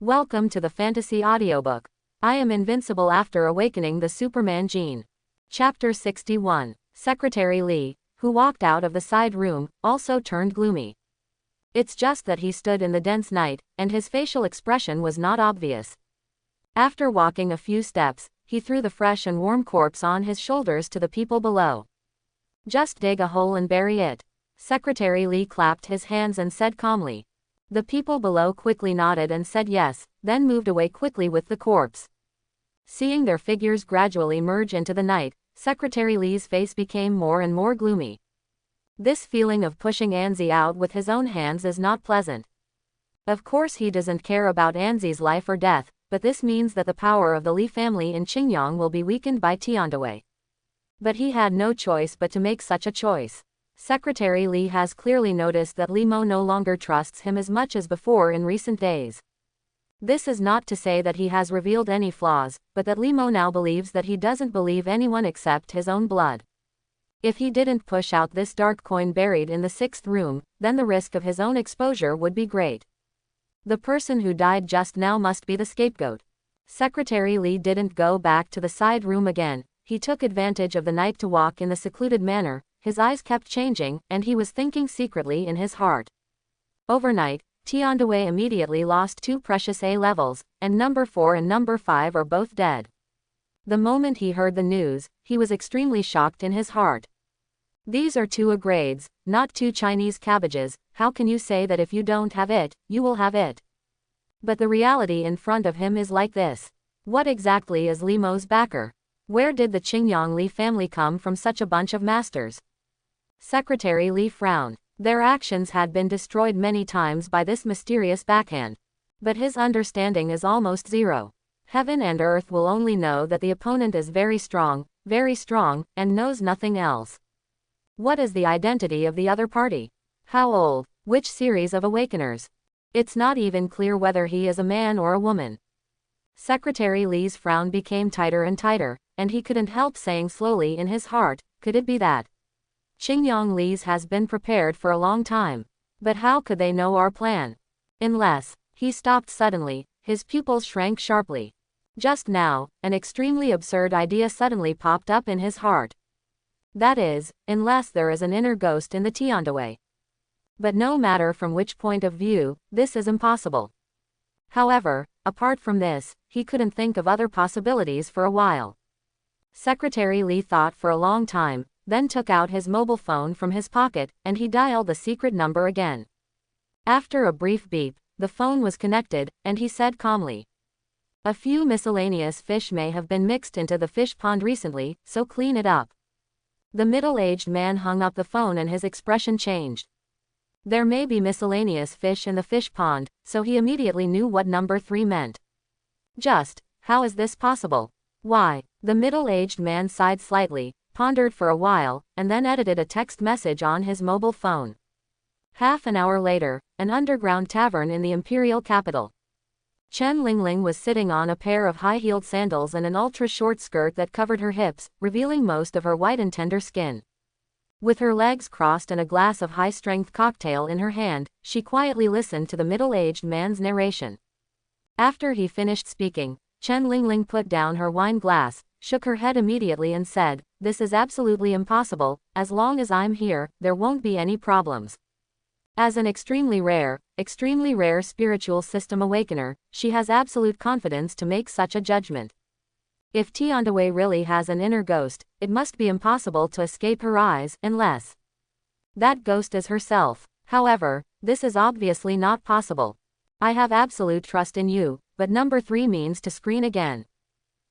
Welcome to the fantasy audiobook. I am invincible after awakening the Superman gene. Chapter 61. Secretary Lee, who walked out of the side room, also turned gloomy. It's just that he stood in the dense night, and his facial expression was not obvious. After walking a few steps, he threw the fresh and warm corpse on his shoulders to the people below. Just dig a hole and bury it. Secretary Lee clapped his hands and said calmly. The people below quickly nodded and said yes, then moved away quickly with the corpse. Seeing their figures gradually merge into the night, Secretary Lee's face became more and more gloomy. This feeling of pushing Anzi out with his own hands is not pleasant. Of course he doesn't care about Anzi's life or death, but this means that the power of the Lee family in Qingyang will be weakened by tiand. But he had no choice but to make such a choice. Secretary Lee has clearly noticed that Li Mo no longer trusts him as much as before in recent days. This is not to say that he has revealed any flaws, but that Li Mo now believes that he doesn't believe anyone except his own blood. If he didn't push out this dark coin buried in the 6th room, then the risk of his own exposure would be great. The person who died just now must be the scapegoat. Secretary Lee didn't go back to the side room again. He took advantage of the night to walk in the secluded manner. His eyes kept changing, and he was thinking secretly in his heart. Overnight, tiand immediately lost 2 precious A levels, and number 4 and number 5 are both dead. The moment he heard the news, he was extremely shocked in his heart. These are 2 A grades, not 2 Chinese cabbages. How can you say that if you don't have it, you will have it? But the reality in front of him is like this. What exactly is Li Mo's backer? Where did the Qingyang Li family come from, such a bunch of masters? Secretary Lee frowned. Their actions had been destroyed many times by this mysterious backhand. But his understanding is almost zero. Heaven and earth will only know that the opponent is very strong, and knows nothing else. What is the identity of the other party? How old? Which series of awakeners? It's not even clear whether he is a man or a woman. Secretary Lee's frown became tighter and tighter, and he couldn't help saying slowly in his heart, could it be that Qingyang Li's has been prepared for a long time? But how could they know our plan? Unless... He stopped suddenly, his pupils shrank sharply. Just now, an extremely absurd idea suddenly popped up in his heart. That is, unless there is an inner ghost in the tiand. But no matter from which point of view, this is impossible. However, apart from this, he couldn't think of other possibilities for a while. Secretary Lee thought for a long time, then took out his mobile phone from his pocket, and he dialed the secret number again. After a brief beep, the phone was connected, and he said calmly. A few miscellaneous fish may have been mixed into the fish pond recently, so clean it up. The middle-aged man hung up the phone and his expression changed. There may be miscellaneous fish in the fish pond, so he immediately knew what number 3 meant. How is this possible? Why? The middle-aged man sighed slightly, pondered for a while, and then edited a text message on his mobile phone. Half an hour later, an underground tavern in the imperial capital. Chen Lingling was sitting on a pair of high-heeled sandals and an ultra-short skirt that covered her hips, revealing most of her white and tender skin. With her legs crossed and a glass of high-strength cocktail in her hand, she quietly listened to the middle-aged man's narration. After he finished speaking, Chen Lingling put down her wine glass, shook her head immediately and said, "This is absolutely impossible. As long as I'm here, there won't be any problems." As an extremely rare spiritual system awakener, she has absolute confidence to make such a judgment. If tiand really has an inner ghost, it must be impossible to escape her eyes, unless that ghost is herself. However, this is obviously not possible. I have absolute trust in you, but number 3 means to screen again.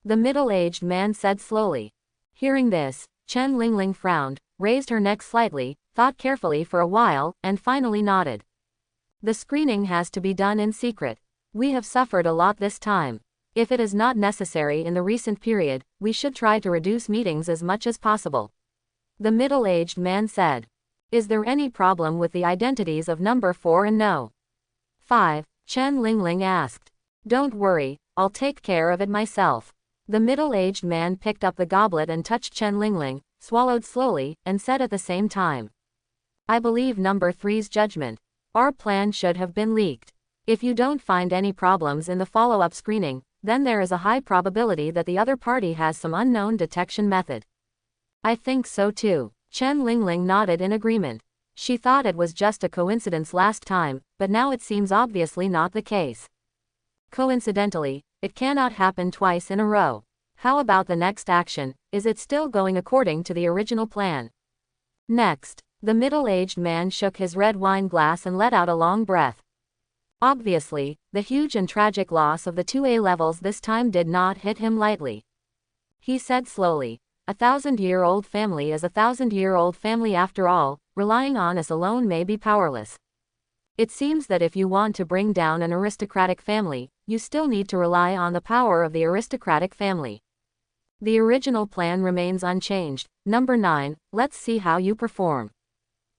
The middle-aged man said slowly. Hearing this, Chen Lingling frowned, raised her neck slightly, thought carefully for a while, and finally nodded. The screening has to be done in secret. We have suffered a lot this time. If it is not necessary in the recent period, we should try to reduce meetings as much as possible. The middle-aged man said. Is there any problem with the identities of number 4 and no 5? Chen Lingling asked. Don't worry, I'll take care of it myself. The middle-aged man picked up the goblet and touched Chen Lingling, swallowed slowly, and said at the same time. I believe number 3's judgment. Our plan should have been leaked. If you don't find any problems in the follow-up screening, then there is a high probability that the other party has some unknown detection method. I think so too. Chen Lingling nodded in agreement. She thought it was just a coincidence last time, but now it seems obviously not the case. Coincidentally, it cannot happen twice in a row. How about the next action? Is it still going according to the original plan? Next, the middle-aged man shook his red wine glass and let out a long breath. Obviously, the huge and tragic loss of the 2A levels this time did not hit him lightly. He said slowly, "A 1,000-year-old family is a 1,000-year-old family after all, relying on us alone may be powerless. It seems that if you want to bring down an aristocratic family, you still need to rely on the power of the aristocratic family. The original plan remains unchanged. Number 9, let's see how you perform."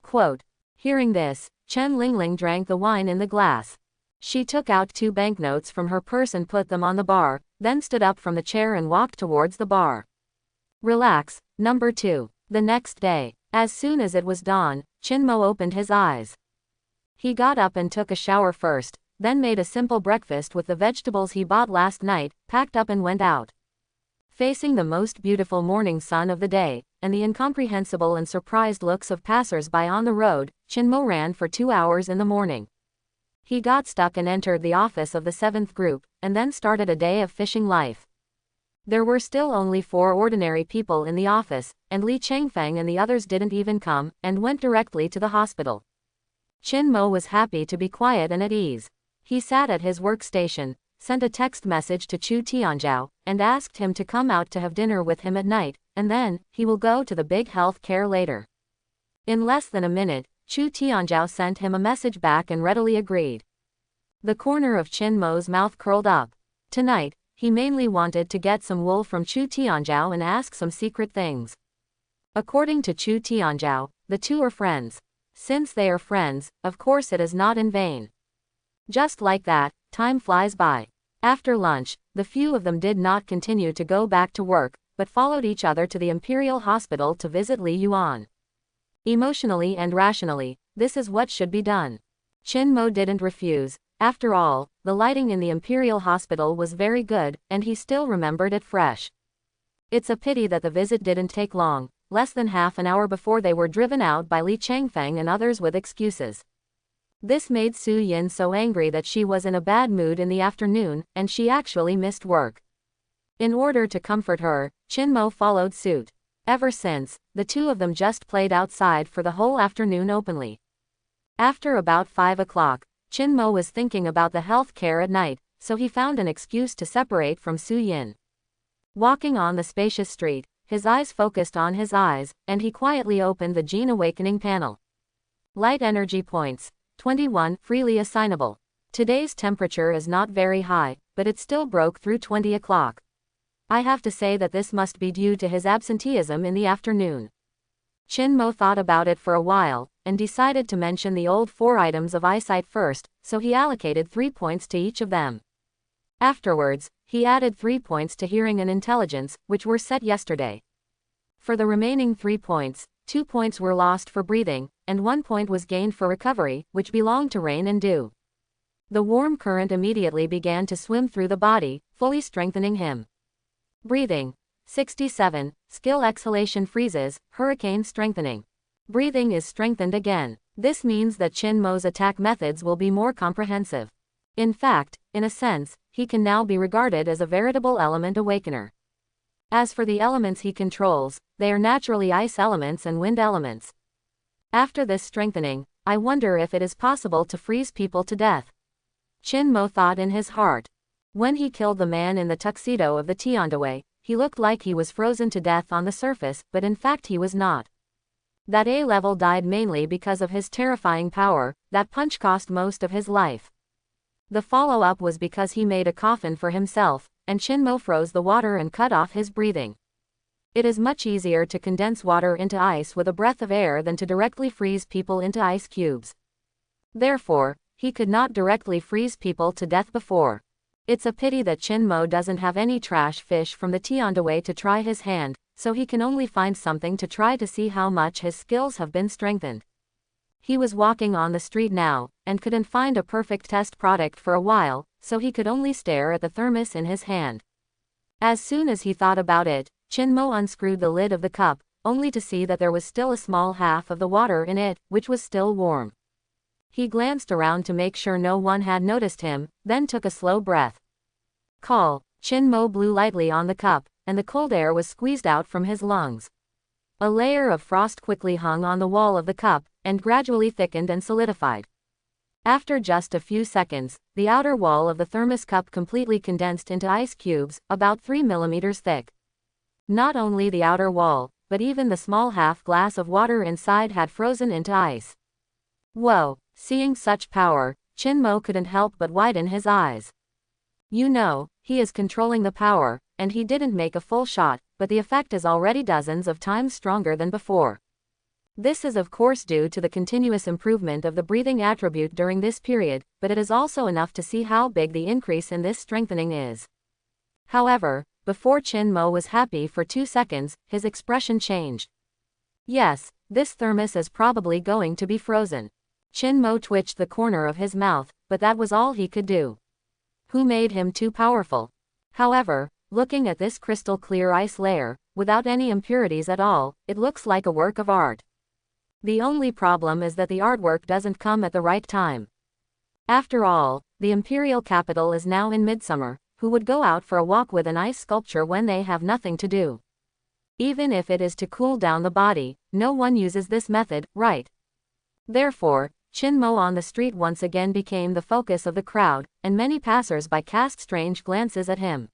Quote. Hearing this, Chen Lingling drank the wine in the glass. She took out 2 banknotes from her purse and put them on the bar, then stood up from the chair and walked towards the bar. Relax. Number 2. The next day, as soon as it was dawn, Chinmo opened his eyes. He got up and took a shower first, then made a simple breakfast with the vegetables he bought last night, packed up and went out. Facing the most beautiful morning sun of the day, and the incomprehensible and surprised looks of passers-by on the road, Chinmo ran for 2 hours in the morning. He got stuck and entered the office of the 7th group, and then started a day of fishing life. There were still only 4 ordinary people in the office, and Li Changfeng and the others didn't even come, and went directly to the hospital. Chinmo was happy to be quiet and at ease. He sat at his workstation, sent a text message to Chu Tianzhao, and asked him to come out to have dinner with him at night, and then, he will go to the big health care later. In less than a minute, Chu Tianzhao sent him a message back and readily agreed. The corner of Chinmo's mouth curled up. Tonight, he mainly wanted to get some wool from Chu Tianzhao and ask some secret things. According to Chu Tianzhao, the two are friends. Since they are friends, of course it is not in vain. Just like that, time flies by. After lunch, the few of them did not continue to go back to work, but followed each other to the Imperial Hospital to visit Li Yuan. Emotionally and rationally, this is what should be done. Chinmo didn't refuse. After all, the lighting in the Imperial Hospital was very good, and he still remembered it fresh. It's a pity that the visit didn't take long, less than half an hour before they were driven out by Li Changfeng and others with excuses. This made Su Yin so angry that she was in a bad mood in the afternoon, and she actually missed work. In order to comfort her, Chinmo followed suit. Ever since, the two of them just played outside for the whole afternoon openly. After about 5 o'clock, Chinmo was thinking about the health care at night, so he found an excuse to separate from Su Yin. Walking on the spacious street, his eyes focused on his eyes, and he quietly opened the Gene Awakening panel. Light energy points. 21, freely assignable. Today's temperature is not very high, but it still broke through 20 o'clock. I have to say that this must be due to his absenteeism in the afternoon. Chinmo thought about it for a while, and decided to mention the old 4 items of eyesight first, so he allocated 3 points to each of them. Afterwards, he added 3 points to hearing and intelligence, which were set yesterday. For the remaining 3 points, 2 points were lost for breathing, and 1 point was gained for recovery, which belonged to rain and dew. The warm current immediately began to swim through the body, fully strengthening him. Breathing. 67, skill exhalation freezes, hurricane strengthening. Breathing is strengthened again. This means that Chinmo's attack methods will be more comprehensive. In fact, in a sense, he can now be regarded as a veritable element awakener. As for the elements he controls, they are naturally ice elements and wind elements. After this strengthening, I wonder if it is possible to freeze people to death. Chinmo thought in his heart. When he killed the man in the tuxedo of the tiand, he looked like he was frozen to death on the surface, but in fact he was not. That A level died mainly because of his terrifying power. That punch cost most of his life. The follow-up was because he made a coffin for himself, and Chinmo froze the water and cut off his breathing. It is much easier to condense water into ice with a breath of air than to directly freeze people into ice cubes. Therefore, he could not directly freeze people to death before. It's a pity that Chinmo doesn't have any trash fish from the tiand to try his hand, so he can only find something to try to see how much his skills have been strengthened. He was walking on the street now, and couldn't find a perfect test product for a while, so he could only stare at the thermos in his hand. As soon as he thought about it, Chinmo unscrewed the lid of the cup, only to see that there was still a small half of the water in it, which was still warm. He glanced around to make sure no one had noticed him, then took a slow breath. Call. Chinmo blew lightly on the cup, and the cold air was squeezed out from his lungs. A layer of frost quickly hung on the wall of the cup, and gradually thickened and solidified. After just a few seconds, the outer wall of the thermos cup completely condensed into ice cubes, about 3 millimeters thick. Not only the outer wall, but even the small half glass of water inside had frozen into ice. Whoa! Seeing such power, Chinmo couldn't help but widen his eyes. You know, he is controlling the power, and he didn't make a full shot, but the effect is already dozens of times stronger than before. This is of course due to the continuous improvement of the breathing attribute during this period, but it is also enough to see how big the increase in this strengthening is. However, before Chinmo was happy for 2 seconds, his expression changed. Yes, this thermos is probably going to be frozen. Chinmo twitched the corner of his mouth, but that was all he could do. Who made him too powerful? However, looking at this crystal clear ice layer, without any impurities at all, it looks like a work of art. The only problem is that the artwork doesn't come at the right time. After all, the imperial capital is now in midsummer. Who would go out for a walk with an ice sculpture when they have nothing to do? Even if it is to cool down the body, no one uses this method, right? Therefore, Chinmo on the street once again became the focus of the crowd, and many passers-by cast strange glances at him.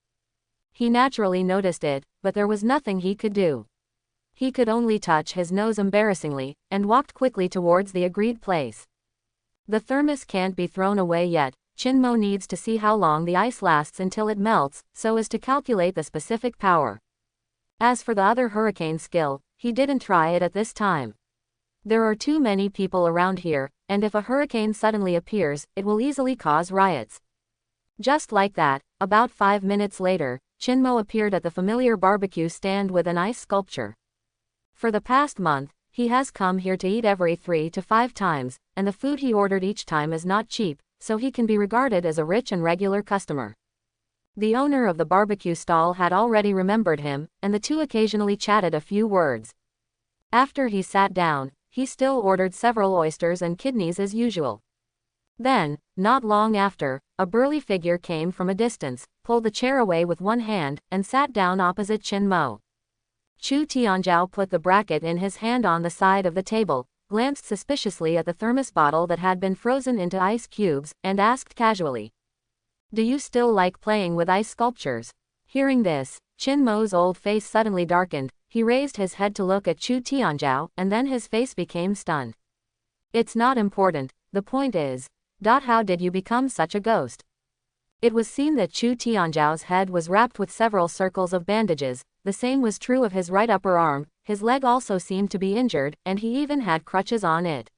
He naturally noticed it, but there was nothing he could do. He could only touch his nose embarrassingly, and walked quickly towards the agreed place. The thermos can't be thrown away yet. Chinmo needs to see how long the ice lasts until it melts, so as to calculate the specific power. As for the other hurricane skill, he didn't try it at this time. There are too many people around here, and if a hurricane suddenly appears, it will easily cause riots. Just like that, about 5 minutes later, Chinmo appeared at the familiar barbecue stand with an ice sculpture. For the past month, he has come here to eat every 3 to 5 times, and the food he ordered each time is not cheap, so he can be regarded as a rich and regular customer. The owner of the barbecue stall had already remembered him, and the two occasionally chatted a few words. After he sat down, he still ordered several oysters and kidneys as usual. Then, not long after, a burly figure came from a distance, pulled the chair away with one hand, and sat down opposite Chinmo. Chu Tianzhao put the bracket in his hand on the side of the table, glanced suspiciously at the thermos bottle that had been frozen into ice cubes, and asked casually, "Do you still like playing with ice sculptures?" Hearing this, Chinmo's old face suddenly darkened. He raised his head to look at Chu Tianzhao, and then his face became stunned. "It's not important, the point is, how did you become such a ghost?" It was seen that Chu Tianzhao's head was wrapped with several circles of bandages. The same was true of his right upper arm. His leg also seemed to be injured, and he even had crutches on it.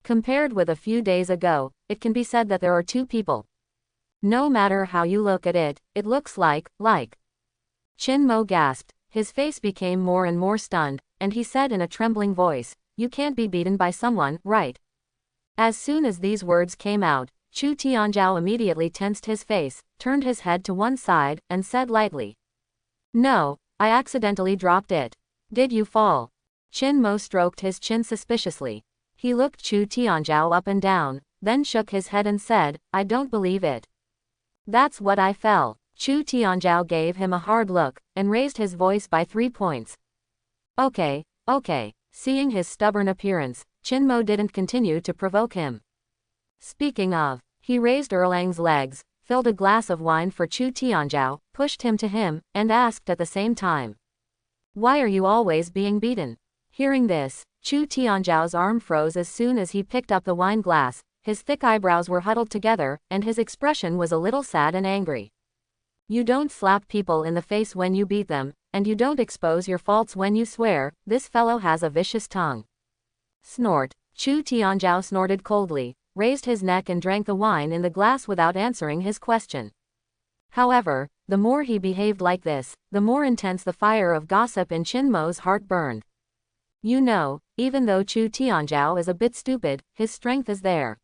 Compared with a few days ago, it can be said that there are two people. No matter how you look at it, it looks like. Chinmo gasped. His face became more and more stunned, and he said in a trembling voice, "You can't be beaten by someone, right?" As soon as these words came out, Chu Tianzhao immediately tensed his face, turned his head to one side, and said lightly, "No, I accidentally dropped it." "Did you fall?" Chinmo stroked his chin suspiciously. He looked Chu Tianzhao up and down, then shook his head and said, "I don't believe it." "That's what I fell." Chu Tianzhao gave him a hard look, and raised his voice by 3 points. Okay. Seeing his stubborn appearance, Chinmo didn't continue to provoke him. Speaking of, he raised Erlang's legs, filled a glass of wine for Chu Tianzhao, pushed him to him, and asked at the same time, "Why are you always being beaten?" Hearing this, Chu Tianzhao's arm froze as soon as he picked up the wine glass. His thick eyebrows were huddled together, and his expression was a little sad and angry. "You don't slap people in the face when you beat them, and you don't expose your faults when you swear. This fellow has a vicious tongue." Snort. Chu Tianzhao snorted coldly, raised his neck and drank the wine in the glass without answering his question. However, the more he behaved like this, the more intense the fire of gossip in Chinmo's heart burned. "You know, Even though Chu Tianzhao is a bit stupid, his strength is there.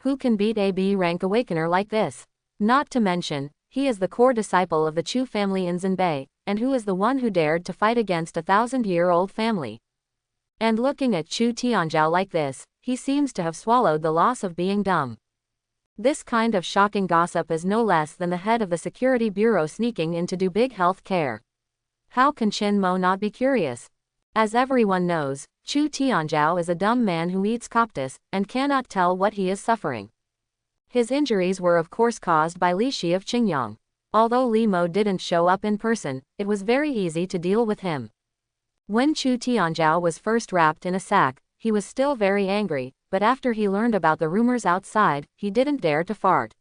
Who can beat a B rank awakener like this? Not to mention, he is the core disciple of the Chu family in Zhenbei, and who is the one who dared to fight against a 1,000-year-old family. And looking at Chu Tianzhao like this, he seems to have swallowed the loss of being dumb. This kind of shocking gossip is no less than the head of the security bureau sneaking in to do big health care. How can Qin Mo not be curious? As everyone knows, Chu Tianzhao is a dumb man who eats coptis, and cannot tell what he is suffering. His injuries were of course caused by Li Shi of Qingyang. Although Li Mo didn't show up in person, it was very easy to deal with him. When Chu Tianzhao was first wrapped in a sack, he was still very angry, but after he learned about the rumors outside, he didn't dare to fart.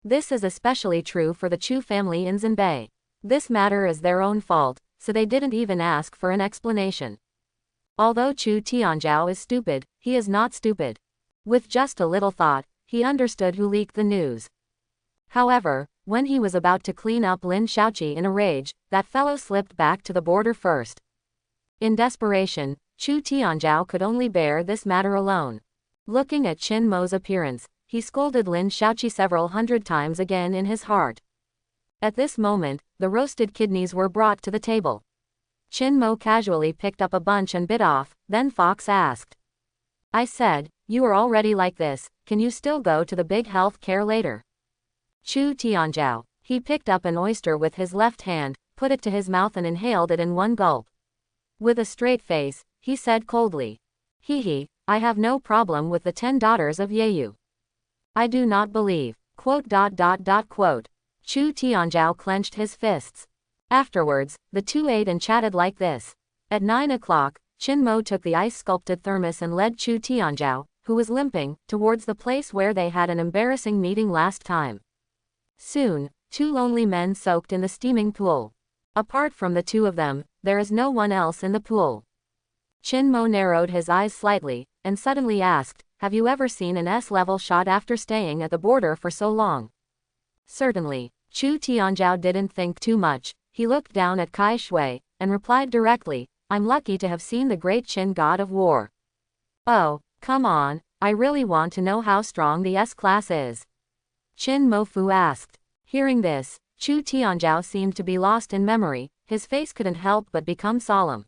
This is especially true for the Chu family in Zhenbei. This matter is their own fault, so they didn't even ask for an explanation. Although Chu Tianzhao is stupid, he is not stupid. With just a little thought, he understood who leaked the news. However, when he was about to clean up Lin Shaoqi in a rage, that fellow slipped back to the border first. In desperation, Chu Tianzhao could only bear this matter alone. Looking at Qin Mo's appearance, he scolded Lin Shaoqi several hundred times again in his heart. At this moment, the roasted kidneys were brought to the table. Qin Mo casually picked up a bunch and bit off, then Fox asked. I said, you are already like this, can you still go to the big health care later? Chu Tianzhao. He picked up an oyster with his left hand, put it to his mouth and inhaled it in one gulp. With a straight face, he said coldly. Hee, I have no problem with the 10 daughters of Yeyu. I do not believe. Chu Tianzhao clenched his fists. Afterwards, the two ate and chatted like this. At 9 o'clock, Qin Mo took the ice-sculpted thermos and led Chu Tianzhao, who was limping, towards the place where they had an embarrassing meeting last time. Soon, two lonely men soaked in the steaming pool. Apart from the two of them, there is no one else in the pool. Qin Mo narrowed his eyes slightly, and suddenly asked, have you ever seen an S-level shot after staying at the border for so long? Certainly. Chu Tianzhao didn't think too much. He looked down at Kai Shui, and replied directly, I'm lucky to have seen the great Qin god of war. Oh, come on, I really want to know how strong the S-class is. Qin Mofu asked. Hearing this, Chu Tianzhao seemed to be lost in memory, his face couldn't help but become solemn.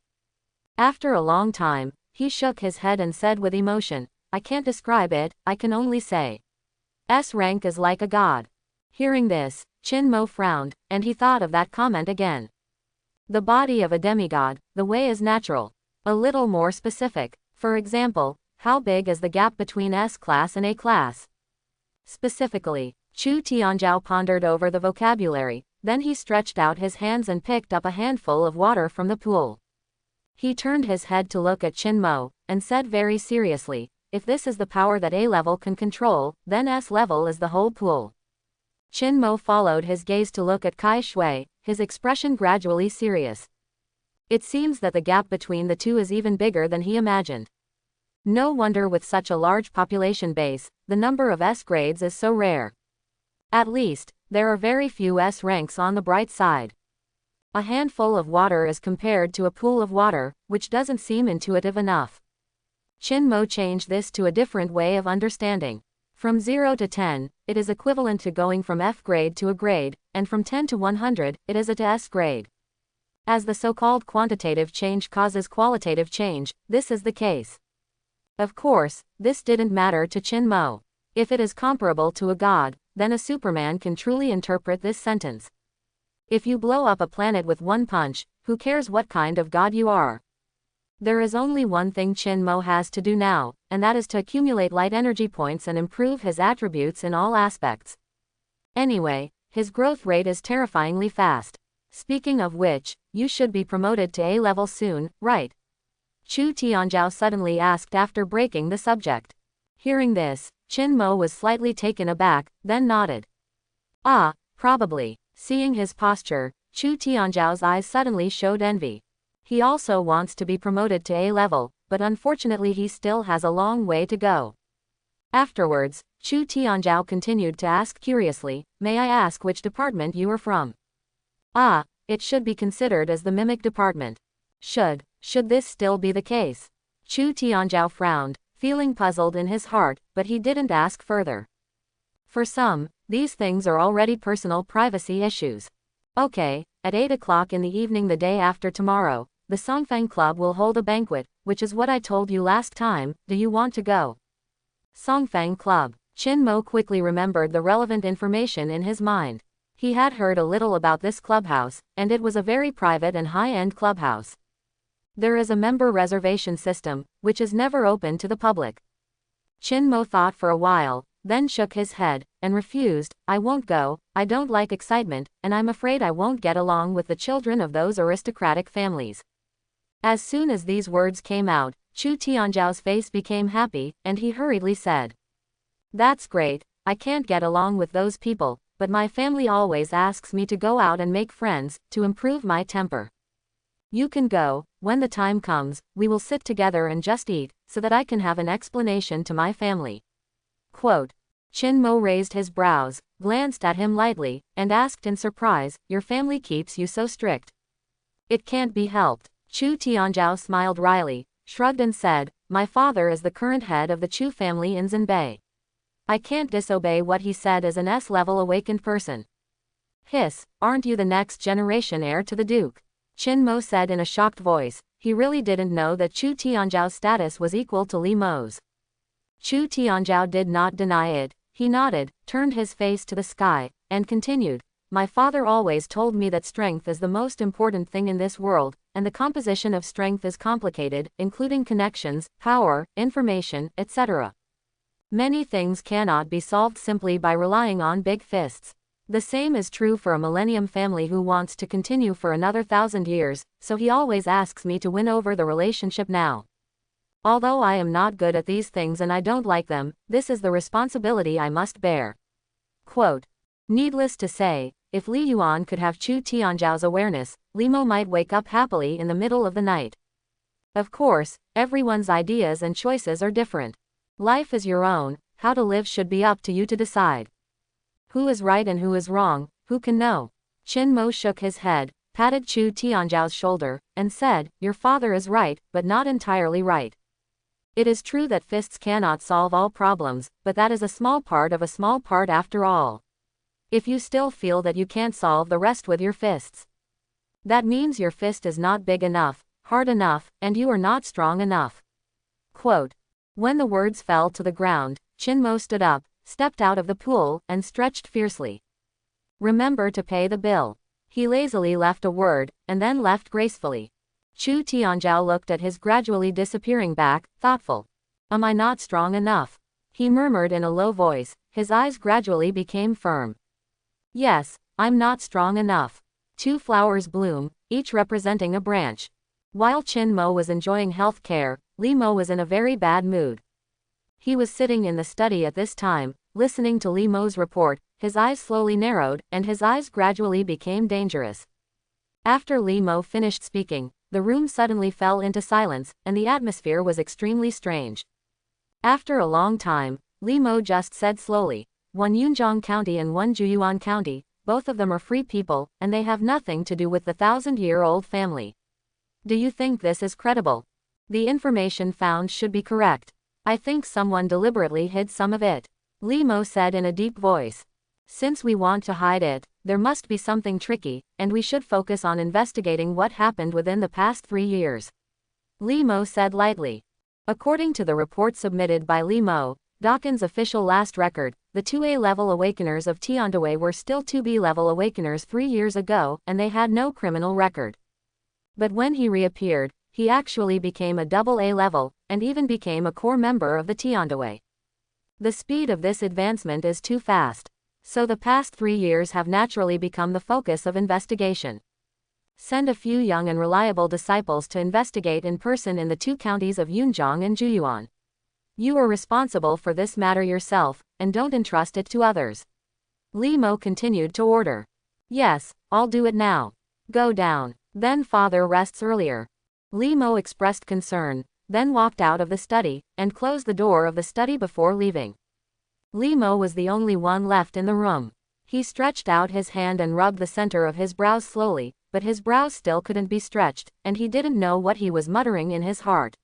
After a long time, he shook his head and said with emotion, I can't describe it, I can only say. S rank is like a god. Hearing this, Qin Mo frowned, and he thought of that comment again. The body of a demigod, the way is natural. A little more specific. For example, how big is the gap between S-class and A-class? Specifically, Chu Tianzhao pondered over the vocabulary, then he stretched out his hands and picked up a handful of water from the pool. He turned his head to look at Qin Mo, and said very seriously, if this is the power that A-level can control, then S-level is the whole pool. Qin Mo followed his gaze to look at Kai Shui, his expression gradually serious. It seems that the gap between the two is even bigger than he imagined. No wonder with such a large population base, the number of S grades is so rare. At least, there are very few S ranks on the bright side. A handful of water is compared to a pool of water, which doesn't seem intuitive enough. Qin Mo changed this to a different way of understanding. From 0 to 10, it is equivalent to going from F grade to a grade, and from 10 to 100, it is a to S grade. As the so-called quantitative change causes qualitative change, this is the case. Of course, this didn't matter to Qin Mo. If it is comparable to a god, then a Superman can truly interpret this sentence. If you blow up a planet with one punch, who cares what kind of god you are? There is only one thing Qin Mo has to do now, and that is to accumulate light energy points and improve his attributes in all aspects. Anyway, his growth rate is terrifyingly fast. Speaking of which, you should be promoted to A-level soon, right? Chu Tianzhao suddenly asked after breaking the subject. Hearing this, Qin Mo was slightly taken aback, then nodded. Ah, probably. Seeing his posture, Chu Tianzhao's eyes suddenly showed envy. He also wants to be promoted to A-level, but unfortunately he still has a long way to go. Afterwards, Chu Tianzhao continued to ask curiously, may I ask which department you are from? Ah, it should be considered as the mimic department. Should this still be the case? Chu Tianzhao frowned, feeling puzzled in his heart, but he didn't ask further. For some, these things are already personal privacy issues. Okay, at 8 o'clock in the evening the day after tomorrow, the Songfang Club will hold a banquet, which is what I told you last time. Do you want to go? Songfang Club. Qin Mo quickly remembered the relevant information in his mind. He had heard a little about this clubhouse, and it was a very private and high-end clubhouse. There is a member reservation system, which is never open to the public. Qin Mo thought for a while, then shook his head, and refused. I won't go, I don't like excitement, and I'm afraid I won't get along with the children of those aristocratic families. As soon as these words came out, Chu Tianzhao's face became happy, and he hurriedly said, That's great, I can't get along with those people, but my family always asks me to go out and make friends, to improve my temper. You can go, when the time comes, we will sit together and just eat, so that I can have an explanation to my family. Quote. Qin Mo raised his brows, glanced at him lightly, and asked in surprise, Your family keeps you so strict? It can't be helped. Chu Tianzhao smiled wryly, shrugged and said, My father is the current head of the Chu family in Zhenbei. I can't disobey what he said as an S-level awakened person. Hiss, aren't you the next generation heir to the Duke? Qin Mo said in a shocked voice. He really didn't know that Chu Tianzhao's status was equal to Li Mo's. Chu Tianzhao did not deny it. He nodded, turned his face to the sky, and continued, My father always told me that strength is the most important thing in this world, and the composition of strength is complicated, including connections, power, information, etc. Many things cannot be solved simply by relying on big fists. The same is true for a millennium family who wants to continue for another 1,000 years, so he always asks me to win over the relationship now. Although I am not good at these things and I don't like them, this is the responsibility I must bear. Quote. Needless to say, if Li Yuan could have Chu Tianzhao's awareness, Li Mo might wake up happily in the middle of the night. Of course, everyone's ideas and choices are different. Life is your own, how to live should be up to you to decide. Who is right and who is wrong, who can know? Qin Mo shook his head, patted Chu Tianzhao's shoulder, and said, Your father is right, but not entirely right. It is true that fists cannot solve all problems, but that is a small part of a small part after all. If you still feel that you can't solve the rest with your fists, that means your fist is not big enough, hard enough, and you are not strong enough. Quote. When the words fell to the ground, Qin Mo stood up, stepped out of the pool, and stretched fiercely. Remember to pay the bill. He lazily left a word, and then left gracefully. Chu Tianzhao looked at his gradually disappearing back, thoughtful. Am I not strong enough? He murmured in a low voice, his eyes gradually became firm. Yes, I'm not strong enough. 2 flowers bloom, each representing a branch. While Qin Mo was enjoying health care, Li Mo was in a very bad mood. He was sitting in the study at this time, listening to Li Mo's report. His eyes slowly narrowed, and his eyes gradually became dangerous. After Li Mo finished speaking, the room suddenly fell into silence, and the atmosphere was extremely strange. After a long time, Li Mo just said slowly, One Yunjiang County and one Juyuan County, both of them are free people, and they have nothing to do with the 1,000-year-old family. Do you think this is credible? The information found should be correct. I think someone deliberately hid some of it. Li Mo said in a deep voice. Since we want to hide it, there must be something tricky, and we should focus on investigating what happened within the past 3 years. Li Mo said lightly. According to the report submitted by Li Mo, Dakin's official last record, the 2A level awakeners of Tiandaway were still 2B level awakeners 3 years ago, and they had no criminal record. But when he reappeared, he actually became a AA level, and even became a core member of the Tiandaway. The speed of this advancement is too fast. So the past 3 years have naturally become the focus of investigation. Send a few young and reliable disciples to investigate in person in the 2 counties of Yunjiang and Juyuan. You are responsible for this matter yourself, and don't entrust it to others. Li Mo continued to order. Yes, I'll do it now. Go down. Then father rests earlier. Li Mo expressed concern, then walked out of the study, and closed the door of the study before leaving. Li Mo was the only one left in the room. He stretched out his hand and rubbed the center of his brows slowly, but his brows still couldn't be stretched, and he didn't know what he was muttering in his heart.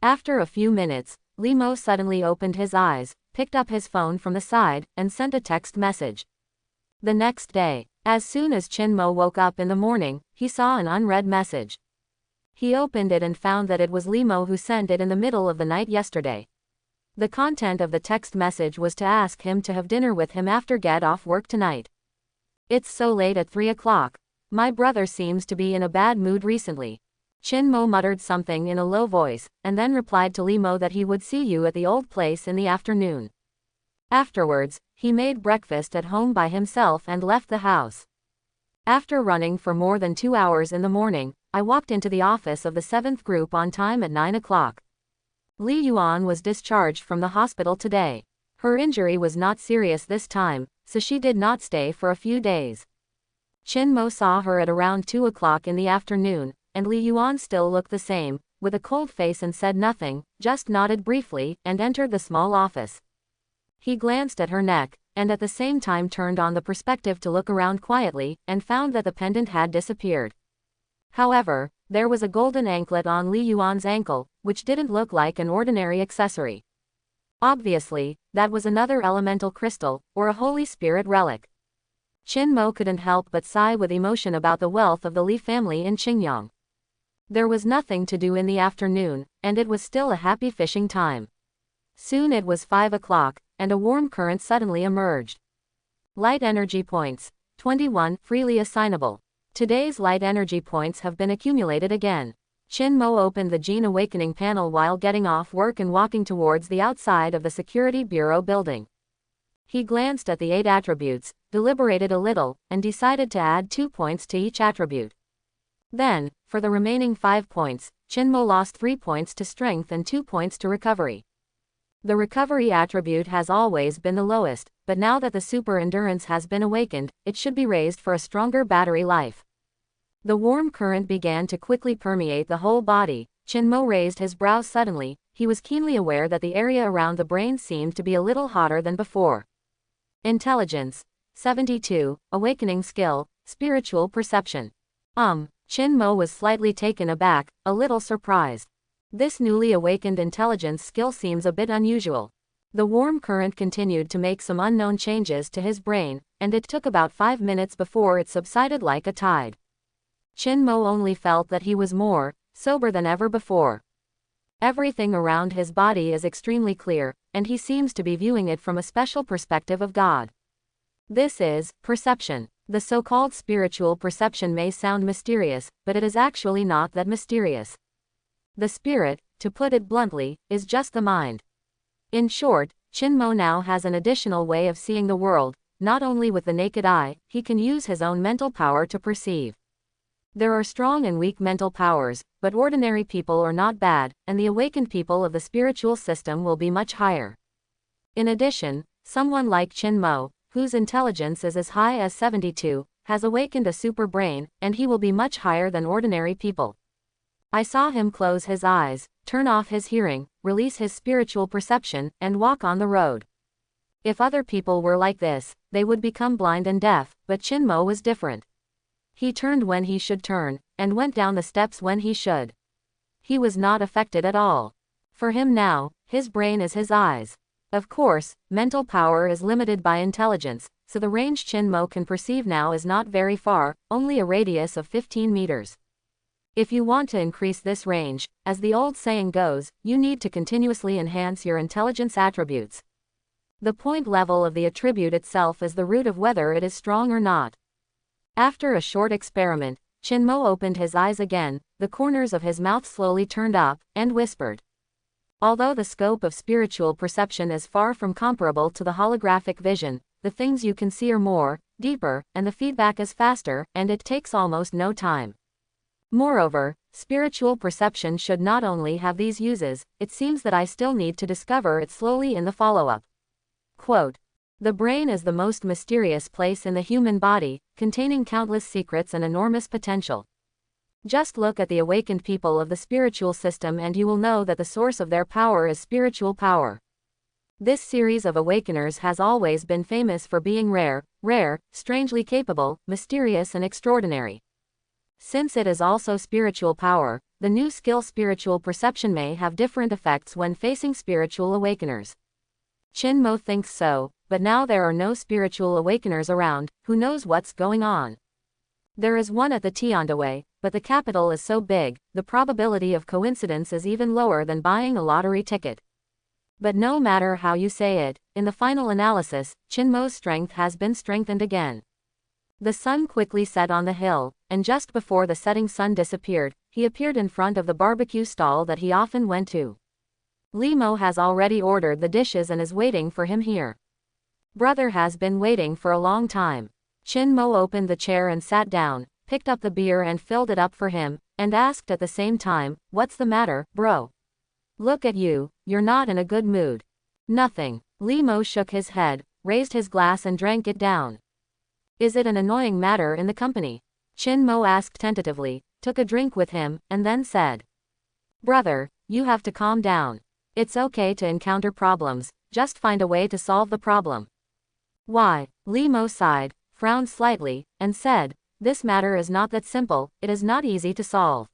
After a few minutes, Li Mo suddenly opened his eyes, picked up his phone from the side, and sent a text message. The next day, as soon as Qin Mo woke up in the morning, he saw an unread message. He opened it and found that it was Li Mo who sent it in the middle of the night yesterday. The content of the text message was to ask him to have dinner with him after get off work tonight. It's so late at 3 o'clock. My brother seems to be in a bad mood recently. Qin Mo muttered something in a low voice, and then replied to Li Mo that he would see you at the old place in the afternoon. Afterwards, he made breakfast at home by himself and left the house. After running for more than 2 hours in the morning, I walked into the office of the 7th group on time at 9 o'clock. Li Yuan was discharged from the hospital today. Her injury was not serious this time, so she did not stay for a few days. Qin Mo saw her at around 2 o'clock in the afternoon, and Li Yuan still looked the same, with a cold face, and said nothing, just nodded briefly, and entered the small office. He glanced at her neck, and at the same time turned on the perspective to look around quietly, and found that the pendant had disappeared. However, there was a golden anklet on Li Yuan's ankle, which didn't look like an ordinary accessory. Obviously, that was another elemental crystal, or a Holy Spirit relic. Qin Mo couldn't help but sigh with emotion about the wealth of the Li family in Qingyang. There was nothing to do in the afternoon, and it was still a happy fishing time. Soon it was 5 o'clock, and a warm current suddenly emerged. Light energy points. 21, freely assignable. Today's light energy points have been accumulated again. Qin Mo opened the Gene Awakening panel while getting off work and walking towards the outside of the Security Bureau building. He glanced at the 8 attributes, deliberated a little, and decided to add 2 points to each attribute. Then, for the remaining 5 points, Qin Mo lost 3 points to strength and 2 points to recovery. The recovery attribute has always been the lowest, but now that the super endurance has been awakened, it should be raised for a stronger battery life. The warm current began to quickly permeate the whole body. Qin Mo raised his brows suddenly. He was keenly aware that the area around the brain seemed to be a little hotter than before. Intelligence. 72, awakening skill, spiritual perception. Qin Mo was slightly taken aback, a little surprised. This newly awakened intelligence skill seems a bit unusual. The warm current continued to make some unknown changes to his brain, and it took about 5 minutes before it subsided like a tide. Qin Mo only felt that he was more sober than ever before. Everything around his body is extremely clear, and he seems to be viewing it from a special perspective of God. This is perception. The so-called spiritual perception may sound mysterious, but it is actually not that mysterious. The spirit, to put it bluntly, is just the mind. In short, Qin Mo now has an additional way of seeing the world. Not only with the naked eye, he can use his own mental power to perceive. There are strong and weak mental powers, but ordinary people are not bad, and the awakened people of the spiritual system will be much higher. In addition, someone like Qin Mo, whose intelligence is as high as 72, has awakened a super brain, and he will be much higher than ordinary people. I saw him close his eyes, turn off his hearing, release his spiritual perception, and walk on the road. If other people were like this, they would become blind and deaf, but Qin Mo was different. He turned when he should turn, and went down the steps when he should. He was not affected at all. For him now, his brain is his eyes. Of course, mental power is limited by intelligence, so the range Qin Mo can perceive now is not very far, only a radius of 15 meters. If you want to increase this range, as the old saying goes, you need to continuously enhance your intelligence attributes. The point level of the attribute itself is the root of whether it is strong or not. After a short experiment, Qin Mo opened his eyes again, the corners of his mouth slowly turned up, and whispered. Although the scope of spiritual perception is far from comparable to the holographic vision, the things you can see are more, deeper, and the feedback is faster, and it takes almost no time. Moreover, spiritual perception should not only have these uses, it seems that I still need to discover it slowly in the follow-up. Quote, the brain is the most mysterious place in the human body, containing countless secrets and enormous potential. Just look at the awakened people of the spiritual system and you will know that the source of their power is spiritual power. This series of awakeners has always been famous for being rare, strangely capable, mysterious and extraordinary. Since it is also spiritual power, the new skill spiritual perception may have different effects when facing spiritual awakeners. Chin Mo thinks so, but now there are no spiritual awakeners around. Who knows what's going on? There is one at the tiand, but the capital is so big, the probability of coincidence is even lower than buying a lottery ticket. But no matter how you say it, in the final analysis, Chin Mo's strength has been strengthened again. The sun quickly set on the hill, and just before the setting sun disappeared, he appeared in front of the barbecue stall that he often went to. Li Mo has already ordered the dishes and is waiting for him here. Brother has been waiting for a long time. Chin Mo opened the chair and sat down, picked up the beer and filled it up for him, and asked at the same time, "What's the matter, bro? Look at you, you're not in a good mood." "Nothing." Li Mo shook his head, raised his glass and drank it down. "Is it an annoying matter in the company?" Chin Mo asked tentatively, took a drink with him, and then said, "Brother, you have to calm down. It's okay to encounter problems, just find a way to solve the problem." "Why?" Li Mo sighed, frowned slightly, and said, "This matter is not that simple, it is not easy to solve."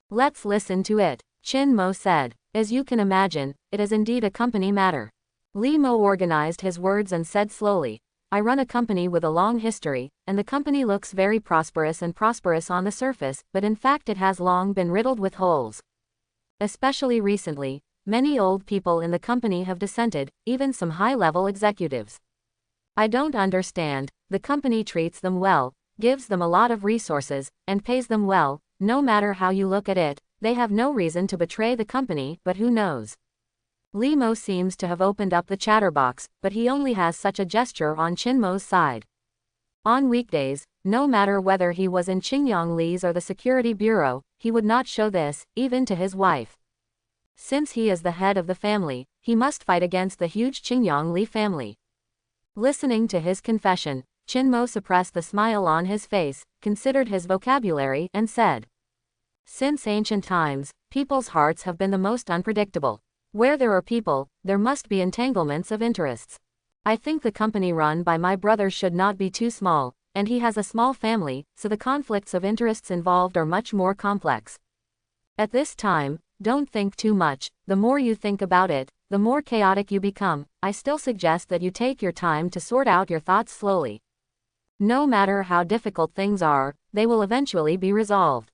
"Let's listen to it," Chin Mo said. "As you can imagine, it is indeed a company matter." Li Mo organized his words and said slowly, "I run a company with a long history, and the company looks very prosperous on the surface, but in fact it has long been riddled with holes. Especially recently, many old people in the company have dissented, even some high-level executives. I don't understand, the company treats them well, gives them a lot of resources, and pays them well. No matter how you look at it, they have no reason to betray the company, but who knows?" Li Mo seems to have opened up the chatterbox, but he only has such a gesture on Chin Mo's side. On weekdays, no matter whether he was in Qingyang Li's or the Security Bureau, he would not show this, even to his wife. Since he is the head of the family, he must fight against the huge Qingyang Li family. Listening to his confession, Chin Mo suppressed the smile on his face, considered his vocabulary, and said, "Since ancient times, people's hearts have been the most unpredictable. Where there are people, there must be entanglements of interests. I think the company run by my brother should not be too small, and he has a small family, so the conflicts of interests involved are much more complex. At this time, don't think too much. The more you think about it, the more chaotic you become. I still suggest that you take your time to sort out your thoughts slowly. No matter how difficult things are, they will eventually be resolved."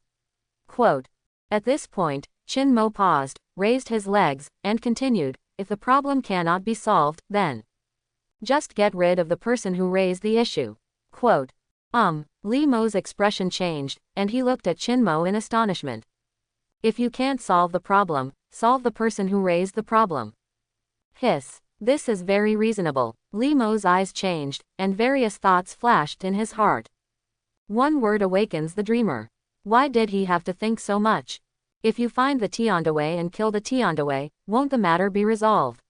Quote. At this point, Chin Mo paused, raised his legs, and continued, "If the problem cannot be solved, then just get rid of the person who raised the issue." Quote. Li Mo's expression changed, and he looked at Chin Mo in astonishment. "If you can't solve the problem, solve the person who raised the problem." Hiss. This is very reasonable. Li Mo's eyes changed, and various thoughts flashed in his heart. One word awakens the dreamer. Why did he have to think so much? If you find the tiand and kill the tiand, won't the matter be resolved?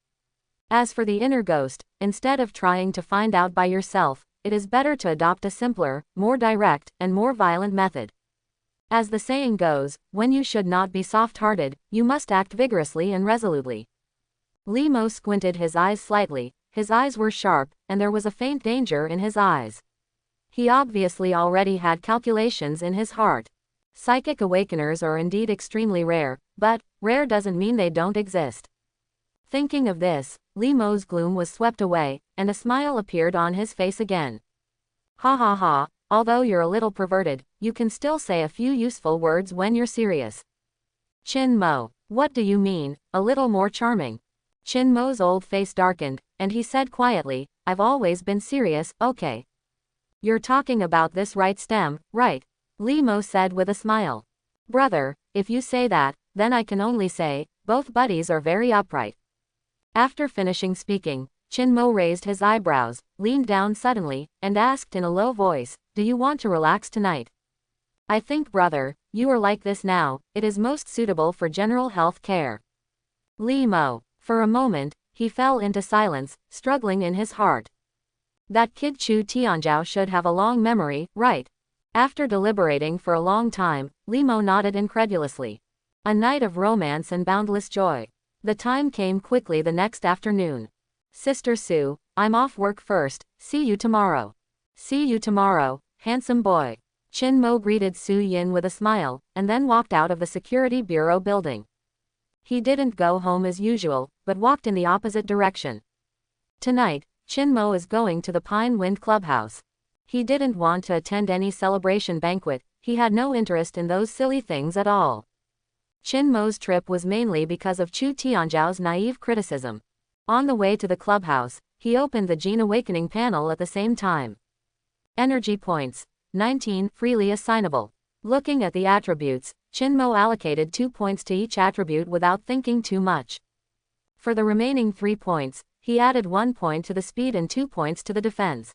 As for the inner ghost, instead of trying to find out by yourself, it is better to adopt a simpler, more direct, and more violent method. As the saying goes, when you should not be soft-hearted, you must act vigorously and resolutely. Li Mo squinted his eyes slightly, his eyes were sharp, and there was a faint danger in his eyes. He obviously already had calculations in his heart. Psychic awakeners are indeed extremely rare, but rare doesn't mean they don't exist. Thinking of this, Li Mo's gloom was swept away, and a smile appeared on his face again. "Ha ha ha, although you're a little perverted, you can still say a few useful words when you're serious." "Chin Mo, what do you mean, a little more charming?" Chin Mo's old face darkened, and he said quietly, "I've always been serious, okay." "You're talking about this right stem, right?" Li Mo said with a smile. "Brother, if you say that, then I can only say, both buddies are very upright." After finishing speaking, Chin Mo raised his eyebrows, leaned down suddenly, and asked in a low voice, "Do you want to relax tonight?" "I think, brother, you are like this now, it is most suitable for general health care." Li Mo. For a moment, he fell into silence, struggling in his heart. That kid Chu Tianzhao should have a long memory, right? After deliberating for a long time, Li Mo nodded incredulously. A night of romance and boundless joy. The time came quickly the next afternoon. "Sister Sue, I'm off work first, see you tomorrow." "See you tomorrow, handsome boy." Chin Mo greeted Su Yin with a smile, and then walked out of the security bureau building. He didn't go home as usual, but walked in the opposite direction. Tonight, Chin Mo is going to the Pine Wind Clubhouse. He didn't want to attend any celebration banquet, he had no interest in those silly things at all. Chin Mo's trip was mainly because of Chu Tianzhao's naive criticism. On the way to the clubhouse, he opened the Gene Awakening panel at the same time. Energy points. 19, freely assignable. Looking at the attributes, Chin Mo allocated 2 points to each attribute without thinking too much. For the remaining 3 points, he added 1 point to the speed and 2 points to the defense.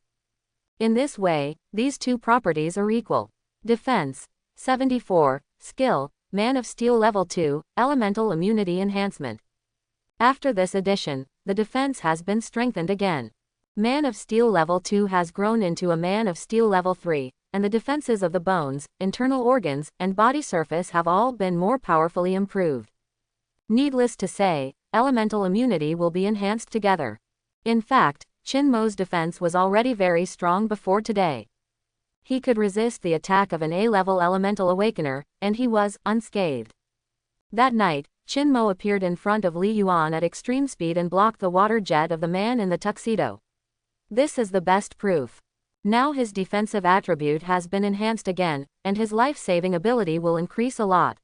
In this way, these two properties are equal. Defense, 74, skill, Man of Steel level 2, elemental immunity enhancement. After this addition, the defense has been strengthened again. Man of Steel level 2 has grown into a Man of Steel level 3, and the defenses of the bones, internal organs, and body surface have all been more powerfully improved. Needless to say, elemental immunity will be enhanced together. In fact, Chin Mo's defense was already very strong before today. He could resist the attack of an A-level elemental awakener, and he was unscathed. That night, Chin Mo appeared in front of Li Yuan at extreme speed and blocked the water jet of the man in the tuxedo. This is the best proof. Now his defensive attribute has been enhanced again, and his life-saving ability will increase a lot.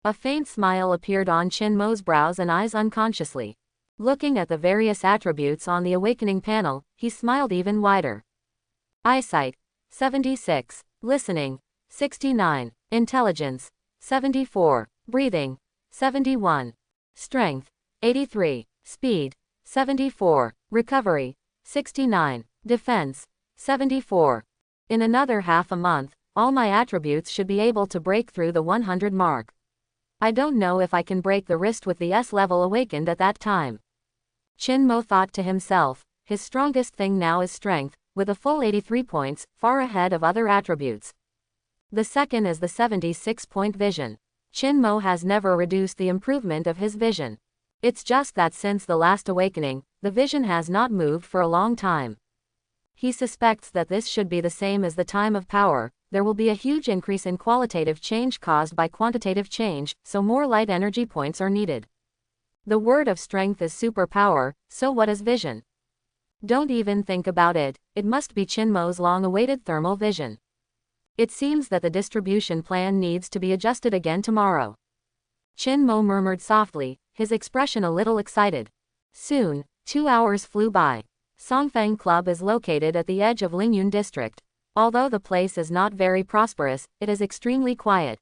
A faint smile appeared on Chin Mo's brows and eyes unconsciously. Looking at the various attributes on the awakening panel, he smiled even wider. Eyesight, 76. Listening, 69. Intelligence, 74. Breathing, 71. Strength, 83. Speed, 74. Recovery, 69. Defense, 74. In another half a month, all my attributes should be able to break through the 100 mark. I don't know if I can break the wrist with the S-level awakened at that time. Chin Mo thought to himself, his strongest thing now is strength, with a full 83 points, far ahead of other attributes. The second is the 76-point vision. Chin Mo has never reduced the improvement of his vision. It's just that since the last awakening, the vision has not moved for a long time. He suspects that this should be the same as the time of power. There will be a huge increase in qualitative change caused by quantitative change, so more light energy points are needed. The word of strength is superpower, so what is vision? Don't even think about it, it must be Chin Mo's long-awaited thermal vision. It seems that the distribution plan needs to be adjusted again tomorrow. Chin Mo murmured softly, his expression a little excited. Soon, 2 hours flew by. Songfang Club is located at the edge of Lingyun District. Although the place is not very prosperous, it is extremely quiet.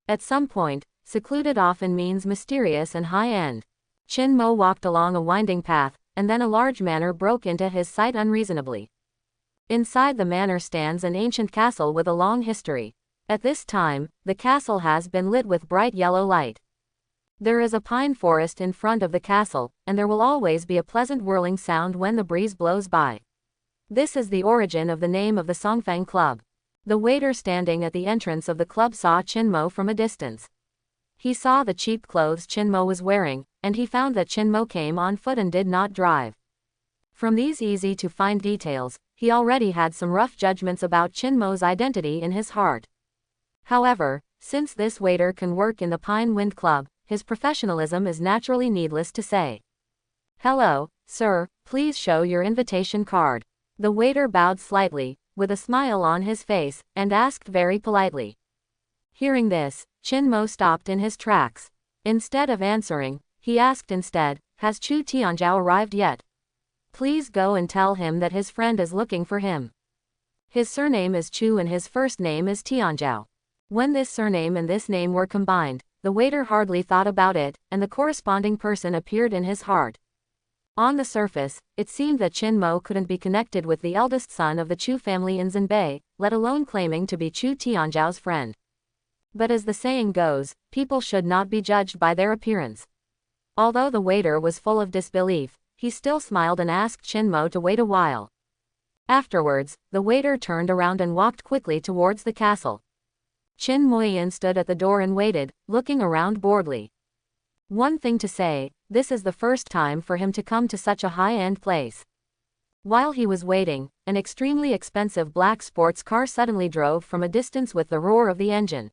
At some point, secluded often means mysterious and high-end. Chin Mo walked along a winding path, and then a large manor broke into his sight unreasonably. Inside the manor stands an ancient castle with a long history. At this time, the castle has been lit with bright yellow light. There is a pine forest in front of the castle, and there will always be a pleasant whirling sound when the breeze blows by. This is the origin of the name of the Songfang Club. The waiter standing at the entrance of the club saw Chin Mo from a distance. He saw the cheap clothes Chin Mo was wearing, and he found that Chin Mo came on foot and did not drive. From these easy-to-find details, he already had some rough judgments about Chin Mo's identity in his heart. However, since this waiter can work in the Pine Wind Club, his professionalism is naturally needless to say. Hello, sir, please show your invitation card. The waiter bowed slightly, with a smile on his face, and asked very politely. Hearing this, Chin Mo stopped in his tracks. Instead of answering, he asked instead, has Chu Tianzhao arrived yet? Please go and tell him that his friend is looking for him. His surname is Chu and his first name is Tianzhao. When this surname and this name were combined, the waiter hardly thought about it, and the corresponding person appeared in his heart. On the surface, it seemed that Chin Mo couldn't be connected with the eldest son of the Chu family in Zhenbei, let alone claiming to be Chu Tianzhao's friend. But as the saying goes, people should not be judged by their appearance. Although the waiter was full of disbelief, he still smiled and asked Chin Mo to wait a while. Afterwards, the waiter turned around and walked quickly towards the castle. Chin Moyin stood at the door and waited, looking around boredly. One thing to say, this is the first time for him to come to such a high-end place. While he was waiting, an extremely expensive black sports car suddenly drove from a distance with the roar of the engine.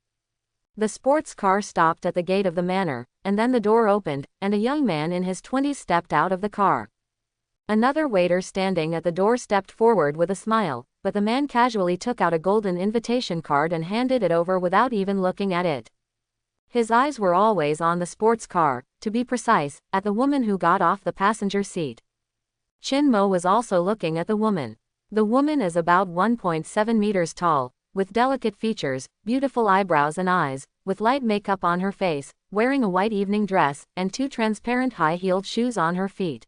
The sports car stopped at the gate of the manor, and then the door opened, and a young man in his 20s stepped out of the car. Another waiter standing at the door stepped forward with a smile, but the man casually took out a golden invitation card and handed it over without even looking at it. His eyes were always on the sports car, to be precise, at the woman who got off the passenger seat. Chin Mo was also looking at the woman. The woman is about 1.7 meters tall, with delicate features, beautiful eyebrows and eyes, with light makeup on her face, wearing a white evening dress, and 2 transparent high-heeled shoes on her feet.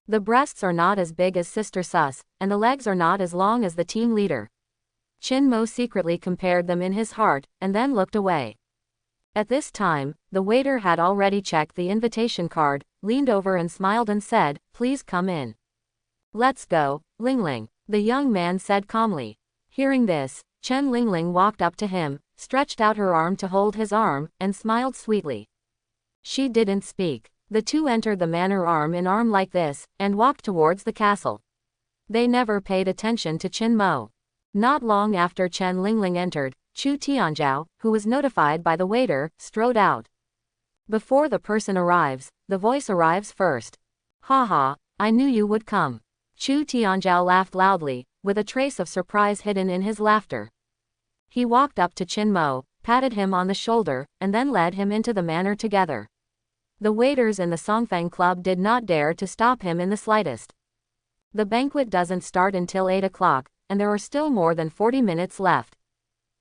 The breasts are not as big as Sister Sus, and the legs are not as long as the team leader. Chin Mo secretly compared them in his heart, and then looked away. At this time, the waiter had already checked the invitation card, leaned over and smiled and said, "Please come in." "Let's go, Ling Ling," the young man said calmly. Hearing this, Chen Lingling walked up to him, stretched out her arm to hold his arm, and smiled sweetly. She didn't speak. The two entered the manor arm in arm like this, and walked towards the castle. They never paid attention to Chin Mo. Not long after Chen Lingling entered, Chu Tianjiao, who was notified by the waiter, strode out. Before the person arrives, the voice arrives first. "Ha ha, I knew you would come." Chu Tianjiao laughed loudly, with a trace of surprise hidden in his laughter. He walked up to Chin Mo, patted him on the shoulder, and then led him into the manor together. The waiters in the Songfang Club did not dare to stop him in the slightest. The banquet doesn't start until 8 o'clock, and there are still more than 40 minutes left.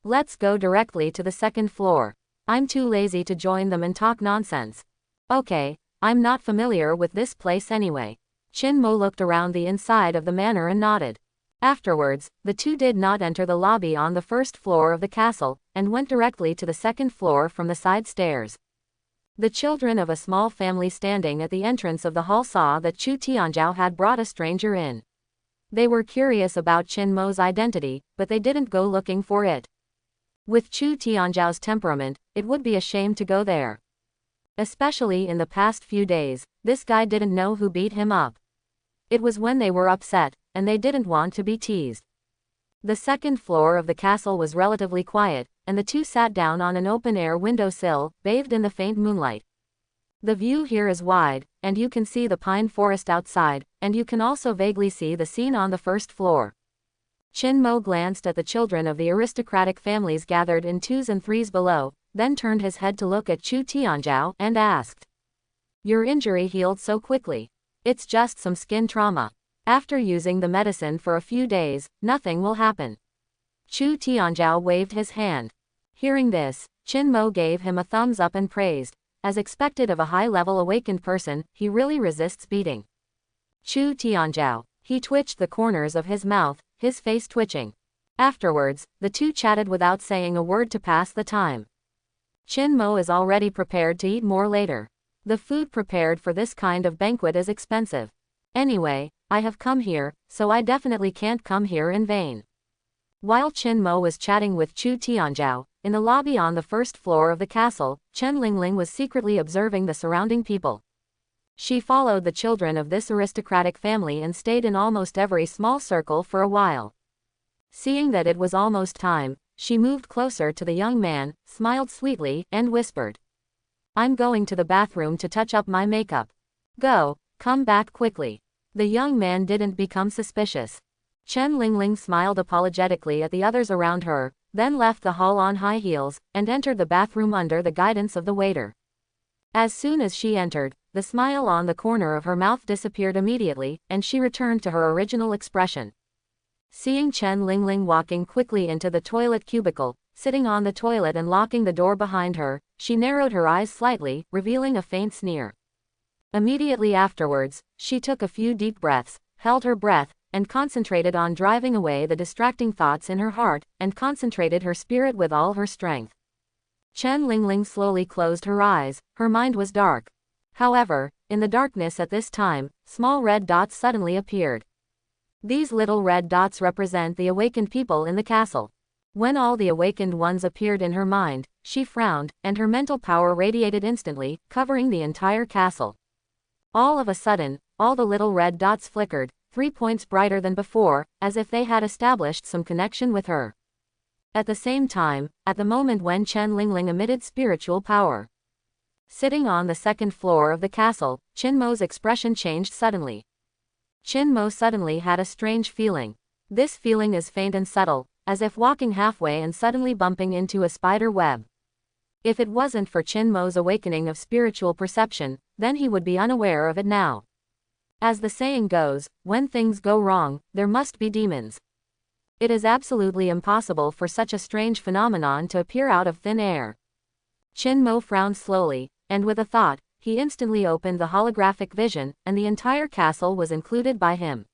Let's go directly to the second floor. I'm too lazy to join them and talk nonsense. Okay, I'm not familiar with this place anyway. Chin Mo looked around the inside of the manor and nodded. Afterwards, the two did not enter the lobby on the first floor of the castle, and went directly to the second floor from the side stairs. The children of a small family standing at the entrance of the hall saw that Chu Tianjiao had brought a stranger in. They were curious about Chin Mo's identity, but they didn't go looking for it. With Chu Tianjiao's temperament, it would be a shame to go there. Especially in the past few days, this guy didn't know who beat him up. It was when they were upset, and they didn't want to be teased. The second floor of the castle was relatively quiet, and the two sat down on an open-air windowsill, bathed in the faint moonlight. The view here is wide, and you can see the pine forest outside, and you can also vaguely see the scene on the first floor. Chin Mo glanced at the children of the aristocratic families gathered in 2s and 3s below, then turned his head to look at Chu Tianjiao, and asked, "Your injury healed so quickly?" "It's just some skin trauma. After using the medicine for a few days, nothing will happen." Chu Tianjiao waved his hand. Hearing this, Chin Mo gave him a thumbs up and praised. As expected of a high-level awakened person, he really resists beating. Chu Tianjiao. He twitched the corners of his mouth, his face twitching. Afterwards, the two chatted without saying a word to pass the time. Chin Mo is already prepared to eat more later. The food prepared for this kind of banquet is expensive. Anyway, I have come here, so I definitely can't come here in vain. While Chin Mo was chatting with Chu Tianjiao, in the lobby on the first floor of the castle, Chen Lingling was secretly observing the surrounding people. She followed the children of this aristocratic family and stayed in almost every small circle for a while. Seeing that it was almost time, she moved closer to the young man, smiled sweetly, and whispered, "I'm going to the bathroom to touch up my makeup. Come back quickly." The young man didn't become suspicious. Chen Lingling smiled apologetically at the others around her, then left the hall on high heels, and entered the bathroom under the guidance of the waiter. As soon as she entered, the smile on the corner of her mouth disappeared immediately, and she returned to her original expression. Seeing Chen Lingling walking quickly into the toilet cubicle, sitting on the toilet and locking the door behind her, she narrowed her eyes slightly, revealing a faint sneer. Immediately afterwards, she took a few deep breaths, held her breath, and concentrated on driving away the distracting thoughts in her heart, and concentrated her spirit with all her strength. Chen Lingling slowly closed her eyes, her mind was dark. However, in the darkness at this time, small red dots suddenly appeared. These little red dots represent the awakened people in the castle. When all the awakened ones appeared in her mind, she frowned, and her mental power radiated instantly, covering the entire castle. All of a sudden, all the little red dots flickered, 3 points brighter than before, as if they had established some connection with her. At the same time, at the moment when Chen Lingling emitted spiritual power. Sitting on the second floor of the castle, Qin Mo's expression changed suddenly. Qin Mo suddenly had a strange feeling. This feeling is faint and subtle, as if walking halfway and suddenly bumping into a spider web. If it wasn't for Qin Mo's awakening of spiritual perception, then he would be unaware of it now. As the saying goes, when things go wrong, there must be demons. It is absolutely impossible for such a strange phenomenon to appear out of thin air. Qin Mo frowned slowly, and with a thought, he instantly opened the holographic vision, and the entire castle was included by him.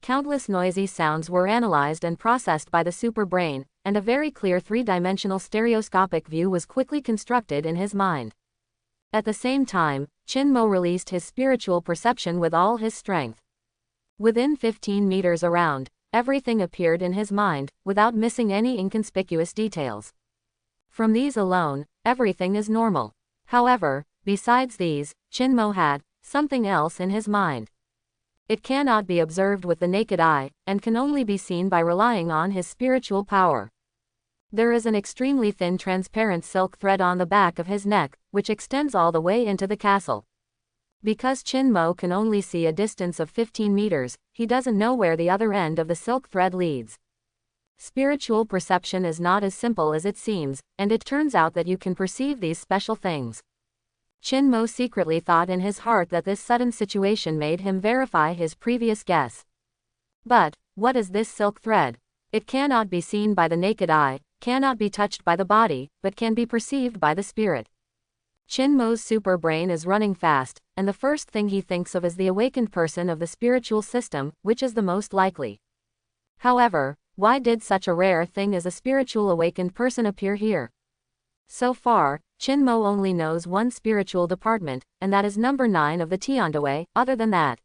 Countless noisy sounds were analyzed and processed by the super brain, and a very clear three-dimensional stereoscopic view was quickly constructed in his mind. At the same time, Qin Mo released his spiritual perception with all his strength. Within 15 meters around, everything appeared in his mind, without missing any inconspicuous details. From these alone, everything is normal. However, besides these, Qin Mo had something else in his mind. It cannot be observed with the naked eye, and can only be seen by relying on his spiritual power. There is an extremely thin transparent silk thread on the back of his neck, which extends all the way into the castle. Because Qin Mo can only see a distance of 15 meters, he doesn't know where the other end of the silk thread leads. Spiritual perception is not as simple as it seems, and it turns out that you can perceive these special things. Qin Mo secretly thought in his heart that this sudden situation made him verify his previous guess. But, what is this silk thread? It cannot be seen by the naked eye, cannot be touched by the body, but can be perceived by the spirit. Qin Mo's super brain is running fast, and the first thing he thinks of is the awakened person of the spiritual system, which is the most likely. However, why did such a rare thing as a spiritual awakened person appear here? So far, Qin Mo only knows one spiritual department, and that is number 9 of the tiand. Other than that.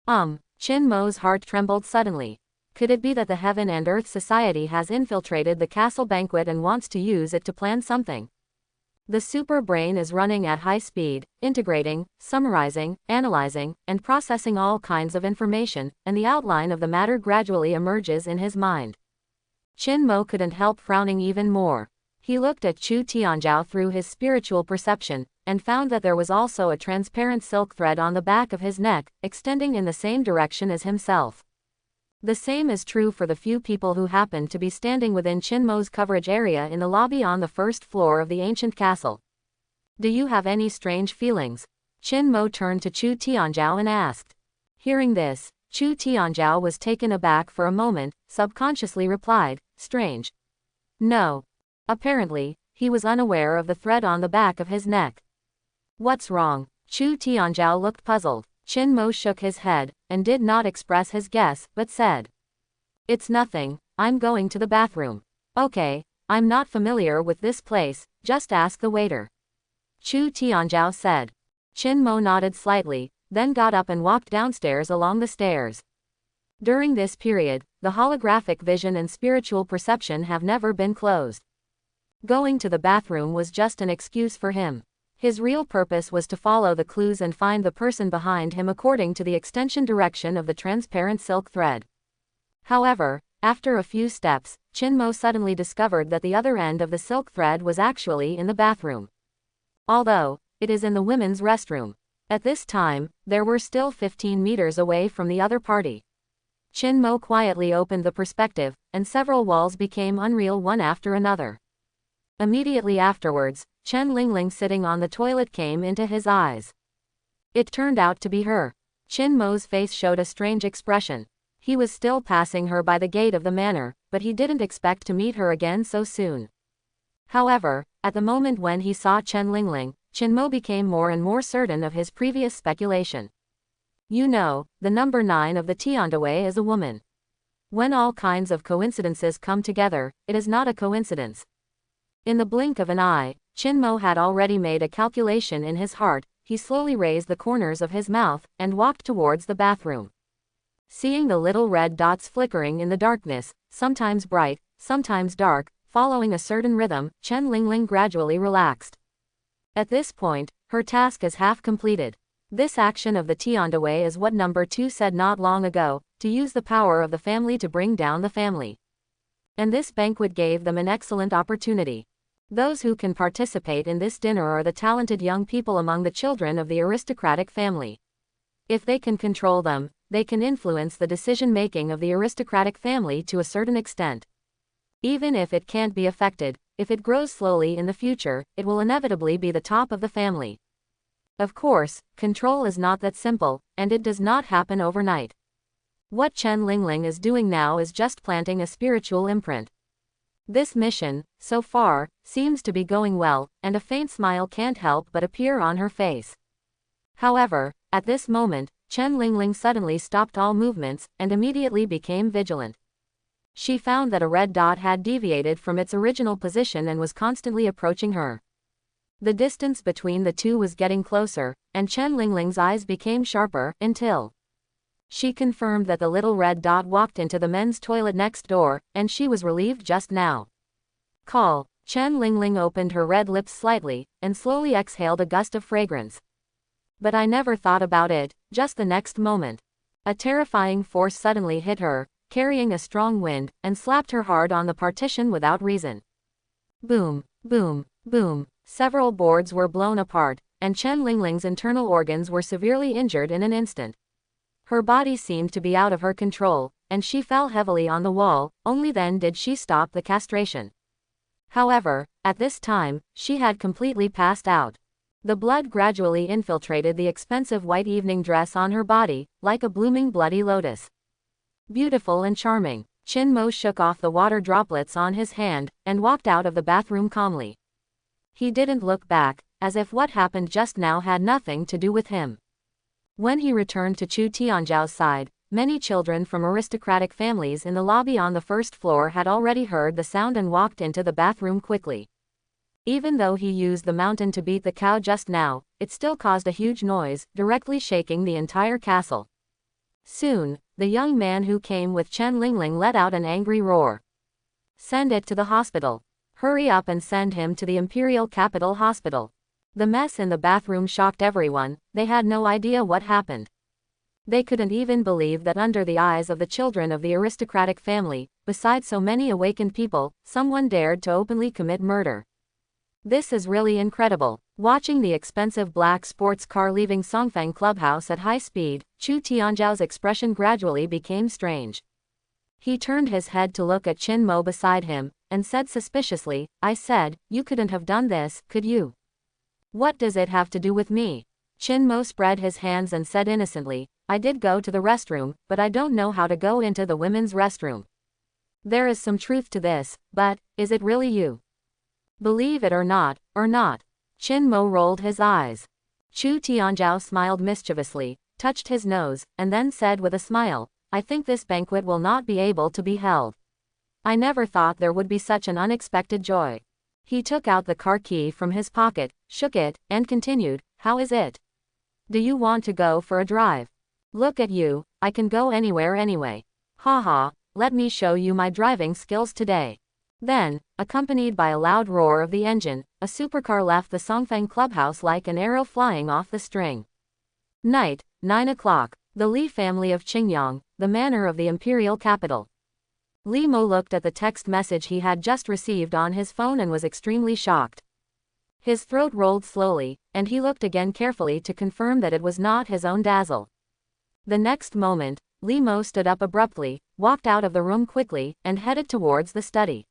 Qin Mo's heart trembled suddenly. Could it be that the Heaven and Earth Society has infiltrated the castle banquet and wants to use it to plan something? The super brain is running at high speed, integrating, summarizing, analyzing, and processing all kinds of information, and the outline of the matter gradually emerges in his mind. Qin Mo couldn't help frowning even more. He looked at Chu Tianzhao through his spiritual perception, and found that there was also a transparent silk thread on the back of his neck, extending in the same direction as himself. The same is true for the few people who happened to be standing within Qin Mo's coverage area in the lobby on the first floor of the ancient castle. Do you have any strange feelings? Qin Mo turned to Chu Tianzhao and asked. Hearing this, Chu Tianzhao was taken aback for a moment, subconsciously replied, strange. No. Apparently, he was unaware of the thread on the back of his neck. What's wrong? Chu Tianzhao looked puzzled. Qin Mo shook his head, and did not express his guess, but said. It's nothing, I'm going to the bathroom. Okay, I'm not familiar with this place, just ask the waiter. Chu Tianzhao said. Qin Mo nodded slightly, then got up and walked downstairs along the stairs. During this period, the holographic vision and spiritual perception have never been closed. Going to the bathroom was just an excuse for him. His real purpose was to follow the clues and find the person behind him according to the extension direction of the transparent silk thread. However, after a few steps, Qin Mo suddenly discovered that the other end of the silk thread was actually in the bathroom. Although, it is in the women's restroom. At this time, there were still 15 meters away from the other party. Qin Mo quietly opened the perspective, and several walls became unreal one after another. Immediately afterwards, Chen Lingling sitting on the toilet came into his eyes. It turned out to be her. Qin Mo's face showed a strange expression. He was still passing her by the gate of the manor, but he didn't expect to meet her again so soon. However, at the moment when he saw Chen Lingling, Qin Mo became more and more certain of his previous speculation. You know, the number 9 of the tiand is a woman. When all kinds of coincidences come together, it is not a coincidence. In the blink of an eye, Qin Mo had already made a calculation in his heart. He slowly raised the corners of his mouth, and walked towards the bathroom. Seeing the little red dots flickering in the darkness, sometimes bright, sometimes dark, following a certain rhythm, Chen Lingling gradually relaxed. At this point, her task is half completed. This action of the tiand away is what number 2 said not long ago, to use the power of the family to bring down the family. And this banquet gave them an excellent opportunity. Those who can participate in this dinner are the talented young people among the children of the aristocratic family. If they can control them, they can influence the decision-making of the aristocratic family to a certain extent. Even if it can't be affected, if it grows slowly in the future, it will inevitably be the top of the family. Of course, control is not that simple, and it does not happen overnight. What Chen Lingling is doing now is just planting a spiritual imprint. This mission, so far, seems to be going well, and a faint smile can't help but appear on her face. However, at this moment, Chen Lingling suddenly stopped all movements, and immediately became vigilant. She found that a red dot had deviated from its original position and was constantly approaching her. The distance between the two was getting closer, and Chen Lingling's eyes became sharper, until she confirmed that the little red dot walked into the men's toilet next door, and she was relieved just now. Call. Chen Lingling opened her red lips slightly, and slowly exhaled a gust of fragrance. But I never thought about it. Just the next moment, a terrifying force suddenly hit her, carrying a strong wind, and slapped her hard on the partition without reason. Boom, boom, boom. Several boards were blown apart, and Chen Lingling's internal organs were severely injured in an instant. Her body seemed to be out of her control, and she fell heavily on the wall. Only then did she stop the castration. However, at this time, she had completely passed out. The blood gradually infiltrated the expensive white evening dress on her body, like a blooming bloody lotus. Beautiful and charming, Qin Mo shook off the water droplets on his hand, and walked out of the bathroom calmly. He didn't look back, as if what happened just now had nothing to do with him. When he returned to Chu Tianzhao's side, many children from aristocratic families in the lobby on the first floor had already heard the sound and walked into the bathroom quickly. Even though he used the mountain to beat the cow just now, it still caused a huge noise, directly shaking the entire castle. Soon, the young man who came with Chen Lingling let out an angry roar. Send it to the hospital. Hurry up and send him to the Imperial Capital Hospital. The mess in the bathroom shocked everyone. They had no idea what happened. They couldn't even believe that under the eyes of the children of the aristocratic family, besides so many awakened people, someone dared to openly commit murder. This is really incredible. Watching the expensive black sports car leaving Songfang Clubhouse at high speed, Chu Tianzhao's expression gradually became strange. He turned his head to look at Qin Mo beside him, and said suspiciously, I said, you couldn't have done this, could you? What does it have to do with me? Qin Mo spread his hands and said innocently, I did go to the restroom, but I don't know how to go into the women's restroom. There is some truth to this, but, is it really you? Believe it or not, Qin Mo rolled his eyes. Chu Tianzhao smiled mischievously, touched his nose, and then said with a smile, I think this banquet will not be able to be held. I never thought there would be such an unexpected joy. He took out the car key from his pocket, shook it, and continued, how is it? Do you want to go for a drive? Look at you, I can go anywhere anyway. Haha, let me show you my driving skills today. Then, accompanied by a loud roar of the engine, a supercar left the Songfang Clubhouse like an arrow flying off the string. Night, 9 o'clock. The Li family of Qingyang, the manor of the imperial capital. Li Mo looked at the text message he had just received on his phone and was extremely shocked. His throat rolled slowly, and he looked again carefully to confirm that it was not his own dazzle. The next moment, Li Mo stood up abruptly, walked out of the room quickly, and headed towards the study.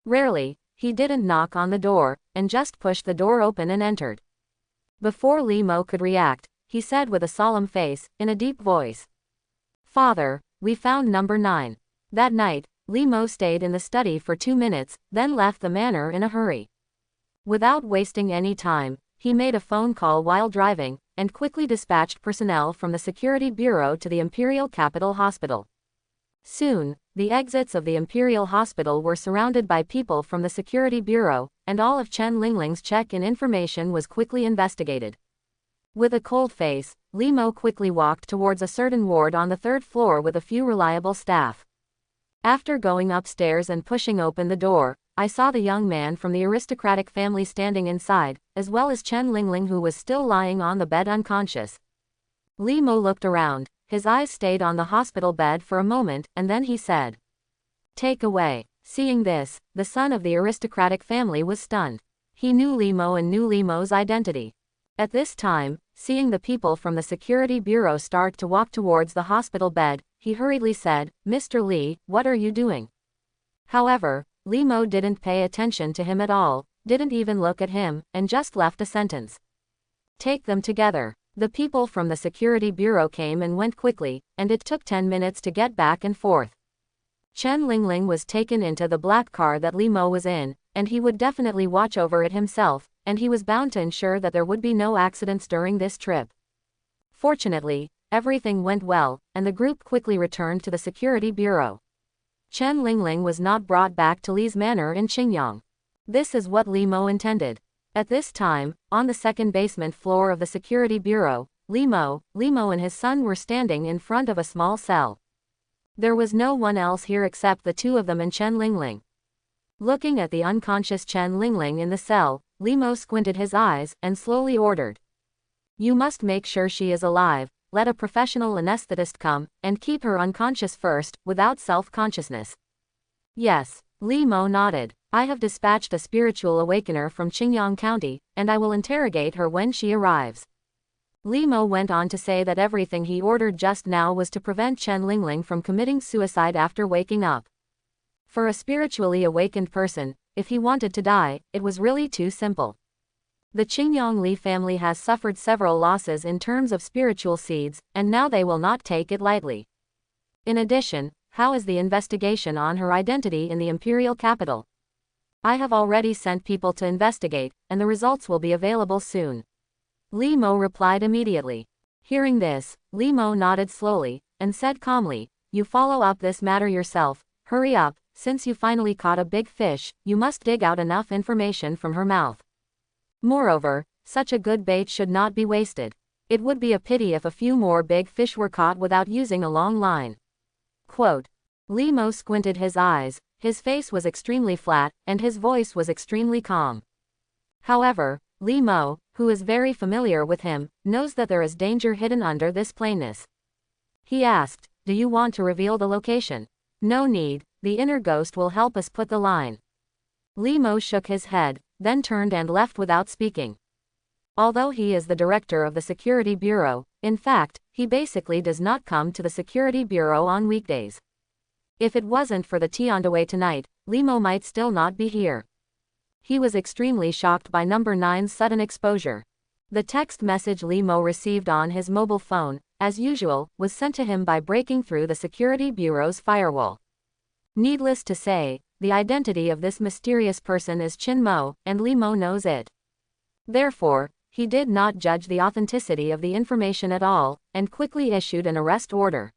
Rarely, he didn't knock on the door, and just pushed the door open and entered. Before Li Mo could react, he said with a solemn face, in a deep voice. Father, we found number 9. That night, Li Mo stayed in the study for 2 minutes, then left the manor in a hurry. Without wasting any time, he made a phone call while driving, and quickly dispatched personnel from the security bureau to the Imperial Capital Hospital. Soon, the exits of the Imperial Hospital were surrounded by people from the security bureau, and all of Chen Lingling's check-in information was quickly investigated. With a cold face, Li Mo quickly walked towards a certain ward on the 3rd floor with a few reliable staff. After going upstairs and pushing open the door, I saw the young man from the aristocratic family standing inside, as well as Chen Lingling who was still lying on the bed unconscious. Li Mo looked around, his eyes stayed on the hospital bed for a moment, and then he said, "Take away." Seeing this, the son of the aristocratic family was stunned. He knew Li Mo and knew Li Mo's identity. At this time, seeing the people from the security bureau start to walk towards the hospital bed, he hurriedly said, "Mr. Li, what are you doing?" However, Li Mo didn't pay attention to him at all, didn't even look at him, and just left a sentence. "Take them together." The people from the security bureau came and went quickly, and it took 10 minutes to get back and forth. Chen Lingling was taken into the black car that Li Mo was in, and he would definitely watch over it himself, and he was bound to ensure that there would be no accidents during this trip. Fortunately, everything went well, and the group quickly returned to the security bureau. Chen Lingling was not brought back to Li's manor in Qingyang. This is what Li Mo intended. At this time, on the second basement floor of the security bureau, Li Mo and his son were standing in front of a small cell. There was no one else here except the two of them and Chen Lingling. Looking at the unconscious Chen Lingling in the cell, Li Mo squinted his eyes and slowly ordered, "You must make sure she is alive, let a professional anesthetist come, and keep her unconscious first, without self-consciousness." "Yes." Li Mo nodded. "I have dispatched a spiritual awakener from Qingyang County, and I will interrogate her when she arrives." Li Mo went on to say that everything he ordered just now was to prevent Chen Lingling from committing suicide after waking up. For a spiritually awakened person, if he wanted to die, it was really too simple. The Qingyang Li family has suffered several losses in terms of spiritual seeds, and now they will not take it lightly. In addition, how is the investigation on her identity in the imperial capital? I have already sent people to investigate, and the results will be available soon. Li Mo replied immediately. Hearing this, Li Mo nodded slowly, and said calmly, "You follow up this matter yourself, hurry up, since you finally caught a big fish, you must dig out enough information from her mouth. Moreover, such a good bait should not be wasted. It would be a pity if a few more big fish were caught without using a long line." Quote. Li Mo squinted his eyes, his face was extremely flat, and his voice was extremely calm. However, Li Mo, who is very familiar with him, knows that there is danger hidden under this plainness. He asked, "Do you want to reveal the location?" "No need, the inner ghost will help us put the line." Li Mo shook his head, then turned and left without speaking. Although he is the director of the security bureau, in fact, he basically does not come to the security bureau on weekdays. If it wasn't for the tiand away tonight, Li Mo might still not be here. He was extremely shocked by number 9's sudden exposure. The text message Li Mo received on his mobile phone, as usual, was sent to him by breaking through the security bureau's firewall. Needless to say, the identity of this mysterious person is Qin Mo, and Li Mo knows it. Therefore, he did not judge the authenticity of the information at all, and quickly issued an arrest order.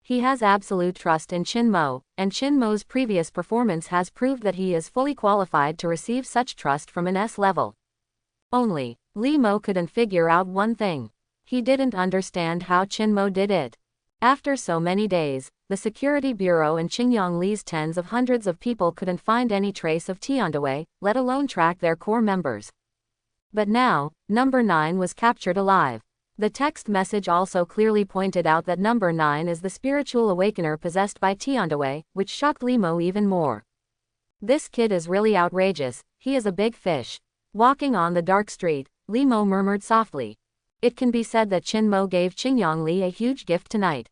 He has absolute trust in Qin Mo, and Qin Mo's previous performance has proved that he is fully qualified to receive such trust from an S level. Only, Li Mo couldn't figure out one thing. He didn't understand how Qin Mo did it. After so many days, the security bureau and Qingyang Li's tens of hundreds of people couldn't find any trace of Tiandaway, let alone track their core members. But now, number 9 was captured alive. The text message also clearly pointed out that number 9 is the spiritual awakener possessed by Tiandaway, which shocked Li Mo even more. This kid is really outrageous, he is a big fish. Walking on the dark street, Li Mo murmured softly. It can be said that Qin Mo gave Qingyang Li a huge gift tonight.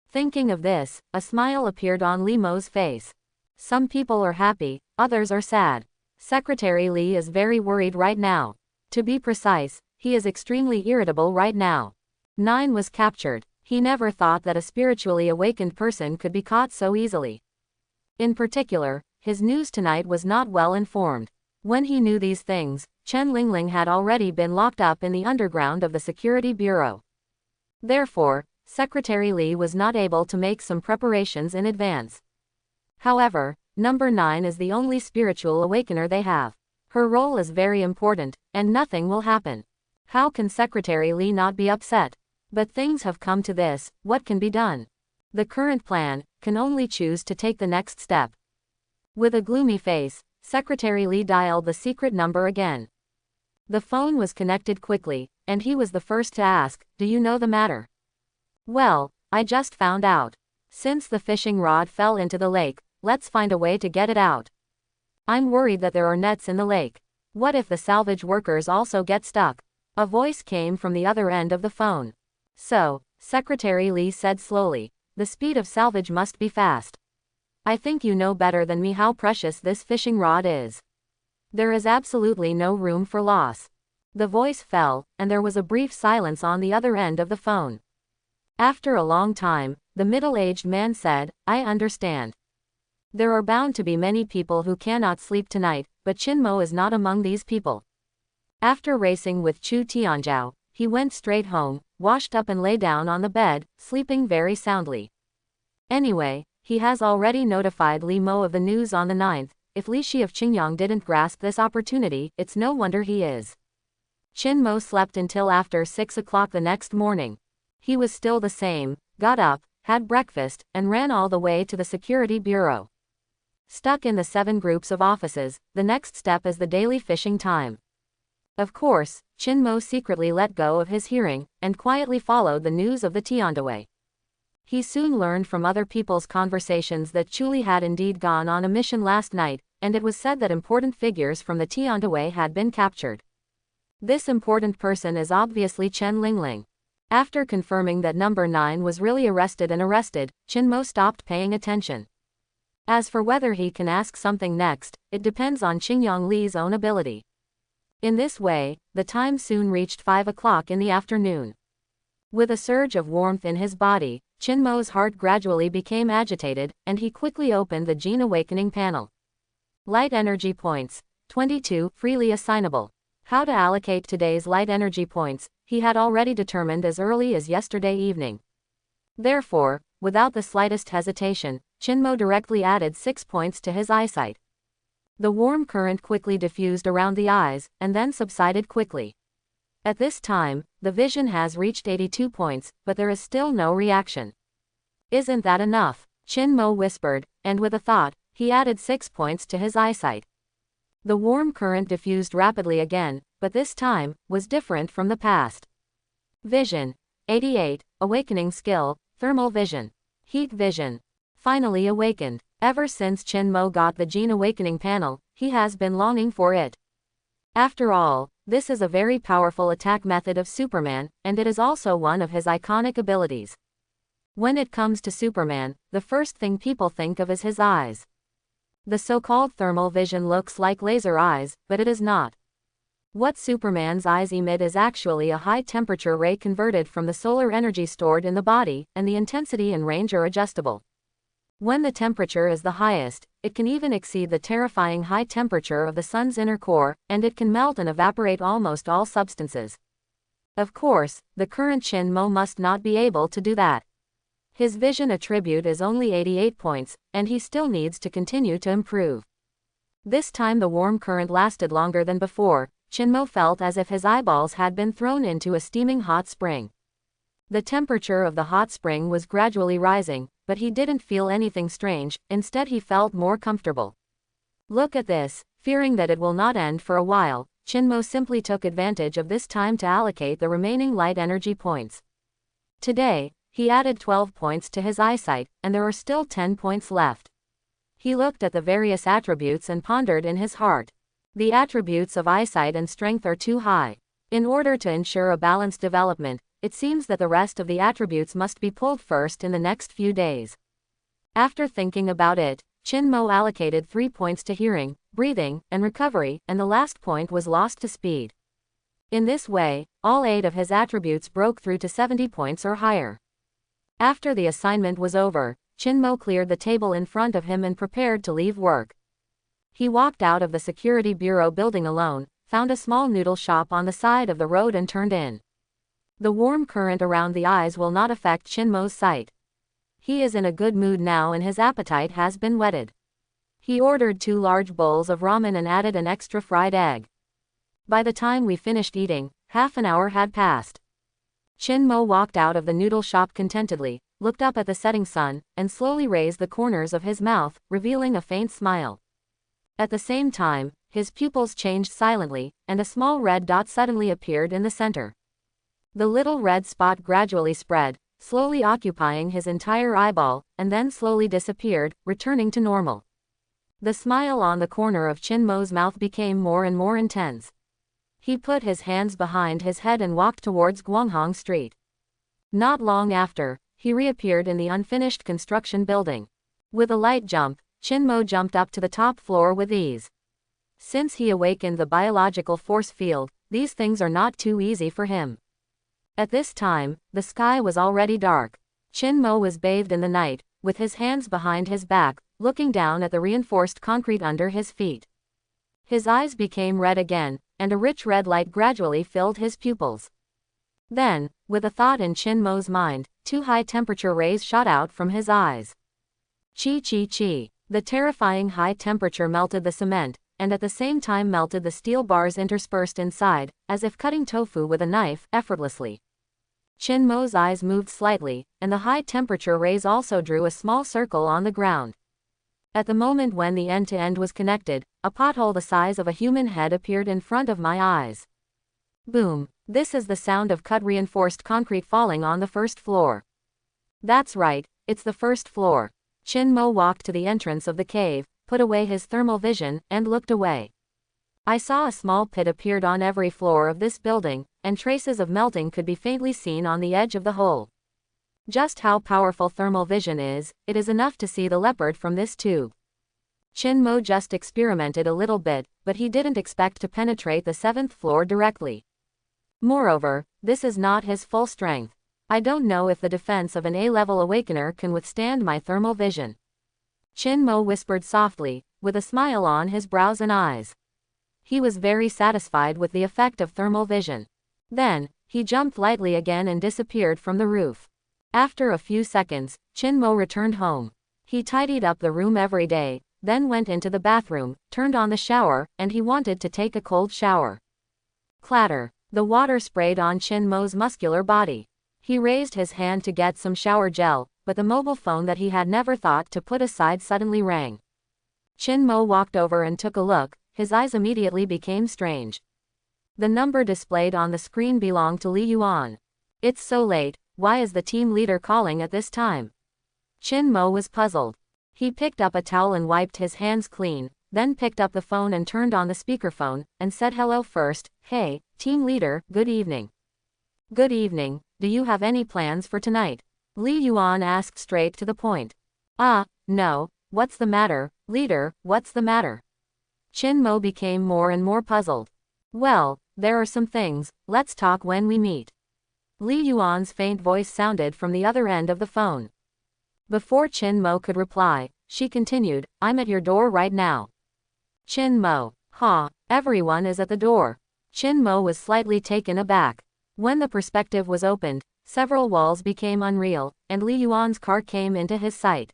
Thinking of this, a smile appeared on Li Mo's face. Some people are happy, others are sad. Secretary Li is very worried right now. To be precise, he is extremely irritable right now. 9 was captured. He never thought that a spiritually awakened person could be caught so easily. In particular, his news tonight was not well informed. When he knew these things, Chen Lingling had already been locked up in the underground of the security bureau. Therefore, Secretary Li was not able to make some preparations in advance. However, number 9 is the only spiritual awakener they have. Her role is very important, and nothing will happen. How can Secretary Li not be upset? But things have come to this, what can be done? The current plan can only choose to take the next step. With a gloomy face, Secretary Li dialed the secret number again. The phone was connected quickly, and he was the first to ask, "Do you know the matter?" "Well, I just found out. Since the fishing rod fell into the lake, let's find a way to get it out. I'm worried that there are nets in the lake. What if the salvage workers also get stuck?" A voice came from the other end of the phone. "So," Secretary Lee said slowly, "the speed of salvage must be fast. I think you know better than me how precious this fishing rod is. There is absolutely no room for loss." The voice fell, and there was a brief silence on the other end of the phone. After a long time, the middle-aged man said, "I understand. There are bound to be many people who cannot sleep tonight, but Chinmo is not among these people." After racing with Chu Tianzhao, he went straight home, washed up and lay down on the bed, sleeping very soundly. Anyway, he has already notified Li Mo of the news on the 9th. If Li Shi of Qingyang didn't grasp this opportunity, it's no wonder he is. Chinmo slept until after 6 o'clock the next morning. He was still the same, got up, had breakfast, and ran all the way to the security bureau. Stuck in the 7 groups of offices, the next step is the daily fishing time. Of course, Chinmo secretly let go of his hearing, and quietly followed the news of the tiandaway. He soon learned from other people's conversations that Chuli had indeed gone on a mission last night, and it was said that important figures from the tiandaway had been captured. This important person is obviously Chen Lingling. After confirming that number 9 was really arrested, Chinmo stopped paying attention. As for whether he can ask something next, it depends on Qingyang Li's own ability. In this way, the time soon reached 5 o'clock in the afternoon. With a surge of warmth in his body, Chinmo's heart gradually became agitated, and he quickly opened the Gene Awakening panel. Light energy points. 22, freely assignable. How to allocate today's light energy points, he had already determined as early as yesterday evening. Therefore, without the slightest hesitation, Chinmo directly added 6 points to his eyesight. The warm current quickly diffused around the eyes, and then subsided quickly. At this time, the vision has reached 82 points, but there is still no reaction. "Isn't that enough?" Chinmo whispered, and with a thought, he added 6 points to his eyesight. The warm current diffused rapidly again, but this time, was different from the past. Vision. 88, awakening skill, thermal vision. Heat vision. Finally awakened. Ever since Chinmo got the Gene Awakening panel, he has been longing for it. After all, this is a very powerful attack method of Superman, and it is also one of his iconic abilities. When it comes to Superman, the first thing people think of is his eyes. The so-called thermal vision looks like laser eyes, but it is not. What Superman's eyes emit is actually a high-temperature ray converted from the solar energy stored in the body, and the intensity and range are adjustable. When the temperature is the highest, it can even exceed the terrifying high temperature of the sun's inner core, and it can melt and evaporate almost all substances. Of course, the current Chinmo must not be able to do that. His vision attribute is only 88 points, and he still needs to continue to improve. This time the warm current lasted longer than before. Chinmo felt as if his eyeballs had been thrown into a steaming hot spring. The temperature of the hot spring was gradually rising, but he didn't feel anything strange, instead he felt more comfortable. Look at this. Fearing that it will not end for a while, Chinmo simply took advantage of this time to allocate the remaining light energy points. Today, he added 12 points to his eyesight, and there are still 10 points left. He looked at the various attributes and pondered in his heart. The attributes of eyesight and strength are too high. In order to ensure a balanced development, it seems that the rest of the attributes must be pulled first in the next few days. After thinking about it, Chinmo allocated 3 points to hearing, breathing, and recovery, and the last point was lost to speed. In this way, all 8 of his attributes broke through to 70 points or higher. After the assignment was over, Chinmo cleared the table in front of him and prepared to leave work. He walked out of the security bureau building alone, found a small noodle shop on the side of the road and turned in. The warm current around the eyes will not affect Chinmo's sight. He is in a good mood now and his appetite has been whetted. He ordered 2 large bowls of ramen and added an extra fried egg. By the time we finished eating, half an hour had passed. Chinmo walked out of the noodle shop contentedly, looked up at the setting sun, and slowly raised the corners of his mouth, revealing a faint smile. At the same time, his pupils changed silently, and a small red dot suddenly appeared in the center. The little red spot gradually spread, slowly occupying his entire eyeball, and then slowly disappeared, returning to normal. The smile on the corner of Chin Mo's mouth became more and more intense. He put his hands behind his head and walked towards Guanghong Street. Not long after, he reappeared in the unfinished construction building. With a light jump, Chin Mo jumped up to the top floor with ease. Since he awakened the biological force field, these things are not too easy for him. At this time, the sky was already dark. Chin Mo was bathed in the night, with his hands behind his back, looking down at the reinforced concrete under his feet. His eyes became red again, and a rich red light gradually filled his pupils. Then, with a thought in Chin Mo's mind, 2 high-temperature rays shot out from his eyes. Chi chi chi. The terrifying high temperature melted the cement, and at the same time melted the steel bars interspersed inside, as if cutting tofu with a knife, effortlessly. Chin Mo's eyes moved slightly, and the high-temperature rays also drew a small circle on the ground. At the moment when the end-to-end was connected, a pothole the size of a human head appeared in front of my eyes. Boom! This is the sound of cut reinforced concrete falling on the first floor. That's right, it's the first floor. Chin Mo walked to the entrance of the cave, put away his thermal vision, and looked away. I saw a small pit appeared on every floor of this building, and traces of melting could be faintly seen on the edge of the hole. Just how powerful thermal vision is, it is enough to see the leopard from this tube. Chin Mo just experimented a little bit, but he didn't expect to penetrate the 7th floor directly. Moreover, this is not his full strength. I don't know if the defense of an A-level awakener can withstand my thermal vision. Chin Mo whispered softly, with a smile on his brows and eyes. He was very satisfied with the effect of thermal vision. Then, he jumped lightly again and disappeared from the roof. After a few seconds, Chin Mo returned home. He tidied up the room every day, then went into the bathroom, turned on the shower, and he wanted to take a cold shower. Clatter! The water sprayed on Chin Mo's muscular body. He raised his hand to get some shower gel, but the mobile phone that he had never thought to put aside suddenly rang. Chin Mo walked over and took a look. His eyes immediately became strange. The number displayed on the screen belonged to Li Yuan. It's so late, why is the team leader calling at this time? Chin Mo was puzzled. He picked up a towel and wiped his hands clean, then picked up the phone and turned on the speakerphone, and said hello first. Hey, team leader, good evening. Good evening, do you have any plans for tonight? Li Yuan asked straight to the point. No, what's the matter, leader, what's the matter? Chin Mo became more and more puzzled. Well, there are some things, let's talk when we meet. Li Yuan's faint voice sounded from the other end of the phone. Before Chin Mo could reply, she continued, I'm at your door right now. Chin Mo, everyone is at the door. Chin Mo was slightly taken aback. When the perspective was opened, several walls became unreal, and Li Yuan's car came into his sight.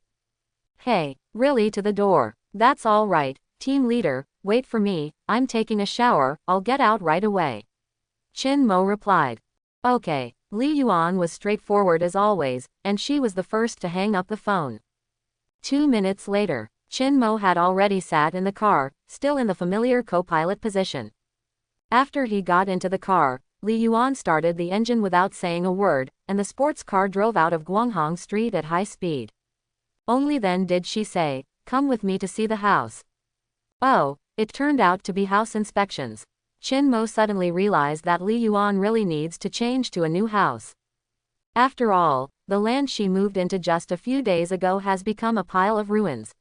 Hey, really to the door? That's all right, team leader, wait for me, I'm taking a shower, I'll get out right away. Chin Mo replied. Okay. Li Yuan was straightforward as always, and she was the first to hang up the phone. 2 minutes later, Chin Mo had already sat in the car, still in the familiar co-pilot position. After he got into the car, Li Yuan started the engine without saying a word, and the sports car drove out of Guanghong Street at high speed. Only then did she say, come with me to see the house. Oh, it turned out to be house inspections. Chin Mo suddenly realized that Li Yuan really needs to change to a new house. After all, the land she moved into just a few days ago has become a pile of ruins.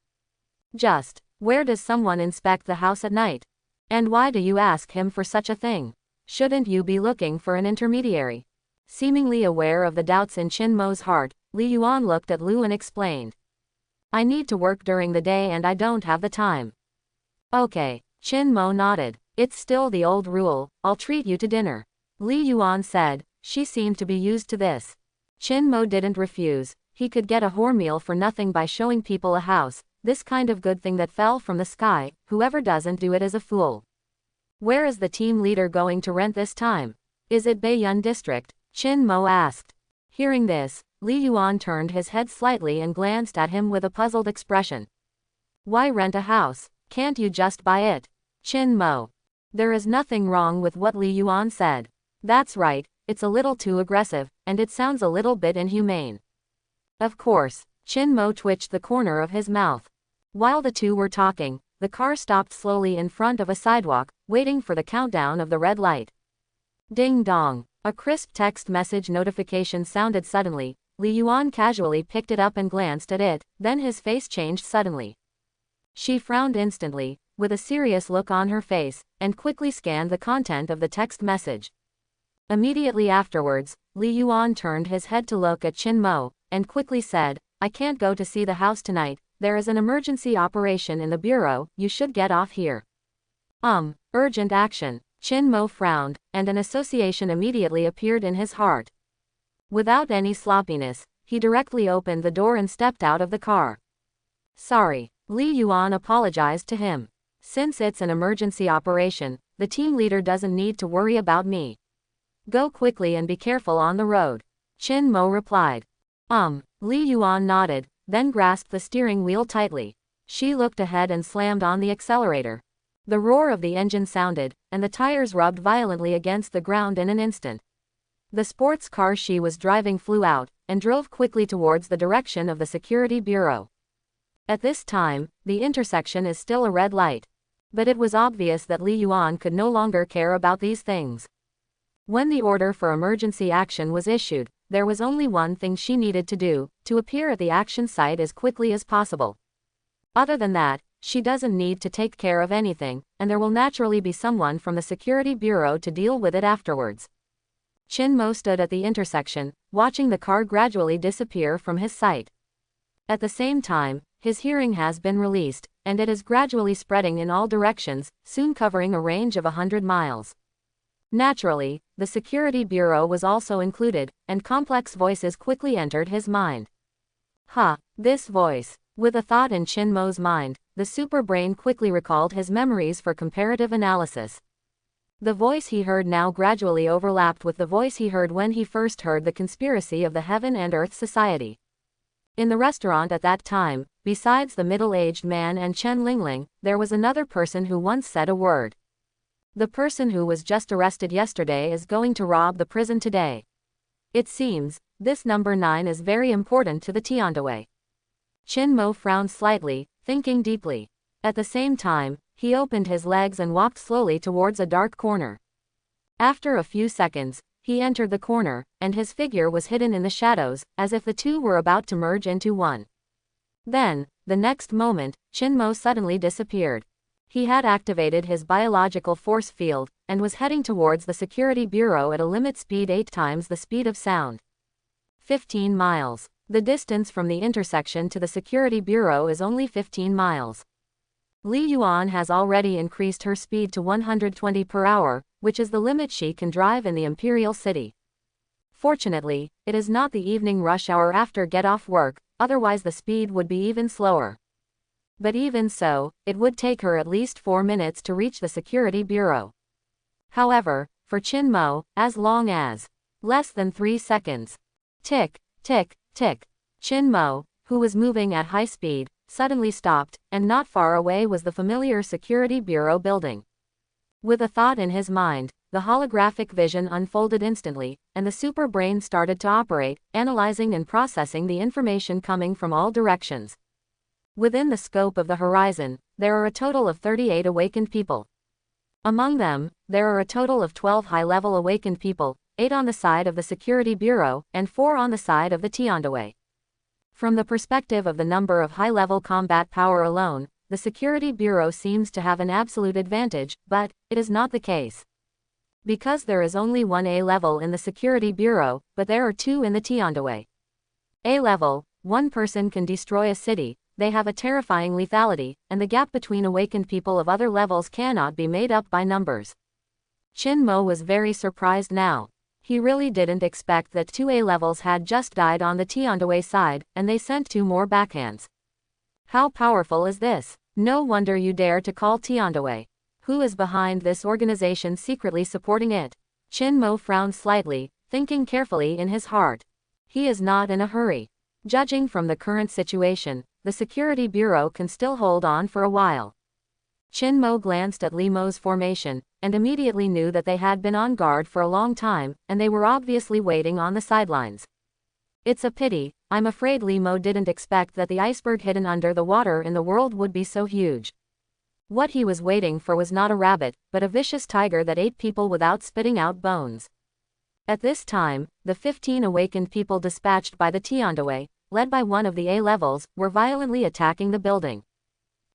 Where does someone inspect the house at night? And why do you ask him for such a thing? Shouldn't you be looking for an intermediary? Seemingly aware of the doubts in Chin Mo's heart, Li Yuan looked at Lu and explained. I need to work during the day and I don't have the time. Okay, Chin Mo nodded. It's still the old rule, I'll treat you to dinner. Li Yuan said. She seemed to be used to this. Chin Mo didn't refuse. He could get a whore meal for nothing by showing people a house, this kind of good thing that fell from the sky. Whoever doesn't do it is a fool. Where is the team leader going to rent this time? Is it Baiyun district? Chin Mo asked. Hearing this, Li Yuan turned his head slightly and glanced at him with a puzzled expression. Why rent a house? Can't you just buy it? Chin Mo. There is nothing wrong with what Li Yuan said. That's right, it's a little too aggressive, and it sounds a little bit inhumane. Of course. Chin Mo twitched the corner of his mouth. While the two were talking, the car stopped slowly in front of a sidewalk, waiting for the countdown of the red light. Ding dong. A crisp text message notification sounded suddenly. Li Yuan casually picked it up and glanced at it, then his face changed suddenly. She frowned instantly, with a serious look on her face, and quickly scanned the content of the text message. Immediately afterwards, Li Yuan turned his head to look at Chin Mo, and quickly said, I can't go to see the house tonight, there is an emergency operation in the bureau, you should get off here. Urgent action. Chin Mo frowned, and an association immediately appeared in his heart. Without any sloppiness, he directly opened the door and stepped out of the car. Sorry. Li Yuan apologized to him. Since it's an emergency operation, the team leader doesn't need to worry about me. Go quickly and be careful on the road. Chin Mo replied. Li Yuan nodded, then grasped the steering wheel tightly. She looked ahead and slammed on the accelerator. The roar of the engine sounded, and the tires rubbed violently against the ground in an instant. The sports car she was driving flew out, and drove quickly towards the direction of the security bureau. At this time, the intersection is still a red light. But it was obvious that Li Yuan could no longer care about these things. When the order for emergency action was issued, there was only one thing she needed to do, to appear at the action site as quickly as possible. Other than that, she doesn't need to take care of anything, and there will naturally be someone from the security bureau to deal with it afterwards. Chin Mo stood at the intersection, watching the car gradually disappear from his sight. At the same time, his hearing has been released, and it is gradually spreading in all directions, soon covering a range of 100 miles. Naturally, the security bureau was also included, and complex voices quickly entered his mind. This voice. With a thought in Chin Mo's mind, the super brain quickly recalled his memories for comparative analysis. The voice he heard now gradually overlapped with the voice he heard when he first heard the conspiracy of the Heaven and Earth Society. In the restaurant at that time, besides the middle-aged man and Chen Lingling, there was another person who once said a word. The person who was just arrested yesterday is going to rob the prison today. It seems, this number 9 is very important to the tiand. Chin Mo frowned slightly, thinking deeply. At the same time, he opened his legs and walked slowly towards a dark corner. After a few seconds, he entered the corner, and his figure was hidden in the shadows, as if the two were about to merge into one. Then, the next moment, Chin Mo suddenly disappeared. He had activated his biological force field, and was heading towards the security bureau at a limit speed 8 times the speed of sound. 15 miles. The distance from the intersection to the security bureau is only 15 miles. Li Yuan has already increased her speed to 120 per hour, which is the limit she can drive in the Imperial City. Fortunately, it is not the evening rush hour after get off work, otherwise the speed would be even slower. But even so, it would take her at least 4 minutes to reach the security bureau. However, for Chin Mo, as long as less than 3 seconds. Tick, tick, tick. Chin Mo, who was moving at high speed, suddenly stopped, and not far away was the familiar security bureau building. With a thought in his mind, the holographic vision unfolded instantly, and the super brain started to operate, analyzing and processing the information coming from all directions. Within the scope of the horizon, there are a total of 38 awakened people. Among them, there are a total of 12 high-level awakened people, 8 on the side of the security bureau, and 4 on the side of the tiand. From the perspective of the number of high-level combat power alone, the security bureau seems to have an absolute advantage, but it is not the case. Because there is only one A level in the security bureau, but there are 2 in the tiand. A level, one person can destroy a city, they have a terrifying lethality, and the gap between awakened people of other levels cannot be made up by numbers. Chin Mo was very surprised now. He really didn't expect that 2 A levels had just died on the tiand side, and they sent 2 more backhands. How powerful is this? No wonder you dare to call tiand. Who is behind this organization secretly supporting it? Chin Mo frowned slightly, thinking carefully in his heart. He is not in a hurry. Judging from the current situation, the security bureau can still hold on for a while. Chin Mo glanced at Li Mo's formation, and immediately knew that they had been on guard for a long time, and they were obviously waiting on the sidelines. It's a pity, I'm afraid Li Mo didn't expect that the iceberg hidden under the water in the world would be so huge. What he was waiting for was not a rabbit, but a vicious tiger that ate people without spitting out bones. At this time, the 15 awakened people dispatched by the tiand, led by one of the A-levels, were violently attacking the building.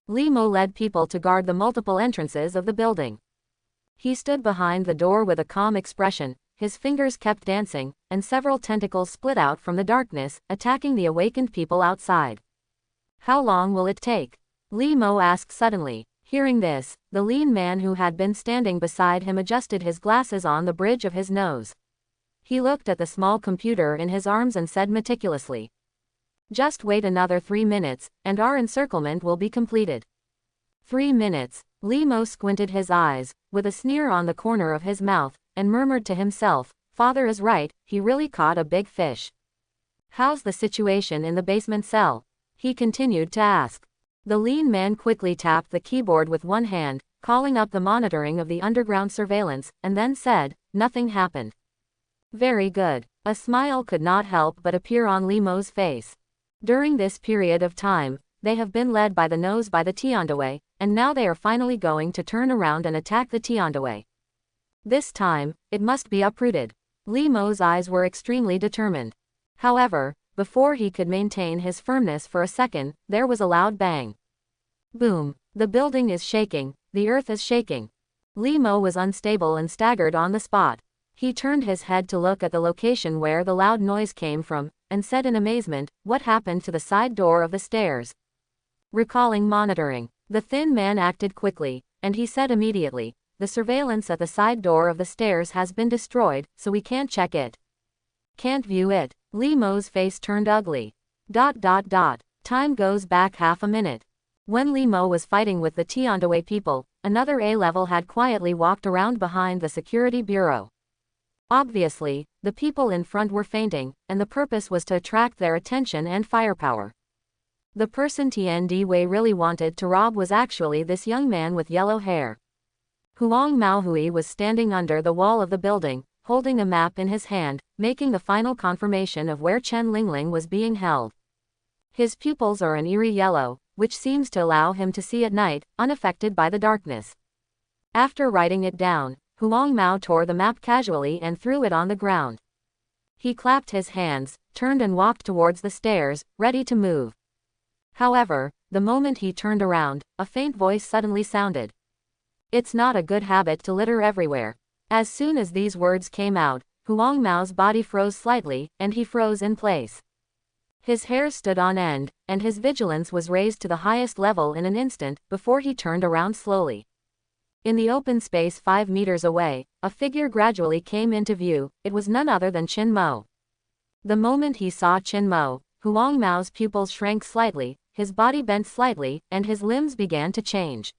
Li Mo led people to guard the multiple entrances of the building. He stood behind the door with a calm expression, his fingers kept dancing, and several tentacles split out from the darkness, attacking the awakened people outside. How long will it take? Li Mo asked suddenly. Hearing this, the lean man who had been standing beside him adjusted his glasses on the bridge of his nose. He looked at the small computer in his arms and said meticulously, "Just wait another 3 minutes, and our encirclement will be completed." 3 minutes. Li Mo squinted his eyes, with a sneer on the corner of his mouth, and murmured to himself, "Father is right, he really caught a big fish." "How's the situation in the basement cell?" he continued to ask. The lean man quickly tapped the keyboard with one hand, calling up the monitoring of the underground surveillance, and then said, "Nothing happened." "Very good." A smile could not help but appear on Li Mo's face. During this period of time, they have been led by the nose by the tiand, and now they are finally going to turn around and attack the tiand. This time, it must be uprooted. Li Mo's eyes were extremely determined. However, before he could maintain his firmness for a second, there was a loud bang. Boom. The building is shaking, the earth is shaking. Li Mo was unstable and staggered on the spot. He turned his head to look at the location where the loud noise came from, and said in amazement, "What happened to the side door of the stairs?" Recalling monitoring, the thin man acted quickly, and he said immediately, "The surveillance at the side door of the stairs has been destroyed, so we can't check it. Can't view it." Li Mo's face turned ugly. Time goes back half a minute. When Li Mo was fighting with the tiand people, another A-level had quietly walked around behind the security bureau. Obviously, the people in front were fainting, and the purpose was to attract their attention and firepower. The person Tiand really wanted to rob was actually this young man with yellow hair. Huang Maohui was standing under the wall of the building, holding a map in his hand, making the final confirmation of where Chen Lingling was being held. His pupils are an eerie yellow, which seems to allow him to see at night, unaffected by the darkness. After writing it down, Huang Mao tore the map casually and threw it on the ground. He clapped his hands, turned and walked towards the stairs, ready to move. However, the moment he turned around, a faint voice suddenly sounded. "It's not a good habit to litter everywhere." As soon as these words came out, Huang Mao's body froze slightly, and he froze in place. His hair stood on end, and his vigilance was raised to the highest level in an instant, before he turned around slowly. In the open space 5 meters away, a figure gradually came into view. It was none other than Chin Mo. The moment he saw Chin Mo, Huang Mao's pupils shrank slightly, his body bent slightly, and his limbs began to change.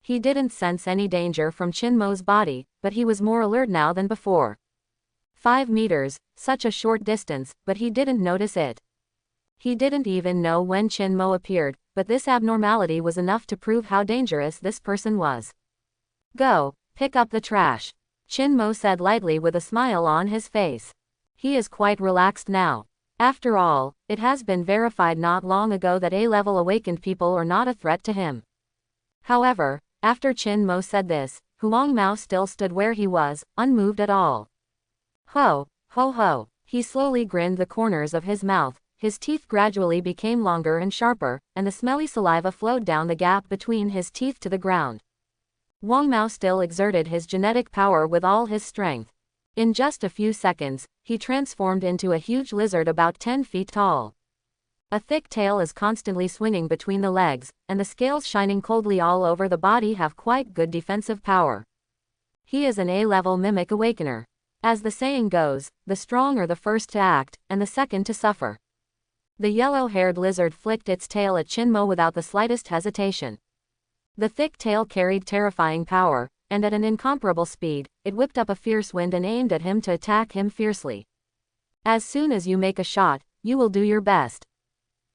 He didn't sense any danger from Chin Mo's body, but he was more alert now than before. 5 meters, such a short distance, but he didn't notice it. He didn't even know when Chin Mo appeared, but this abnormality was enough to prove how dangerous this person was. "Go, pick up the trash," Chin Mo said lightly with a smile on his face. He is quite relaxed now. After all, it has been verified not long ago that A-level awakened people are not a threat to him. However, after Chin Mo said this, Huang Mao still stood where he was, unmoved at all. Ho, ho ho. He slowly grinned the corners of his mouth, his teeth gradually became longer and sharper, and the smelly saliva flowed down the gap between his teeth to the ground. Wang Mao still exerted his genetic power with all his strength. In just a few seconds, he transformed into a huge lizard about 10 feet tall. A thick tail is constantly swinging between the legs, and the scales shining coldly all over the body have quite good defensive power. He is an A-level mimic awakener. As the saying goes, the strong are the first to act, and the second to suffer. The yellow-haired lizard flicked its tail at Chin Mo without the slightest hesitation. The thick tail carried terrifying power, and at an incomparable speed, it whipped up a fierce wind and aimed at him to attack him fiercely. As soon as you make a shot, you will do your best.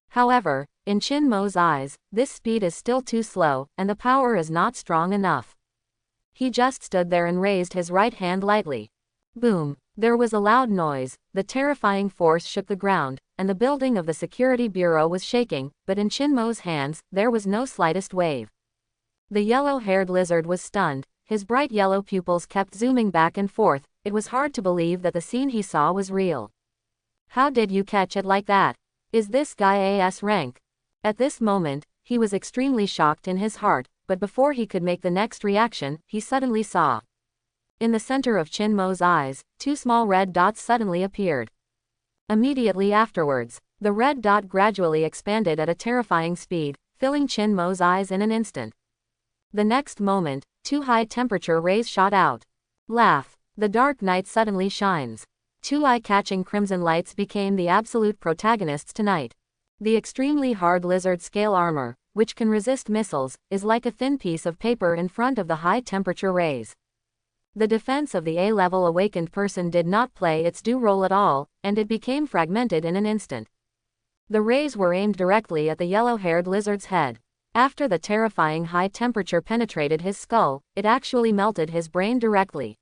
However, In Qin Mo's eyes, this speed is still too slow, and the power is not strong enough. He just stood there and raised his right hand lightly. Boom! There was a loud noise, the terrifying force shook the ground, and the building of the security bureau was shaking, but in Qin Mo's hands, there was no slightest wave. The yellow-haired lizard was stunned, his bright yellow pupils kept zooming back and forth, it was hard to believe that the scene he saw was real. How did you catch it like that? Is this guy AS rank? At this moment, he was extremely shocked in his heart, but before he could make the next reaction, he suddenly saw. In the center of Qin Mo's eyes, two small red dots suddenly appeared. Immediately afterwards, the red dot gradually expanded at a terrifying speed, filling Qin Mo's eyes in an instant. The next moment, two high-temperature rays shot out. Laugh! The dark night suddenly shines. Two eye-catching crimson lights became the absolute protagonists tonight. The extremely hard lizard scale armor, which can resist missiles, is like a thin piece of paper in front of the high-temperature rays. The defense of the A-level awakened person did not play its due role at all, and it became fragmented in an instant. The rays were aimed directly at the yellow-haired lizard's head. After the terrifying high temperature penetrated his skull, it actually melted his brain directly.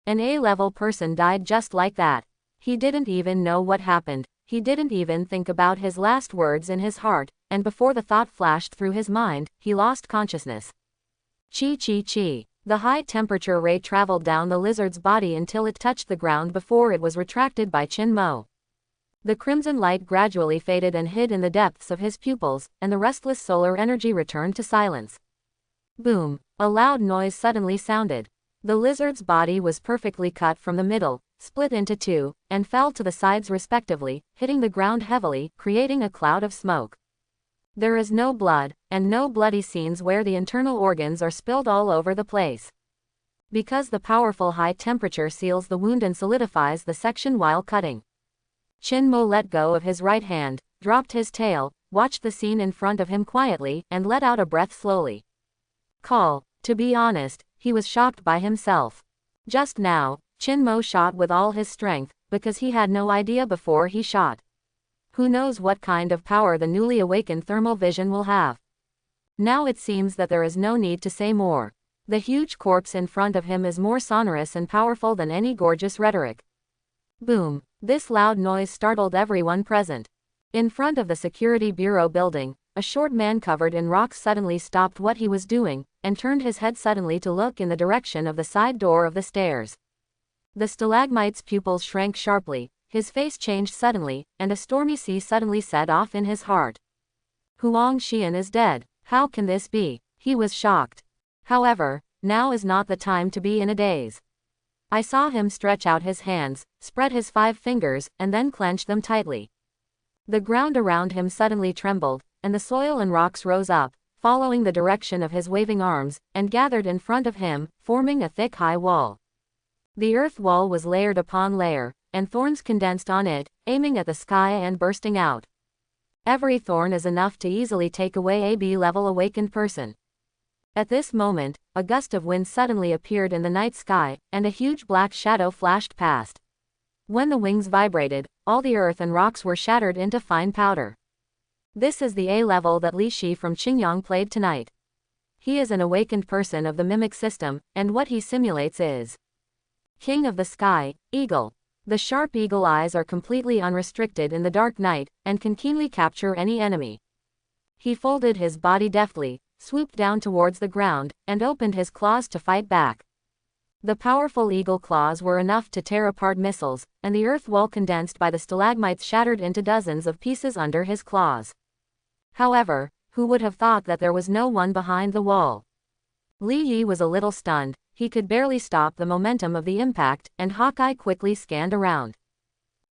An A-level person died just like that. He didn't even know what happened. He didn't even think about his last words in his heart, and before the thought flashed through his mind, he lost consciousness. Chi. The high-temperature ray traveled down the lizard's body until it touched the ground before it was retracted by Qin Mo. The crimson light gradually faded and hid in the depths of his pupils, and the restless solar energy returned to silence. Boom! A loud noise suddenly sounded. The lizard's body was perfectly cut from the middle, split into two, and fell to the sides respectively, hitting the ground heavily, creating a cloud of smoke. There is no blood, and no bloody scenes where the internal organs are spilled all over the place. Because the powerful high temperature seals the wound and solidifies the section while cutting. Qin Mo let go of his right hand, dropped his tail, watched the scene in front of him quietly, and let out a breath slowly. To be honest, he was shocked by himself. Just now, Qin Mo shot with all his strength, because he had no idea before he shot. Who knows what kind of power the newly awakened thermal vision will have. Now it seems that there is no need to say more. The huge corpse in front of him is more sonorous and powerful than any gorgeous rhetoric. Boom! This loud noise startled everyone present. In front of the security bureau building, a short man covered in rocks suddenly stopped what he was doing, and turned his head suddenly to look in the direction of the side door of the stairs. The stalagmite's pupils shrank sharply, his face changed suddenly, and a stormy sea suddenly set off in his heart. Huang Xian is dead. How can this be? He was shocked. However, now is not the time to be in a daze. I saw him stretch out his hands, spread his 5 fingers, and then clench them tightly. The ground around him suddenly trembled, and the soil and rocks rose up, following the direction of his waving arms, and gathered in front of him, forming a thick high wall. The earth wall was layered upon layer, and thorns condensed on it, aiming at the sky and bursting out. Every thorn is enough to easily take away a B-level awakened person. At this moment, a gust of wind suddenly appeared in the night sky, and a huge black shadow flashed past. When the wings vibrated, all the earth and rocks were shattered into fine powder. This is the A-level that Li Shi from Qingyang played tonight. He is an awakened person of the mimic system, and what he simulates is King of the Sky, Eagle. The sharp eagle eyes are completely unrestricted in the dark night, and can keenly capture any enemy. He folded his body deftly, swooped down towards the ground, and opened his claws to fight back. The powerful eagle claws were enough to tear apart missiles, and the earth wall condensed by the stalagmites shattered into dozens of pieces under his claws. However, who would have thought that there was no one behind the wall? Li Yi was a little stunned, he could barely stop the momentum of the impact, and Hawkeye quickly scanned around.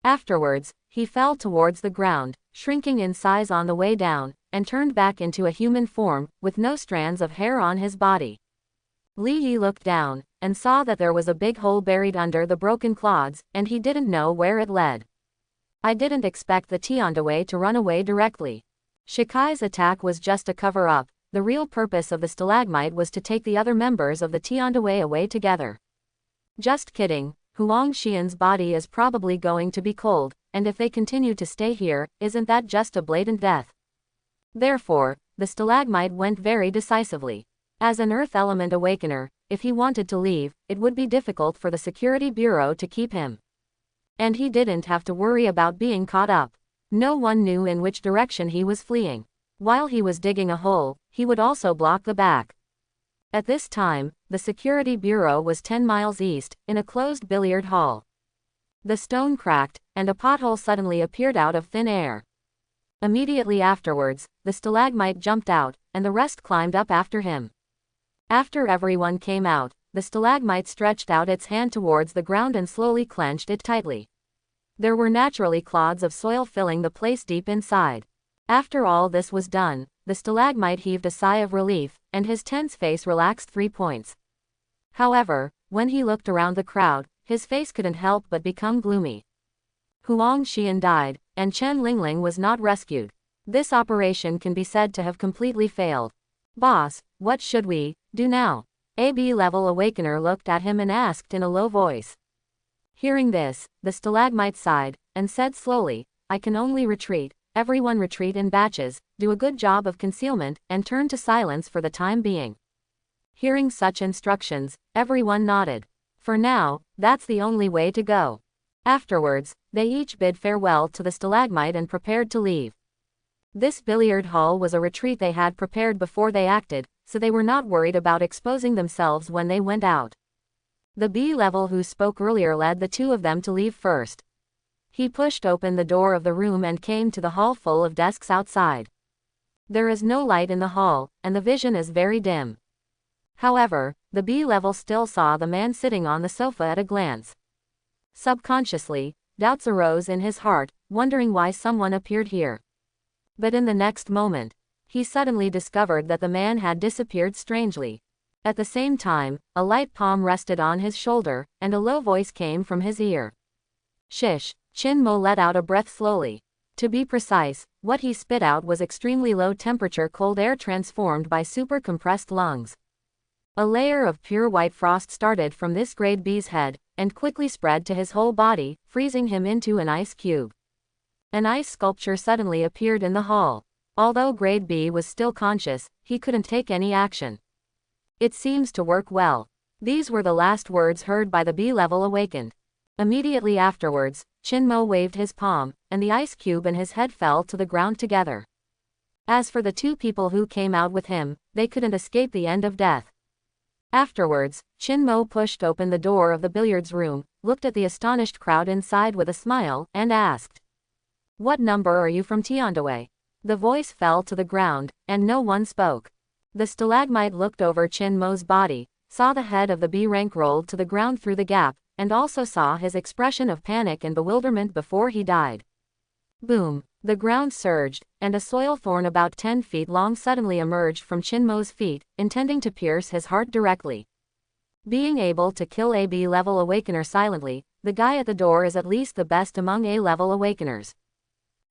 Afterwards, he fell towards the ground, shrinking in size on the way down, and turned back into a human form, with no strands of hair on his body. Li Yi looked down, and saw that there was a big hole buried under the broken clods, and he didn't know where it led. I didn't expect the tiand to run away directly. Shikai's attack was just a cover-up. The real purpose of the stalagmite was to take the other members of the tiand away together. Just kidding, Huang Xian's body is probably going to be cold, and if they continue to stay here, isn't that just a blatant death? Therefore, the stalagmite went very decisively. As an Earth Element Awakener, if he wanted to leave, it would be difficult for the Security Bureau to keep him. And he didn't have to worry about being caught up. No one knew in which direction he was fleeing. While he was digging a hole, he would also block the back. At this time, the Security Bureau was 10 miles east, in a closed billiard hall. The stone cracked, and a pothole suddenly appeared out of thin air. Immediately afterwards, the stalagmite jumped out, and the rest climbed up after him. After everyone came out, the stalagmite stretched out its hand towards the ground and slowly clenched it tightly. There were naturally clods of soil filling the place deep inside. After all this was done, the stalagmite heaved a sigh of relief, and his tense face relaxed 3 points. However, when he looked around the crowd, his face couldn't help but become gloomy. Huang Xian died, and Chen Lingling was not rescued. This operation can be said to have completely failed. Boss, what should we do now? A B-level awakener looked at him and asked in a low voice. Hearing this, the stalagmite sighed, and said slowly, I can only retreat. Everyone retreat in batches, do a good job of concealment, and turn to silence for the time being. Hearing such instructions, everyone nodded. For now, that's the only way to go. Afterwards, they each bid farewell to the stalagmite and prepared to leave. This billiard hall was a retreat they had prepared before they acted, so they were not worried about exposing themselves when they went out. The B-level who spoke earlier led the two of them to leave first. He pushed open the door of the room and came to the hall full of desks outside. There is no light in the hall, and the vision is very dim. However, the B-level still saw the man sitting on the sofa at a glance. Subconsciously, doubts arose in his heart, wondering why someone appeared here. But in the next moment, he suddenly discovered that the man had disappeared strangely. At the same time, a light palm rested on his shoulder, and a low voice came from his ear. Shish. Chin Mo let out a breath slowly. To be precise, what he spit out was extremely low-temperature cold air transformed by super-compressed lungs. A layer of pure white frost started from this grade B's head, and quickly spread to his whole body, freezing him into an ice cube. An ice sculpture suddenly appeared in the hall. Although grade B was still conscious, he couldn't take any action. It seems to work well. These were the last words heard by the B-level awakened. Immediately afterwards, Chin Mo waved his palm, and the ice cube and his head fell to the ground together. As for the two people who came out with him, they couldn't escape the end of death. Afterwards, Chin Mo pushed open the door of the billiards room, looked at the astonished crowd inside with a smile, and asked, What number are you from Tiandaway? The voice fell to the ground, and no one spoke. The stalagmite looked over Chin Mo's body, saw the head of the B rank rolled to the ground through the gap, and also saw his expression of panic and bewilderment before he died. Boom! The ground surged, and a soil thorn about 10 feet long suddenly emerged from Chin Mo's feet, intending to pierce his heart directly. Being able to kill a B-level awakener silently, the guy at the door is at least the best among A-level awakeners.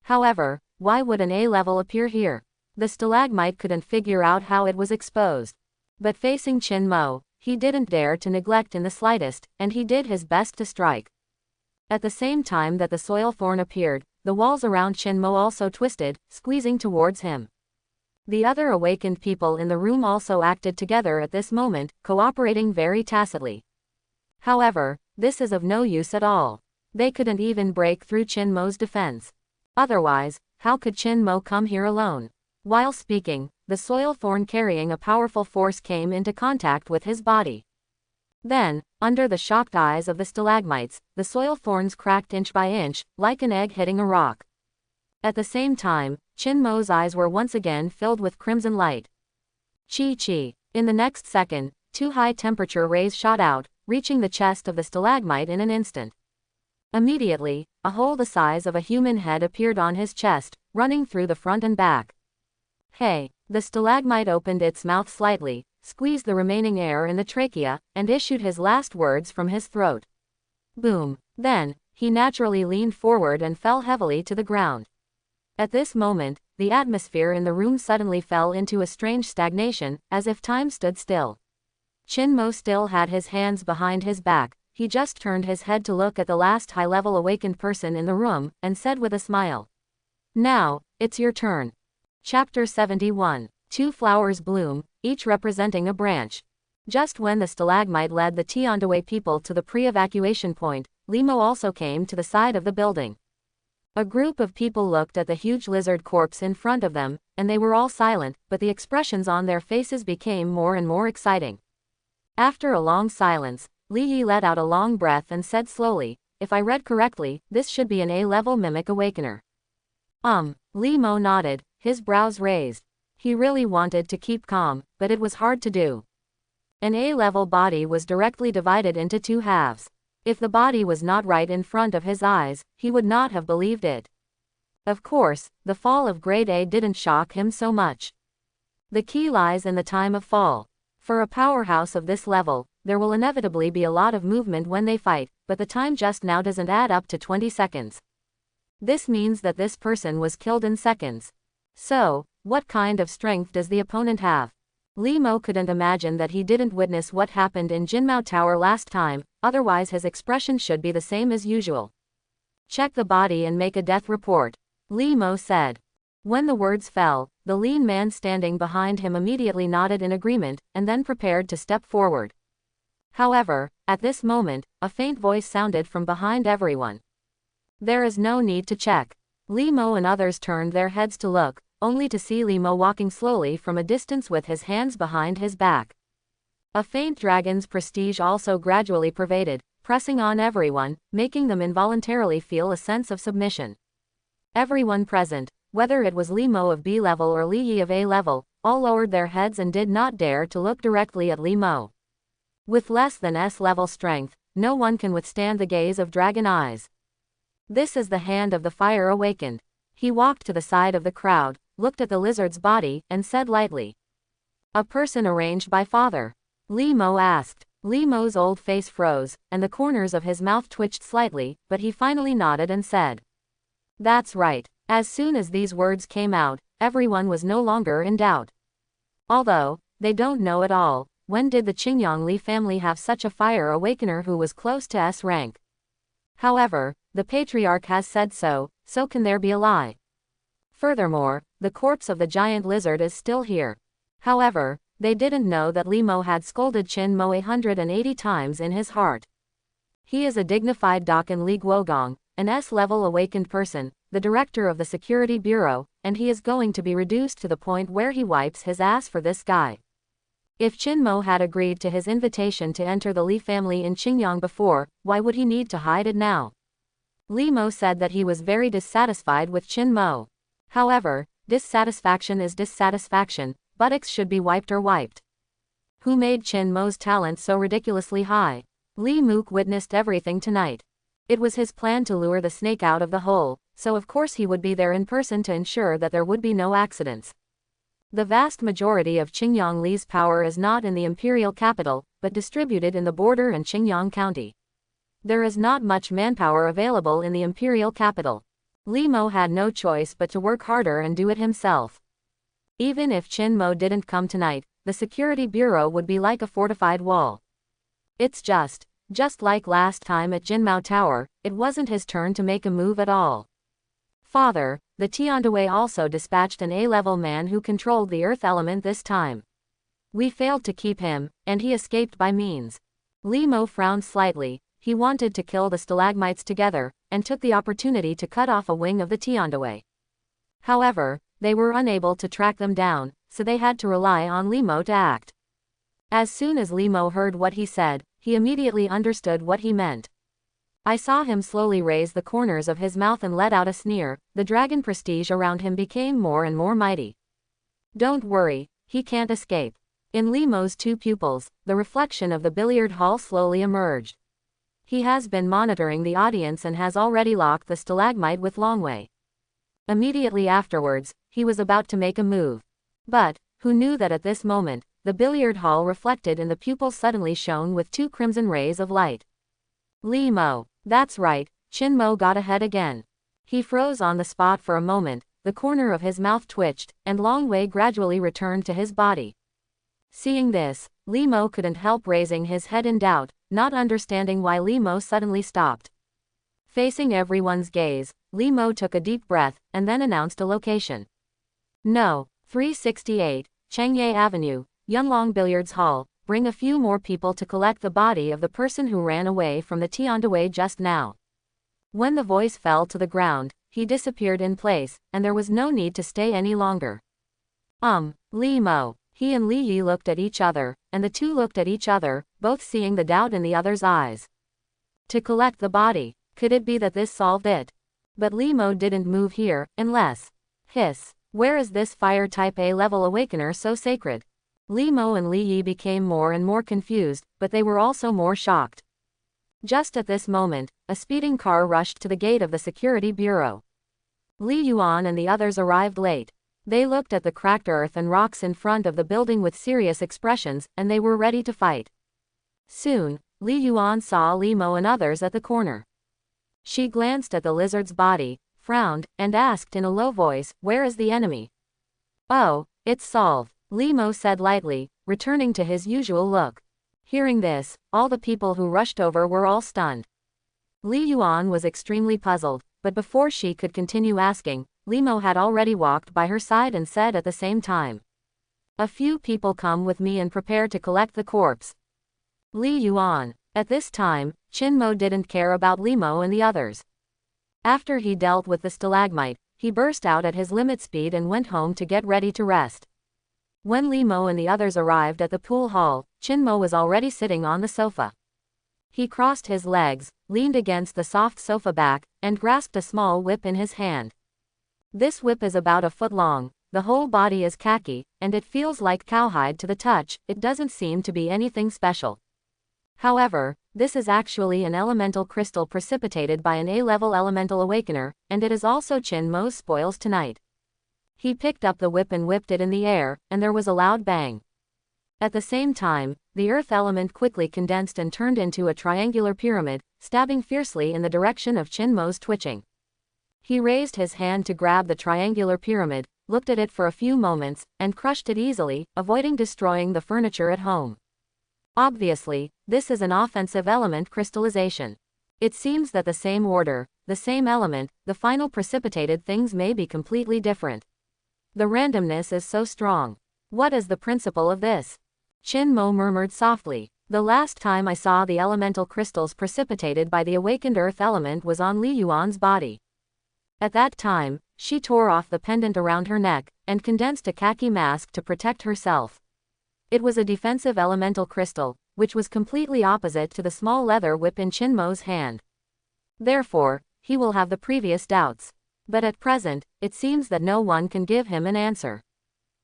However, why would an A-level appear here? The stalagmite couldn't figure out how it was exposed. But facing Chin Mo, he didn't dare to neglect in the slightest, and he did his best to strike. At the same time that the soil thorn appeared, the walls around Chin Mo also twisted, squeezing towards him. The other awakened people in the room also acted together at this moment, cooperating very tacitly. However, this is of no use at all. They couldn't even break through Chin Mo's defense. Otherwise, how could Chin Mo come here alone? While speaking, the soil thorn carrying a powerful force came into contact with his body. Then, under the shocked eyes of the stalagmites, the soil thorns cracked inch by inch, like an egg hitting a rock. At the same time, Chin Mo's eyes were once again filled with crimson light. Chi. In the next second, two high-temperature rays shot out, reaching the chest of the stalagmite in an instant. Immediately, a hole the size of a human head appeared on his chest, running through the front and back. Hey! The stalagmite opened its mouth slightly, squeezed the remaining air in the trachea, and issued his last words from his throat. Boom! Then, he naturally leaned forward and fell heavily to the ground. At this moment, the atmosphere in the room suddenly fell into a strange stagnation, as if time stood still. Chin Mo still had his hands behind his back. He just turned his head to look at the last high-level awakened person in the room, and said with a smile, Now, it's your turn. Chapter 71. Two flowers bloom, each representing a branch. Just when the stalagmite led the Tiandaway people to the pre-evacuation point, Limo also came to the side of the building. A group of people looked at the huge lizard corpse in front of them, and they were all silent, but the expressions on their faces became more and more exciting. After a long silence, Li Yi let out a long breath and said slowly, "If I read correctly, this should be an A-level mimic awakener." Limo nodded, his brows raised. He really wanted to keep calm, but it was hard to do. An A-level body was directly divided into two halves. If the body was not right in front of his eyes, he would not have believed it. Of course, the fall of grade A didn't shock him so much. The key lies in the time of fall. For a powerhouse of this level, there will inevitably be a lot of movement when they fight, but the time just now doesn't add up to 20 seconds. This means that this person was killed in seconds. So, what kind of strength does the opponent have? Limo couldn't imagine that he didn't witness what happened in Jinmao Tower last time, otherwise his expression should be the same as usual. "Check the body and make a death report," Limo said. When the words fell, the lean man standing behind him immediately nodded in agreement, and then prepared to step forward. However, at this moment, a faint voice sounded from behind everyone. "There is no need to check." Limo and others turned their heads to look, only to see Limo walking slowly from a distance with his hands behind his back. A faint dragon's prestige also gradually pervaded, pressing on everyone, making them involuntarily feel a sense of submission. Everyone present, whether it was Limo of B level or Li Yi of A level, all lowered their heads and did not dare to look directly at Limo. With less than S level strength, no one can withstand the gaze of dragon eyes. "This is the hand of the fire awakened." He walked to the side of the crowd, looked at the lizard's body, and said lightly, "A person arranged by father?" Limo asked. Limo's old face froze, and the corners of his mouth twitched slightly, but he finally nodded and said, "That's right." As soon as these words came out, everyone was no longer in doubt. Although, they don't know at all, when did the Qingyang Li family have such a fire awakener who was close to S rank? However, the patriarch has said so can there be a lie? Furthermore, the corpse of the giant lizard is still here. However, they didn't know that Limo had scolded Qin Mo 180 times in his heart. He is a dignified Dakan Li Guogong, an S-level awakened person, the director of the security bureau, and he is going to be reduced to the point where he wipes his ass for this guy. If Qin Mo had agreed to his invitation to enter the Li family in Qingyang before, why would he need to hide it now? Limo said that he was very dissatisfied with Qin Mo. However, dissatisfaction is dissatisfaction, buttocks should be wiped or wiped. Who made Qin Mo's talent so ridiculously high? Li Mook witnessed everything tonight. It was his plan to lure the snake out of the hole, so of course he would be there in person to ensure that there would be no accidents. The vast majority of Qingyang Li's power is not in the imperial capital, but distributed in the border and Qingyang County. There is not much manpower available in the imperial capital. Limo had no choice but to work harder and do it himself. Even if Qin Mo didn't come tonight, the security bureau would be like a fortified wall. It's just like last time at Jinmao Tower, it wasn't his turn to make a move at all. "Father, the Tiandaway also dispatched an A-level man who controlled the earth element this time. We failed to keep him, and he escaped by means." Limo frowned slightly. He wanted to kill the stalagmites together, and took the opportunity to cut off a wing of the Tiandaway. However, they were unable to track them down, so they had to rely on Limo to act. As soon as Limo heard what he said, he immediately understood what he meant. I saw him slowly raise the corners of his mouth and let out a sneer. The dragon prestige around him became more and more mighty. "Don't worry, he can't escape." In Limo's two pupils, the reflection of the billiard hall slowly emerged. He has been monitoring the audience and has already locked the stalagmite with Longwei. Immediately afterwards, he was about to make a move. But, who knew that at this moment, the billiard hall reflected in the pupils suddenly shone with two crimson rays of light. Limo. That's right, Qin Mo got ahead again. He froze on the spot for a moment, the corner of his mouth twitched, and Longwei gradually returned to his body. Seeing this, Limo couldn't help raising his head in doubt, not understanding why Limo suddenly stopped. Facing everyone's gaze, Limo took a deep breath, and then announced a location. No. 368, Changye Avenue, Yunlong Billiards Hall. Bring a few more people to collect the body of the person who ran away from the tiand just now. When the voice fell to the ground, he disappeared in place, and there was no need to stay any longer. Li Mo. He and Li Yi looked at each other, and the two looked at each other, both seeing the doubt in the other's eyes. To collect the body. Could it be that this solved it? But Li Mo didn't move here, unless. Hiss. Where is this fire type A level awakener so sacred? Li Mo and Li Yi became more and more confused, but they were also more shocked. Just at this moment, a speeding car rushed to the gate of the security bureau. Li Yuan and the others arrived late. They looked at the cracked earth and rocks in front of the building with serious expressions, and they were ready to fight. Soon, Li Yuan saw Li Mo and others at the corner. She glanced at the lizard's body, frowned, and asked in a low voice, "Where is the enemy?" "Oh, it's solved," Li Mo said lightly, returning to his usual look. Hearing this, all the people who rushed over were all stunned. Li Yuan was extremely puzzled, but before she could continue asking, Li Mo had already walked by her side and said at the same time, "A few people come with me and prepare to collect the corpse." Li Yuan. At this time, Qin Mo didn't care about Li Mo and the others. After he dealt with the stalagmite, he burst out at his limit speed and went home to get ready to rest. When Li Mo and the others arrived at the pool hall, Qin Mo was already sitting on the sofa. He crossed his legs, leaned against the soft sofa back, and grasped a small whip in his hand. This whip is about a foot long, the whole body is khaki, and it feels like cowhide to the touch. It doesn't seem to be anything special. However, this is actually an elemental crystal precipitated by an A-level elemental awakener, and it is also Qin Mo's spoils tonight. He picked up the whip and whipped it in the air, and there was a loud bang. At the same time, the earth element quickly condensed and turned into a triangular pyramid, stabbing fiercely in the direction of Qin Mo's twitching. He raised his hand to grab the triangular pyramid, looked at it for a few moments, and crushed it easily, avoiding destroying the furniture at home. Obviously, this is an offensive element crystallization. It seems that the same order, the same element, the final precipitated things may be completely different. The randomness is so strong. What is the principle of this? Qin Mo murmured softly. The last time I saw the elemental crystals precipitated by the awakened earth element was on Li Yuan's body. At that time, she tore off the pendant around her neck, and condensed a khaki mask to protect herself. It was a defensive elemental crystal, which was completely opposite to the small leather whip in Qin Mo's hand. Therefore, he will have the previous doubts. But at present, it seems that no one can give him an answer.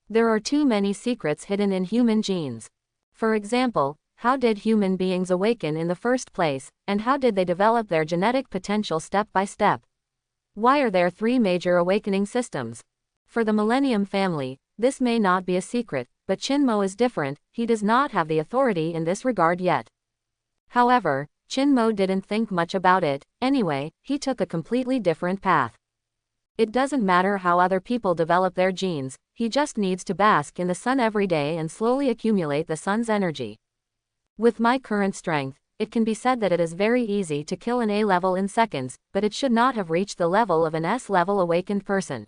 There are too many secrets hidden in human genes. For example, how did human beings awaken in the first place, and how did they develop their genetic potential step by step? Why are there 3 major awakening systems? For the Millennium family, this may not be a secret, but Qin Mo is different. He does not have the authority in this regard yet. However, Qin Mo didn't think much about it. Anyway, he took a completely different path. It doesn't matter how other people develop their genes, he just needs to bask in the sun every day and slowly accumulate the sun's energy. With my current strength, it can be said that it is very easy to kill an A level in seconds, but it should not have reached the level of an S level awakened person.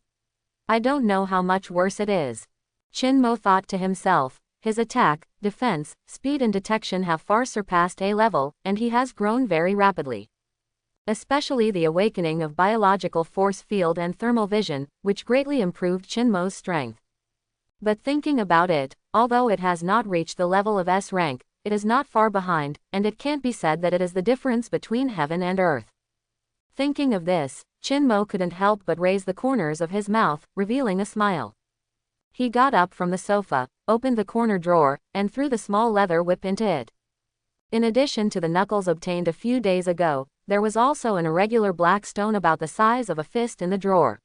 I don't know how much worse it is. Qin Mo thought to himself, his attack, defense, speed and detection have far surpassed A level, and he has grown very rapidly. Especially the awakening of biological force field and thermal vision, which greatly improved Qin Mo's strength. But thinking about it, although it has not reached the level of S rank, it is not far behind, and it can't be said that it is the difference between heaven and earth. Thinking of this, Qin Mo couldn't help but raise the corners of his mouth, revealing a smile. He got up from the sofa, opened the corner drawer, and threw the small leather whip into it. In addition to the knuckles obtained a few days ago, there was also an irregular black stone about the size of a fist in the drawer.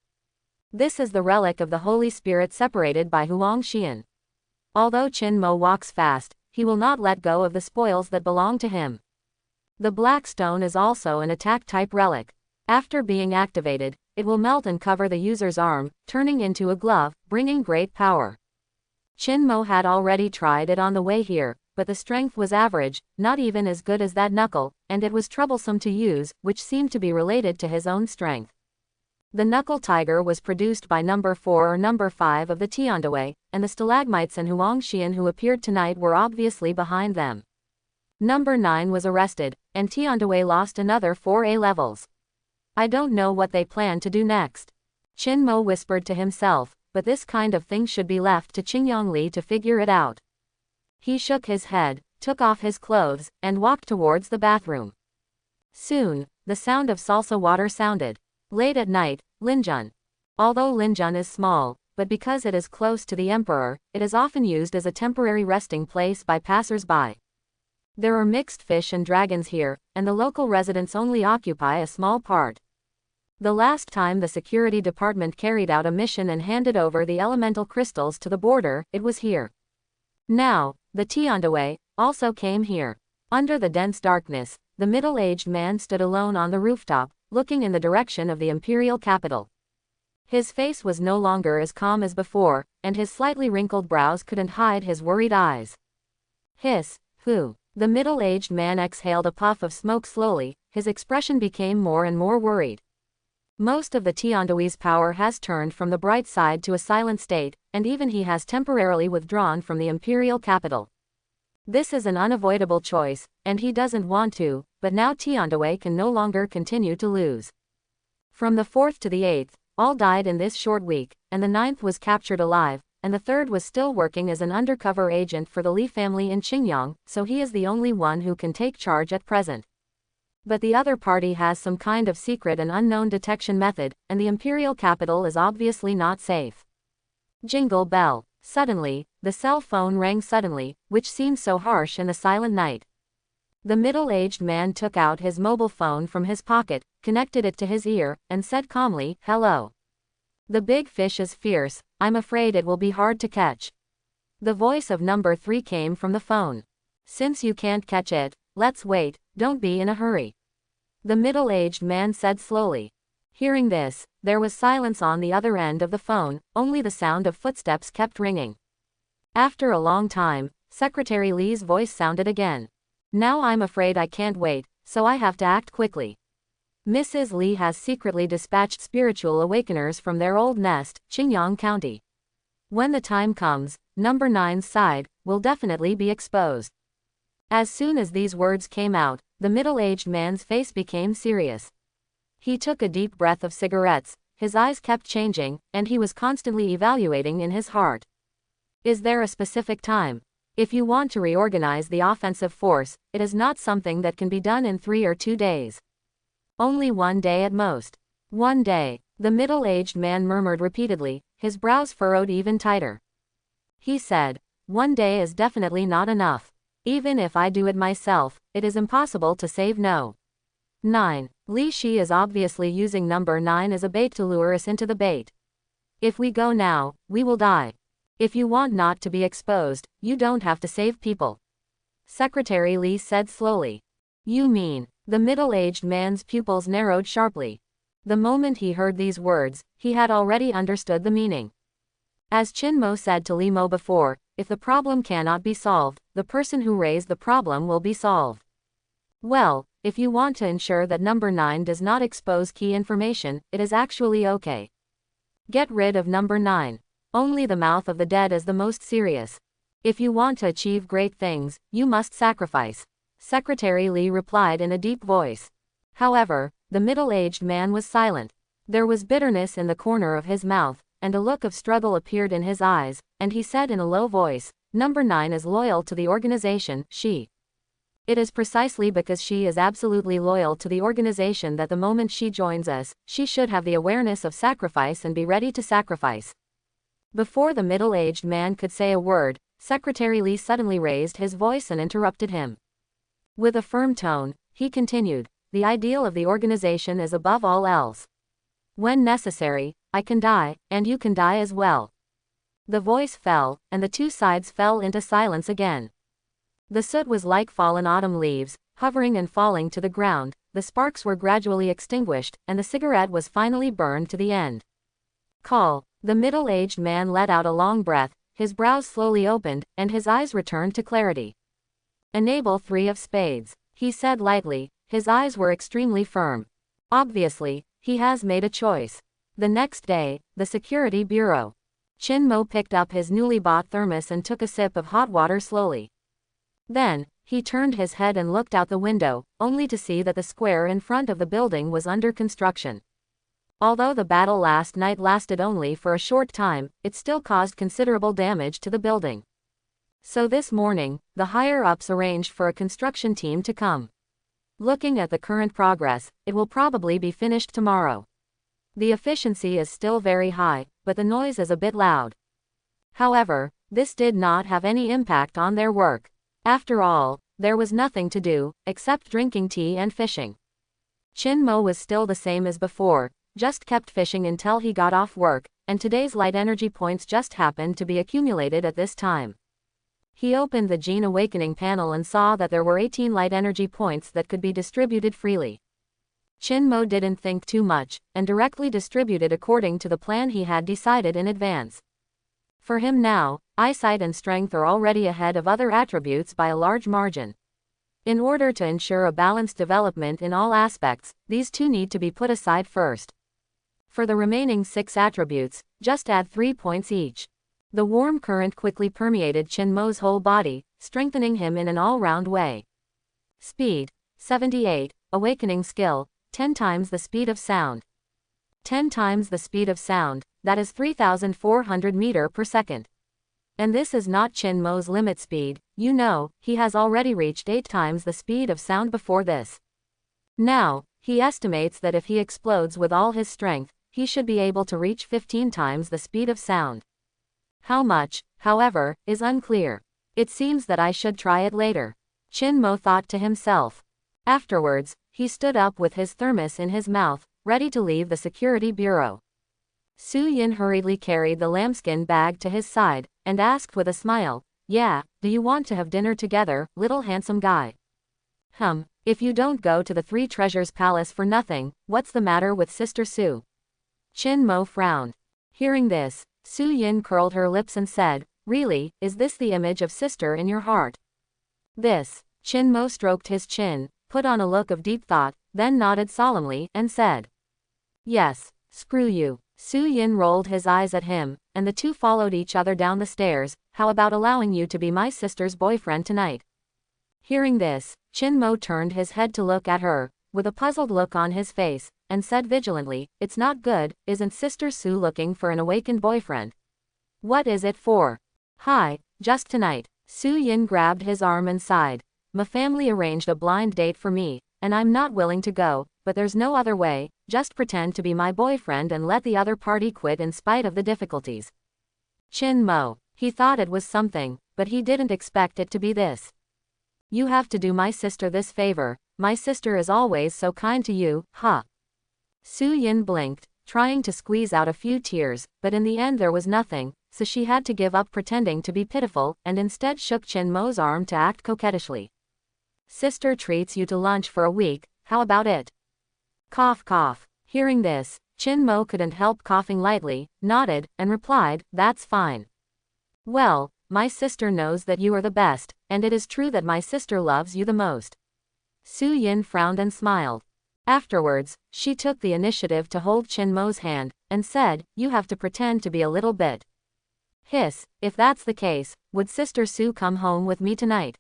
This is the relic of the Holy Spirit separated by Huang Xian. Although Qin Mo walks fast, he will not let go of the spoils that belong to him. The black stone is also an attack-type relic. After being activated, it will melt and cover the user's arm, turning into a glove, bringing great power. Qin Mo had already tried it on the way here, but the strength was average, not even as good as that knuckle, and it was troublesome to use, which seemed to be related to his own strength. The knuckle tiger was produced by number 4 or number 5 of the tiand, and the stalagmites and Huangxian who appeared tonight were obviously behind them. Number 9 was arrested, and tiand lost another 4 A levels. I don't know what they plan to do next. Qin Mo whispered to himself, but this kind of thing should be left to Qingyang Li to figure it out. He shook his head, took off his clothes, and walked towards the bathroom. Soon, the sound of salsa water sounded. Late at night, Linjun. Although Linjun is small, but because it is close to the emperor, it is often used as a temporary resting place by passers-by. There are mixed fish and dragons here, and the local residents only occupy a small part. The last time the security department carried out a mission and handed over the elemental crystals to the border, it was here. Now, the tiand also came here. Under the dense darkness, the middle-aged man stood alone on the rooftop, looking in the direction of the imperial capital. His face was no longer as calm as before, and his slightly wrinkled brows couldn't hide his worried eyes. Hiss, who? The middle-aged man exhaled a puff of smoke slowly, his expression became more and more worried. Most of the Tiandawi's power has turned from the bright side to a silent state, and even he has temporarily withdrawn from the imperial capital. This is an unavoidable choice, and he doesn't want to, but now Tiandawi can no longer continue to lose. From the 4th to the 8th, all died in this short week, and the 9th was captured alive, and the 3rd was still working as an undercover agent for the Li family in Qingyang, so he is the only one who can take charge at present. But the other party has some kind of secret and unknown detection method, and the imperial capital is obviously not safe. Jingle bell. Suddenly, the cell phone rang suddenly, which seemed so harsh in the silent night. The middle-aged man took out his mobile phone from his pocket, connected it to his ear, and said calmly, "Hello. The big fish is fierce, I'm afraid it will be hard to catch." The voice of number 3 came from the phone. "Since you can't catch it, let's wait, don't be in a hurry," the middle-aged man said slowly. Hearing this, there was silence on the other end of the phone, only the sound of footsteps kept ringing. After a long time, Secretary Li's voice sounded again. "Now I'm afraid I can't wait, so I have to act quickly. Mrs. Li has secretly dispatched spiritual awakeners from their old nest, Qingyang County. When the time comes, number 9's side will definitely be exposed." As soon as these words came out, the middle-aged man's face became serious. He took a deep breath of cigarettes, his eyes kept changing, and he was constantly evaluating in his heart. Is there a specific time? If you want to reorganize the offensive force, it is not something that can be done in 3 or 2 days. Only 1 day at most. 1 day, the middle-aged man murmured repeatedly, his brows furrowed even tighter. He said, 1 day is definitely not enough. Even if I do it myself, it is impossible to save no. 9. Li Shi is obviously using number 9 as a bait to lure us into the bait. If we go now, we will die. If you want not to be exposed, you don't have to save people. Secretary Li said slowly. You mean? The middle-aged man's pupils narrowed sharply. The moment he heard these words, he had already understood the meaning. As Qin Mo said to Li Mo before, if the problem cannot be solved, the person who raised the problem will be solved. Well, if you want to ensure that number 9 does not expose key information, it is actually okay. Get rid of number 9. Only the mouth of the dead is the most serious. If you want to achieve great things, you must sacrifice. Secretary Li replied in a deep voice. However, the middle-aged man was silent. There was bitterness in the corner of his mouth, and a look of struggle appeared in his eyes, and he said in a low voice, number 9 is loyal to the organization, she. It is precisely because she is absolutely loyal to the organization that the moment she joins us, she should have the awareness of sacrifice and be ready to sacrifice. Before the middle-aged man could say a word, Secretary Li suddenly raised his voice and interrupted him. With a firm tone, he continued, the ideal of the organization is above all else. When necessary, I can die, and you can die as well. The voice fell, and the two sides fell into silence again. The soot was like fallen autumn leaves, hovering and falling to the ground, the sparks were gradually extinguished, and the cigarette was finally burned to the end. Call. The middle-aged man let out a long breath, his brows slowly opened, and his eyes returned to clarity. Enable 3 of spades, he said lightly, his eyes were extremely firm. Obviously, he has made a choice. The next day, the Security Bureau. Chin Mo picked up his newly bought thermos and took a sip of hot water slowly. Then, he turned his head and looked out the window, only to see that the square in front of the building was under construction. Although the battle last night lasted only for a short time, it still caused considerable damage to the building. So this morning, the higher-ups arranged for a construction team to come. Looking at the current progress, it will probably be finished tomorrow. The efficiency is still very high, but the noise is a bit loud. However, this did not have any impact on their work. After all, there was nothing to do, except drinking tea and fishing. Chin Mo was still the same as before, just kept fishing until he got off work, and today's light energy points just happened to be accumulated at this time. He opened the Gene Awakening panel and saw that there were 18 light energy points that could be distributed freely. Chin Mo didn't think too much, and directly distributed according to the plan he had decided in advance. For him now, eyesight and strength are already ahead of other attributes by a large margin. In order to ensure a balanced development in all aspects, these two need to be put aside first. For the remaining 6 attributes, just add 3 points each. The warm current quickly permeated Chin Mo's whole body, strengthening him in an all-round way. Speed, 78, awakening skill, 10 times the speed of sound. 10 times the speed of sound, that is 3,400 meters per second. And this is not Chin Mo's limit speed, you know, he has already reached 8 times the speed of sound before this. Now, he estimates that if he explodes with all his strength, he should be able to reach 15 times the speed of sound. How much, however, is unclear. It seems that I should try it later. Chin Mo thought to himself. Afterwards, he stood up with his thermos in his mouth, ready to leave the Security Bureau. Su Yin hurriedly carried the lambskin bag to his side, and asked with a smile, "Yeah, do you want to have dinner together, little handsome guy?" If you don't go to the Three Treasures Palace for nothing, what's the matter with Sister Su?" Chin Mo frowned. Hearing this, Su Yin curled her lips and said, "Really, is this the image of sister in your heart?" This, Chin Mo stroked his chin, put on a look of deep thought, then nodded solemnly, and said, "Yes, screw you." Su Yin rolled his eyes at him, and the two followed each other down the stairs. "How about allowing you to be my sister's boyfriend tonight?" Hearing this, Chin Mo turned his head to look at her, with a puzzled look on his face, and said vigilantly, "It's not good, isn't Sister Su looking for an awakened boyfriend?" "What is it for?" "Hi, just tonight." Su Yin grabbed his arm and sighed. "My family arranged a blind date for me, and I'm not willing to go, but there's no other way, just pretend to be my boyfriend and let the other party quit in spite of the difficulties." Chin Mo. He thought it was something, but he didn't expect it to be this. "You have to do my sister this favor, my sister is always so kind to you, huh?" Su Yin blinked, trying to squeeze out a few tears, but in the end there was nothing, so she had to give up pretending to be pitiful, and instead shook Chin Mo's arm to act coquettishly. "Sister treats you to lunch for a week, how about it?" Cough cough. Hearing this, Chin Mo couldn't help coughing lightly, nodded, and replied, "That's fine." "Well, my sister knows that you are the best, and it is true that my sister loves you the most." Su Yin frowned and smiled. Afterwards, she took the initiative to hold Chin Mo's hand, and said, "You have to pretend to be a little bit." "Hiss, if that's the case, would Sister Su come home with me tonight?"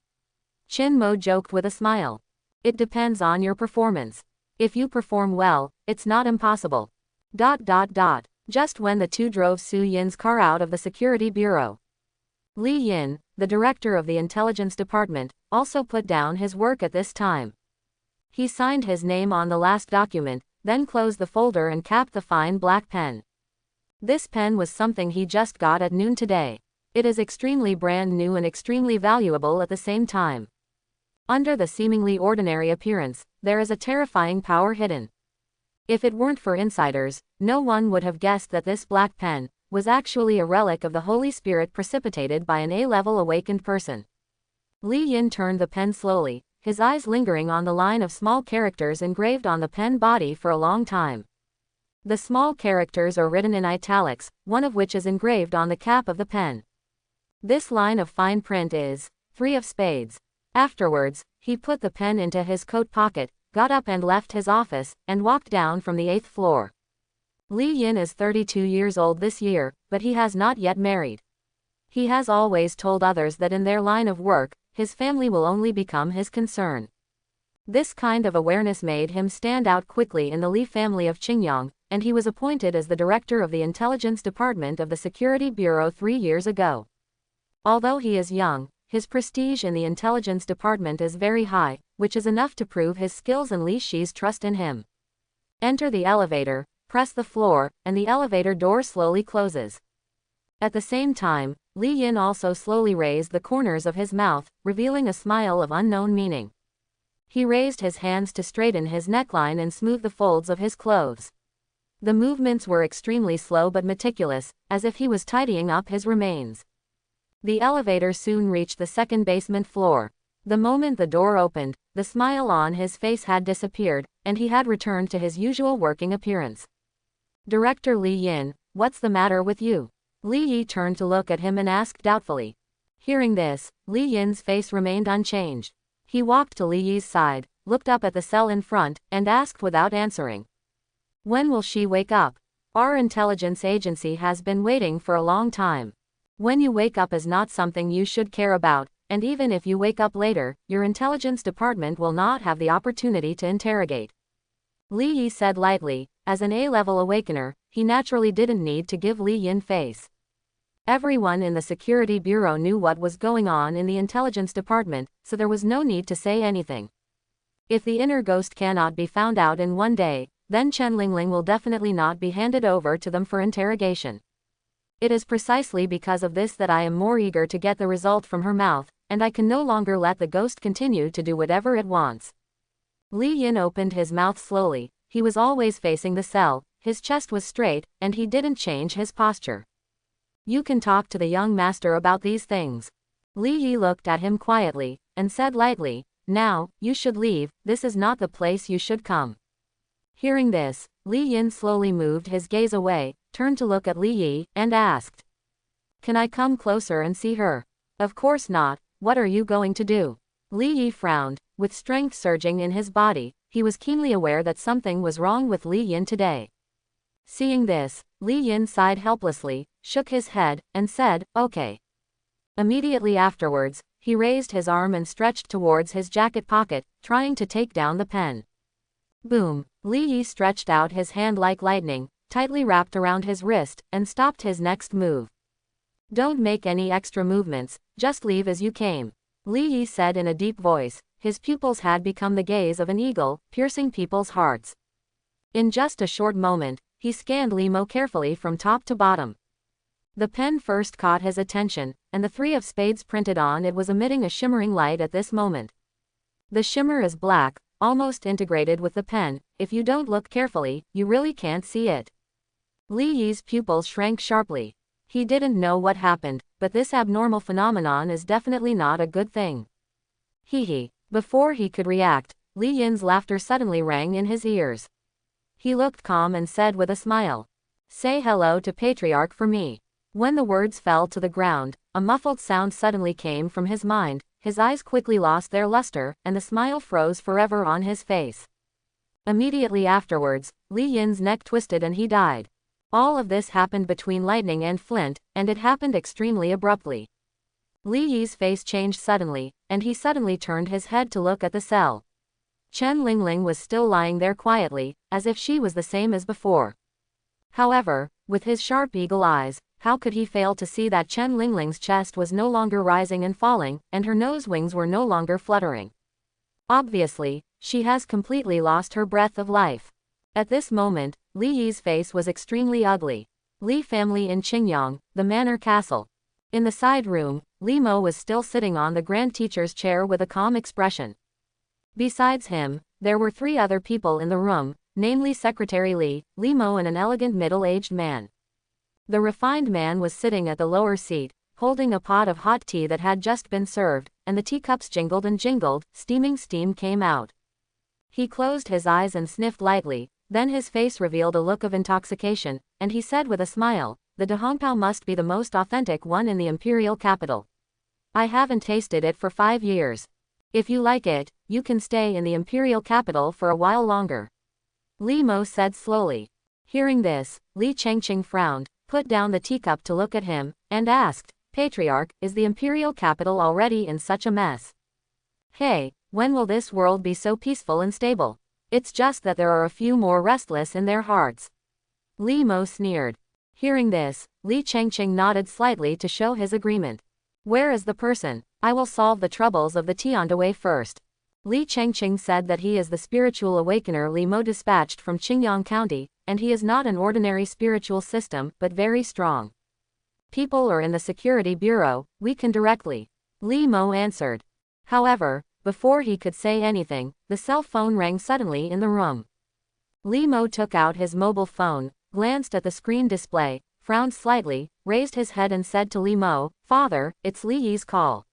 Chin Mo joked with a smile. "It depends on your performance. If you perform well, it's not impossible." Just when the two drove Su Yin's car out of the Security Bureau, Li Yin, the director of the Intelligence Department, also put down his work at this time. He signed his name on the last document, then closed the folder and capped the fine black pen. This pen was something he just got at noon today. It is extremely brand new and extremely valuable at the same time. Under the seemingly ordinary appearance, there is a terrifying power hidden. If it weren't for insiders, no one would have guessed that this black pen was actually a relic of the Holy Spirit precipitated by an A-level awakened person. Li Yin turned the pen slowly, his eyes lingering on the line of small characters engraved on the pen body for a long time. The small characters are written in italics, one of which is engraved on the cap of the pen. This line of fine print is 3 of spades. Afterwards, he put the pen into his coat pocket, got up and left his office, and walked down from the 8th floor. Li Yin is 32 years old this year, but he has not yet married. He has always told others that in their line of work, his family will only become his concern. This kind of awareness made him stand out quickly in the Li family of Qingyang, and he was appointed as the director of the intelligence department of the Security Bureau 3 years ago. Although he is young, his prestige in the intelligence department is very high, which is enough to prove his skills and Li Shi's trust in him. Enter the elevator, press the floor, and the elevator door slowly closes. At the same time, Li Yin also slowly raised the corners of his mouth, revealing a smile of unknown meaning. He raised his hands to straighten his neckline and smooth the folds of his clothes. The movements were extremely slow but meticulous, as if he was tidying up his remains. The elevator soon reached the second basement floor. The moment the door opened, the smile on his face had disappeared, and he had returned to his usual working appearance. "Director Li Yin, what's the matter with you?" Li Yi turned to look at him and asked doubtfully. Hearing this, Li Yin's face remained unchanged. He walked to Li Yi's side, looked up at the cell in front, and asked without answering. "When will she wake up? Our intelligence agency has been waiting for a long time. When you wake up is not something you should care about, and even if you wake up later, your intelligence department will not have the opportunity to interrogate." Li Yi said lightly. As an A-level awakener, he naturally didn't need to give Li Yin face. Everyone in the Security Bureau knew what was going on in the intelligence department, so there was no need to say anything. If the inner ghost cannot be found out in one day, then Chen Lingling will definitely not be handed over to them for interrogation. It is precisely because of this that I am more eager to get the result from her mouth, and I can no longer let the ghost continue to do whatever it wants. Li Yin opened his mouth slowly. He was always facing the cell, his chest was straight, and he didn't change his posture. "You can talk to the young master about these things." Li Yi looked at him quietly, and said lightly, "Now, you should leave, this is not the place you should come." Hearing this, Li Yin slowly moved his gaze away, turned to look at Li Yi, and asked, "Can I come closer and see her?" "Of course not, what are you going to do?" Li Yi frowned, with strength surging in his body. He was keenly aware that something was wrong with Li Yin today. Seeing this, Li Yin sighed helplessly, shook his head, and said, "Okay." Immediately afterwards, he raised his arm and stretched towards his jacket pocket, trying to take down the pen. Boom! Li Yi stretched out his hand like lightning, tightly wrapped around his wrist, and stopped his next move. "Don't make any extra movements, just leave as you came," Li Yi said in a deep voice. His pupils had become the gaze of an eagle, piercing people's hearts. In just a short moment, he scanned Li Mo carefully from top to bottom. The pen first caught his attention, and the 3 of spades printed on it was emitting a shimmering light at this moment. The shimmer is black, almost integrated with the pen. If you don't look carefully, you really can't see it. Li Yi's pupils shrank sharply. He didn't know what happened, but this abnormal phenomenon is definitely not a good thing. Hee. Before he could react, Li Yin's laughter suddenly rang in his ears. He looked calm and said with a smile, "Say hello to Patriarch for me." When the words fell to the ground, a muffled sound suddenly came from his mind, his eyes quickly lost their luster, and the smile froze forever on his face. Immediately afterwards, Li Yin's neck twisted and he died. All of this happened between lightning and flint, and it happened extremely abruptly. Li Yi's face changed suddenly, and he suddenly turned his head to look at the cell. Chen Lingling was still lying there quietly, as if she was the same as before. However, with his sharp eagle eyes, how could he fail to see that Chen Lingling's chest was no longer rising and falling, and her nose wings were no longer fluttering. Obviously, she has completely lost her breath of life. At this moment, Li Yi's face was extremely ugly. Li family in Qingyang, the manor castle. In the side room, Li Mo was still sitting on the grand teacher's chair with a calm expression. Besides him, there were 3 other people in the room, namely Secretary Li, Li Mo and an elegant middle-aged man. The refined man was sitting at the lower seat, holding a pot of hot tea that had just been served, and the teacups jingled and jingled, steaming steam came out. He closed his eyes and sniffed lightly, then his face revealed a look of intoxication, and he said with a smile, "The Dahongpao must be the most authentic one in the imperial capital. I haven't tasted it for 5 years. If you like it, you can stay in the imperial capital for a while longer." Li Mo said slowly. Hearing this, Li Changqing frowned, put down the teacup to look at him, and asked, Patriarch, is the imperial capital already in such a mess? Hey, when will this world be so peaceful and stable? It's just that there are a few more restless in their hearts. Li Mo sneered. Hearing this, Li Changqing nodded slightly to show his agreement. Where is the person? I will solve the troubles of the tiand first. Li Changqing said that he is the spiritual awakener Li Mo dispatched from Qingyang County, and he is not an ordinary spiritual system but very strong. People are in the security bureau, we can directly. Li Mo answered. However, before he could say anything, the cell phone rang suddenly in the room. Li Mo took out his mobile phone, glanced at the screen display, frowned slightly, raised his head and said to Li Mo, Father, it's Li Yi's call.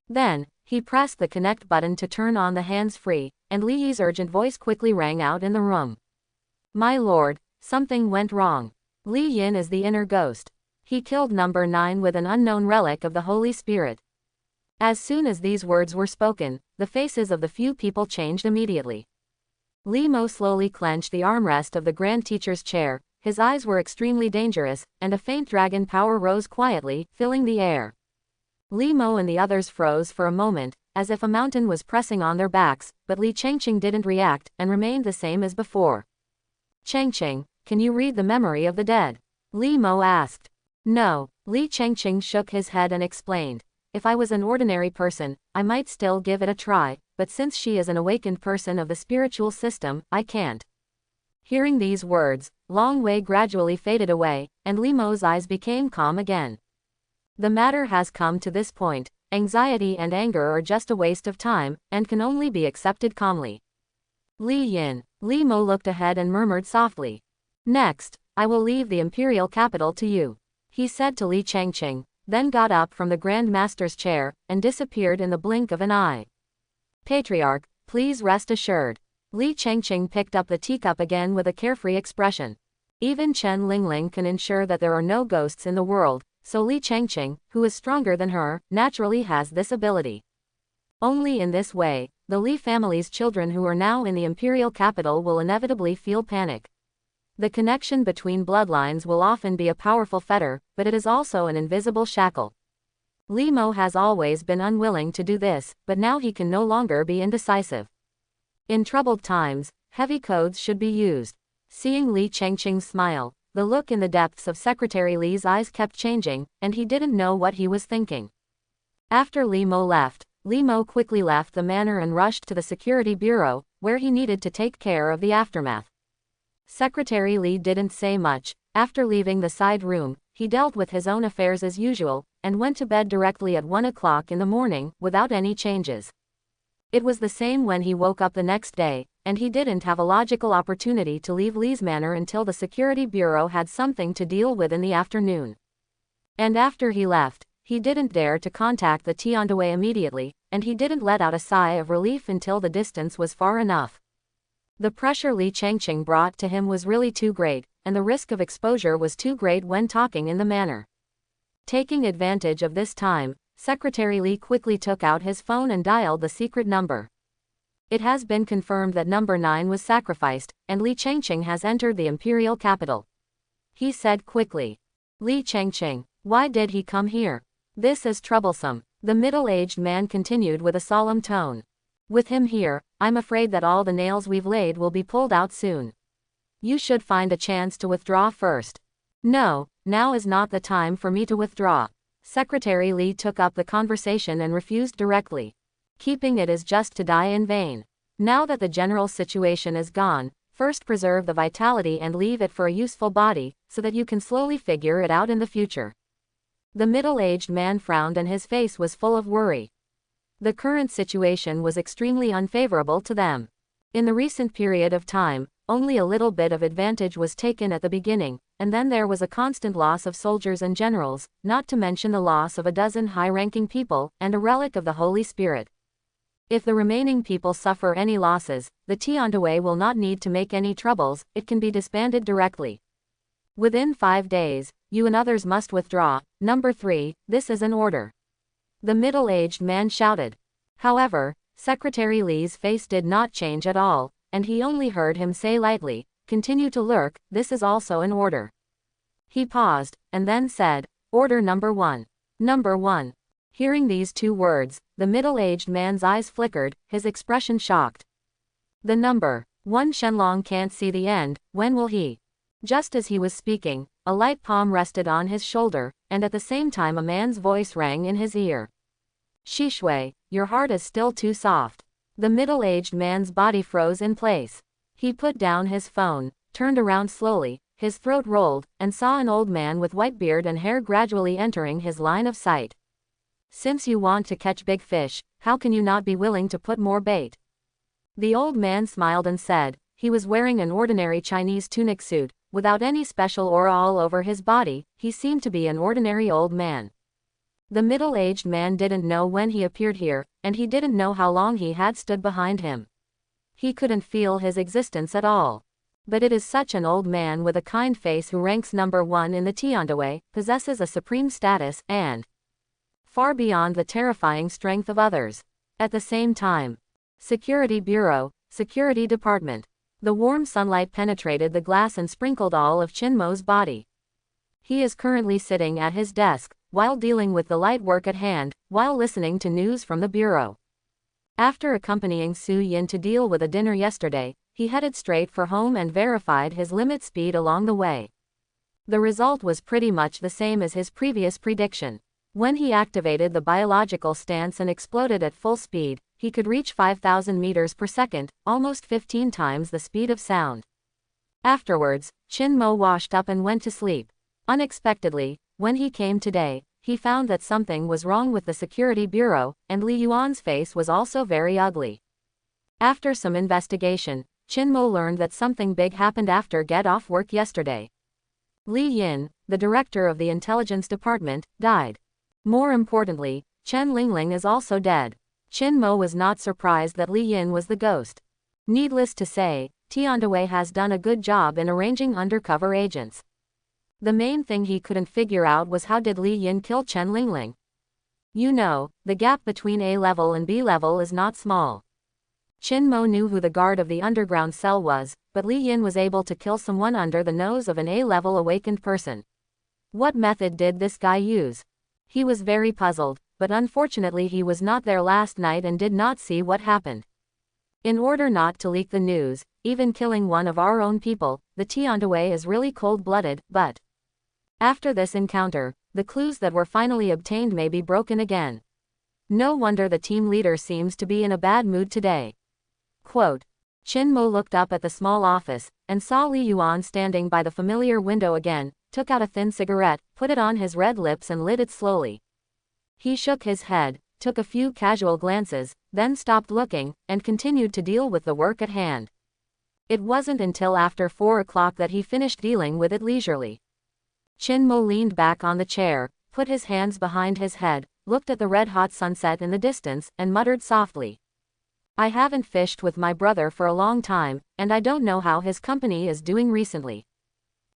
Then, he pressed the connect button to turn on the hands-free, and Li Yi's urgent voice quickly rang out in the room. My lord, something went wrong. Li Yin is the inner ghost. He killed number 9 with an unknown relic of the Holy Spirit. As soon as these words were spoken, the faces of the few people changed immediately. Li Mo slowly clenched the armrest of the Grand Teacher's chair, his eyes were extremely dangerous, and a faint dragon power rose quietly, filling the air. Li Mo and the others froze for a moment, as if a mountain was pressing on their backs, but Li Changqing didn't react, and remained the same as before. Changqing, can you read the memory of the dead? Li Mo asked. No, Li Changqing shook his head and explained. If I was an ordinary person, I might still give it a try, but since she is an awakened person of the spiritual system, I can't. Hearing these words, Long Wei gradually faded away, and Li Mo's eyes became calm again. The matter has come to this point, anxiety and anger are just a waste of time, and can only be accepted calmly. Li Yin. Li Mo looked ahead and murmured softly. Next, I will leave the imperial capital to you. He said to Li Changqing, then got up from the Grand Master's chair, and disappeared in the blink of an eye. Patriarch, please rest assured. Li Changqing picked up the teacup again with a carefree expression. Even Chen Lingling can ensure that there are no ghosts in the world, so Li Changqing, who is stronger than her, naturally has this ability. Only in this way, the Li family's children who are now in the imperial capital will inevitably feel panic. The connection between bloodlines will often be a powerful fetter, but it is also an invisible shackle. Li Mo has always been unwilling to do this, but now he can no longer be indecisive. In troubled times, heavy codes should be used. Seeing Li Changqing smile, the look in the depths of Secretary Li's eyes kept changing, and he didn't know what he was thinking. After Li Mo left, Li Mo quickly left the manor and rushed to the security bureau, where he needed to take care of the aftermath. Secretary Li didn't say much. After leaving the side room, he dealt with his own affairs as usual, and went to bed directly at 1 o'clock in the morning, without any changes. It was the same when he woke up the next day, and he didn't have a logical opportunity to leave Li's manor until the security bureau had something to deal with in the afternoon. And after he left, he didn't dare to contact the tiand immediately, and he didn't let out a sigh of relief until the distance was far enough. The pressure Li Changqing brought to him was really too great, and the risk of exposure was too great when talking in the manor. Taking advantage of this time, Secretary Li quickly took out his phone and dialed the secret number. It has been confirmed that number 9 was sacrificed, and Li Changqing has entered the imperial capital. He said quickly. Li Changqing, why did he come here? This is troublesome. The middle-aged man continued with a solemn tone. With him here, I'm afraid that all the nails we've laid will be pulled out soon. You should find a chance to withdraw first. No, now is not the time for me to withdraw. Secretary Li took up the conversation and refused directly. Keeping it is just to die in vain. Now that the general situation is gone, first preserve the vitality and leave it for a useful body, so that you can slowly figure it out in the future. The middle-aged man frowned and his face was full of worry. The current situation was extremely unfavorable to them. In the recent period of time, only a little bit of advantage was taken at the beginning, and then there was a constant loss of soldiers and generals, not to mention the loss of a dozen high-ranking people, and a relic of the Holy Spirit. If the remaining people suffer any losses, the tiand will not need to make any troubles, it can be disbanded directly. Within 5 days, you and others must withdraw. Number 3, this is an order. The middle-aged man shouted. However, Secretary Li's face did not change at all, and he only heard him say lightly, continue to lurk, this is also an order. He paused, and then said, Order number 1. Number 1. Hearing these 2 words, the middle-aged man's eyes flickered, his expression shocked. The number 1 Shenlong can't see the end, when will he? Just as he was speaking, a light palm rested on his shoulder, and at the same time a man's voice rang in his ear. Shishui, your heart is still too soft. The middle-aged man's body froze in place. He put down his phone, turned around slowly, his throat rolled, and saw an old man with white beard and hair gradually entering his line of sight. Since you want to catch big fish, how can you not be willing to put more bait? The old man smiled and said, he was wearing an ordinary Chinese tunic suit, without any special aura all over his body, he seemed to be an ordinary old man. The middle-aged man didn't know when he appeared here, and he didn't know how long he had stood behind him. He couldn't feel his existence at all. But it is such an old man with a kind face who ranks number 1 in the tiand, possesses a supreme status, and far beyond the terrifying strength of others. At the same time, Security Bureau, Security Department. The warm sunlight penetrated the glass and sprinkled all of Chinmo's body. He is currently sitting at his desk, while dealing with the light work at hand, while listening to news from the Bureau. After accompanying Su Yin to deal with a dinner yesterday, he headed straight for home and verified his limit speed along the way. The result was pretty much the same as his previous prediction. When he activated the biological stance and exploded at full speed, he could reach 5,000 meters per second, almost 15 times the speed of sound. Afterwards, Chinmo washed up and went to sleep. Unexpectedly, when he came today, he found that something was wrong with the Security Bureau, and Li Yuan's face was also very ugly. After some investigation, Chinmo learned that something big happened after get off work yesterday. Li Yin, the director of the intelligence department, died. More importantly, Chen Lingling is also dead. Chinmo was not surprised that Li Yin was the ghost. Needless to say, Tiandawei has done a good job in arranging undercover agents. The main thing he couldn't figure out was how did Li Yin kill Chen Lingling. You know, the gap between A level and B level is not small. Chinmo knew who the guard of the underground cell was, but Li Yin was able to kill someone under the nose of an A-level awakened person. What method did this guy use? He was very puzzled, but unfortunately he was not there last night and did not see what happened. In order not to leak the news, even killing one of our own people, the Tiandawei is really cold-blooded, but after this encounter, the clues that were finally obtained may be broken again. No wonder the team leader seems to be in a bad mood today. Quote. Chinmo looked up at the small office, and saw Li Yuan standing by the familiar window again, took out a thin cigarette, put it on his red lips and lit it slowly. He shook his head, took a few casual glances, then stopped looking, and continued to deal with the work at hand. It wasn't until after 4 o'clock that he finished dealing with it leisurely. Chinmo leaned back on the chair, put his hands behind his head, looked at the red-hot sunset in the distance, and muttered softly. I haven't fished with my brother for a long time, and I don't know how his company is doing recently.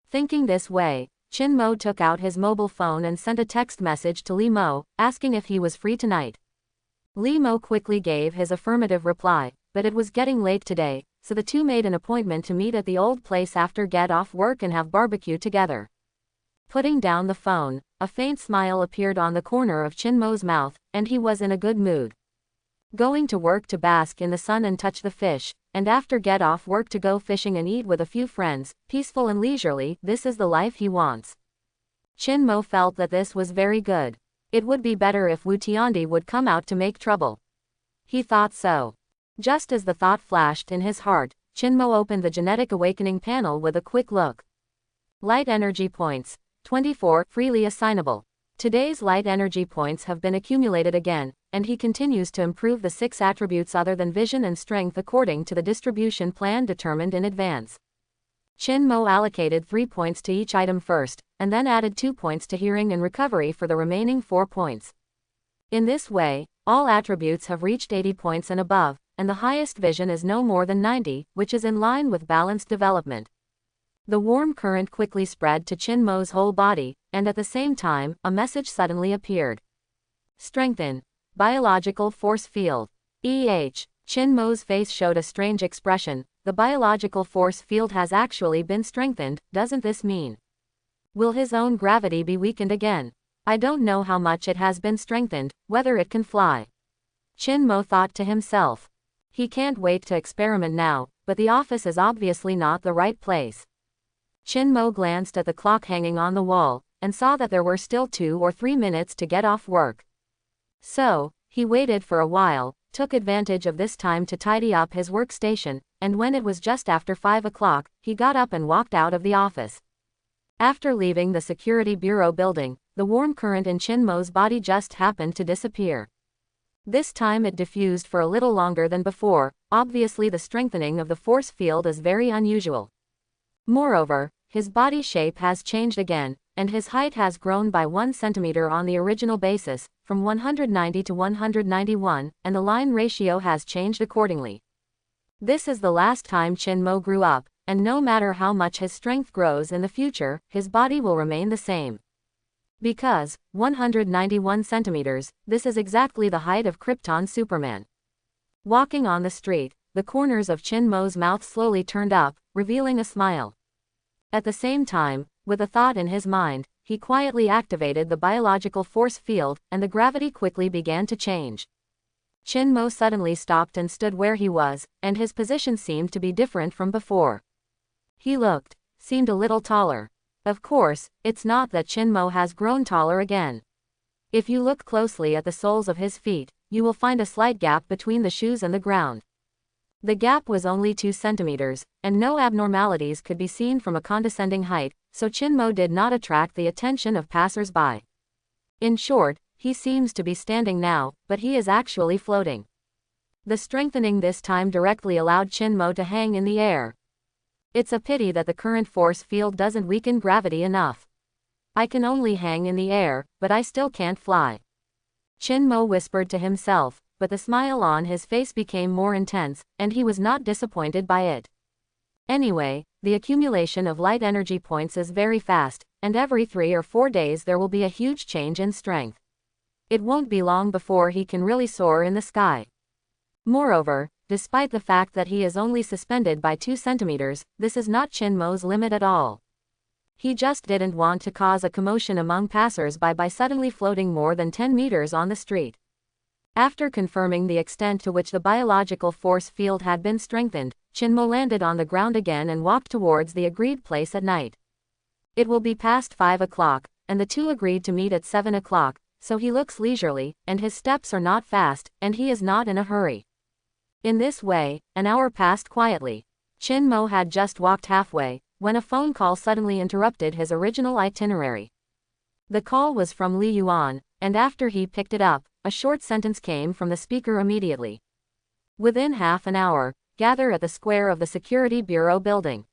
Thinking this way, Chinmo took out his mobile phone and sent a text message to Li Mo, asking if he was free tonight. Li Mo quickly gave his affirmative reply, but it was getting late today, so the two made an appointment to meet at the old place after get off work and have barbecue together. Putting down the phone, a faint smile appeared on the corner of Chinmo's mouth, and he was in a good mood. Going to work to bask in the sun and touch the fish, and after get off work to go fishing and eat with a few friends, peaceful and leisurely, this is the life he wants. Chinmo felt that this was very good. It would be better if Wu Tiandi would come out to make trouble. He thought so. Just as the thought flashed in his heart, Chinmo opened the genetic awakening panel with a quick look. Light energy points. 24, freely assignable. Today's light energy points have been accumulated again, and he continues to improve the 6 attributes other than vision and strength according to the distribution plan determined in advance. Chinmo allocated 3 points to each item first, and then added 2 points to hearing and recovery for the remaining 4 points. In this way, all attributes have reached 80 points and above, and the highest vision is no more than 90, which is in line with balanced development. The warm current quickly spread to Chinmo's whole body, and at the same time, a message suddenly appeared. Strengthen. Biological force field. Chin Mo's face showed a strange expression. The biological force field has actually been strengthened, doesn't this mean? Will his own gravity be weakened again? I don't know how much it has been strengthened, whether it can fly. Chin Mo thought to himself. He can't wait to experiment now, but the office is obviously not the right place. Chin Mo glanced at the clock hanging on the wall, and saw that there were still 2 or 3 minutes to get off work. So, he waited for a while, took advantage of this time to tidy up his workstation, and when it was just after 5 o'clock, he got up and walked out of the office. After leaving the Security Bureau building, the warm current in Chin Mo's body just happened to disappear. This time it diffused for a little longer than before. Obviously the strengthening of the force field is very unusual. Moreover, his body shape has changed again, and his height has grown by 1 centimeter on the original basis, from 190 to 191, and the line ratio has changed accordingly. This is the last time Chin Mo grew up, and no matter how much his strength grows in the future, his body will remain the same. Because, 191 centimeters, this is exactly the height of Krypton Superman. Walking on the street, the corners of Chin Mo's mouth slowly turned up, revealing a smile. At the same time, with a thought in his mind, he quietly activated the biological force field, and the gravity quickly began to change. Chin Mo suddenly stopped and stood where he was, and his position seemed to be different from before. He seemed a little taller. Of course, it's not that Chin Mo has grown taller again. If you look closely at the soles of his feet, you will find a slight gap between the shoes and the ground. The gap was only 2 centimeters, and no abnormalities could be seen from a condescending height, so Chin Mo did not attract the attention of passers-by. In short, he seems to be standing now, but he is actually floating. The strengthening this time directly allowed Chin Mo to hang in the air. It's a pity that the current force field doesn't weaken gravity enough. I can only hang in the air, but I still can't fly. Chin Mo whispered to himself, but the smile on his face became more intense, and he was not disappointed by it. Anyway, the accumulation of light energy points is very fast, and every 3 or 4 days there will be a huge change in strength. It won't be long before he can really soar in the sky. Moreover, despite the fact that he is only suspended by 2 centimeters, this is not Chin Mo's limit at all. He just didn't want to cause a commotion among passers-by by suddenly floating more than 10 meters on the street. After confirming the extent to which the biological force field had been strengthened, Chin Mo landed on the ground again and walked towards the agreed place at night. It will be past 5 o'clock, and the two agreed to meet at 7 o'clock, so he looks leisurely, and his steps are not fast, and he is not in a hurry. In this way, an hour passed quietly. Chin Mo had just walked halfway, when a phone call suddenly interrupted his original itinerary. The call was from Li Yuan, and after he picked it up, a short sentence came from the speaker immediately. Within half an hour, gather at the square of the Security Bureau building.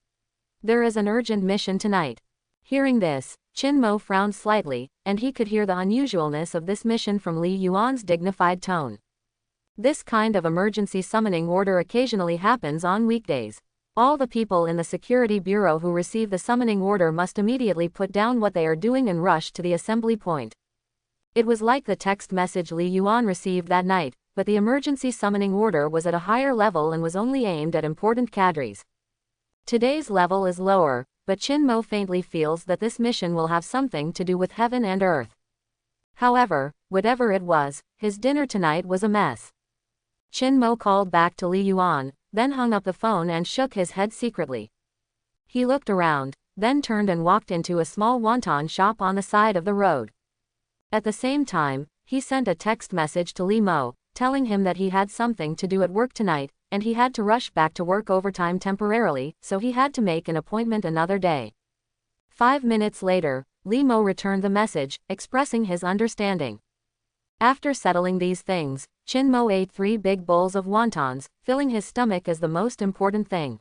There is an urgent mission tonight. Hearing this, Chin Mo frowned slightly, and he could hear the unusualness of this mission from Li Yuan's dignified tone. This kind of emergency summoning order occasionally happens on weekdays. All the people in the Security Bureau who receive the summoning order must immediately put down what they are doing and rush to the assembly point. It was like the text message Li Yuan received that night, but the emergency summoning order was at a higher level and was only aimed at important cadres. Today's level is lower, but Chin Mo faintly feels that this mission will have something to do with heaven and earth. However, whatever it was, his dinner tonight was a mess. Chin Mo called back to Li Yuan, then hung up the phone and shook his head secretly. He looked around, then turned and walked into a small wonton shop on the side of the road. At the same time, he sent a text message to Li Mo, telling him that he had something to do at work tonight, and he had to rush back to work overtime temporarily, so he had to make an appointment another day. 5 minutes later, Li Mo returned the message, expressing his understanding. After settling these things, Chin Mo ate 3 big bowls of wontons, filling his stomach as the most important thing.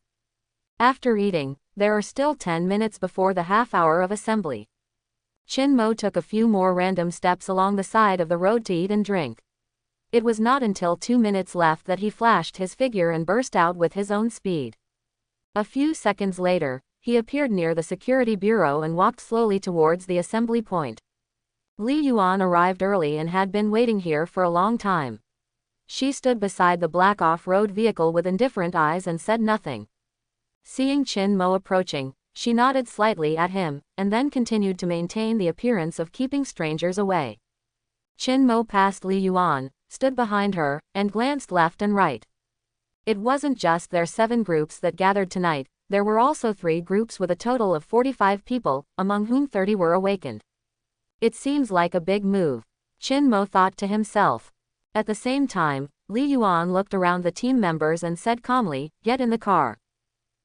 After eating, there are still 10 minutes before the half hour of assembly. Chin Mo took a few more random steps along the side of the road to eat and drink. It was not until 2 minutes left that he flashed his figure and burst out with his own speed. A few seconds later, he appeared near the Security Bureau and walked slowly towards the assembly point. Li Yuan arrived early and had been waiting here for a long time. She stood beside the black off-road vehicle with indifferent eyes and said nothing. Seeing Qin Mo approaching, she nodded slightly at him, and then continued to maintain the appearance of keeping strangers away. Qin Mo passed Li Yuan, stood behind her, and glanced left and right. It wasn't just their 7 groups that gathered tonight, there were also 3 groups with a total of 45 people, among whom 30 were awakened. It seems like a big move, Qin Mo thought to himself. At the same time, Li Yuan looked around the team members and said calmly, "Get in the car."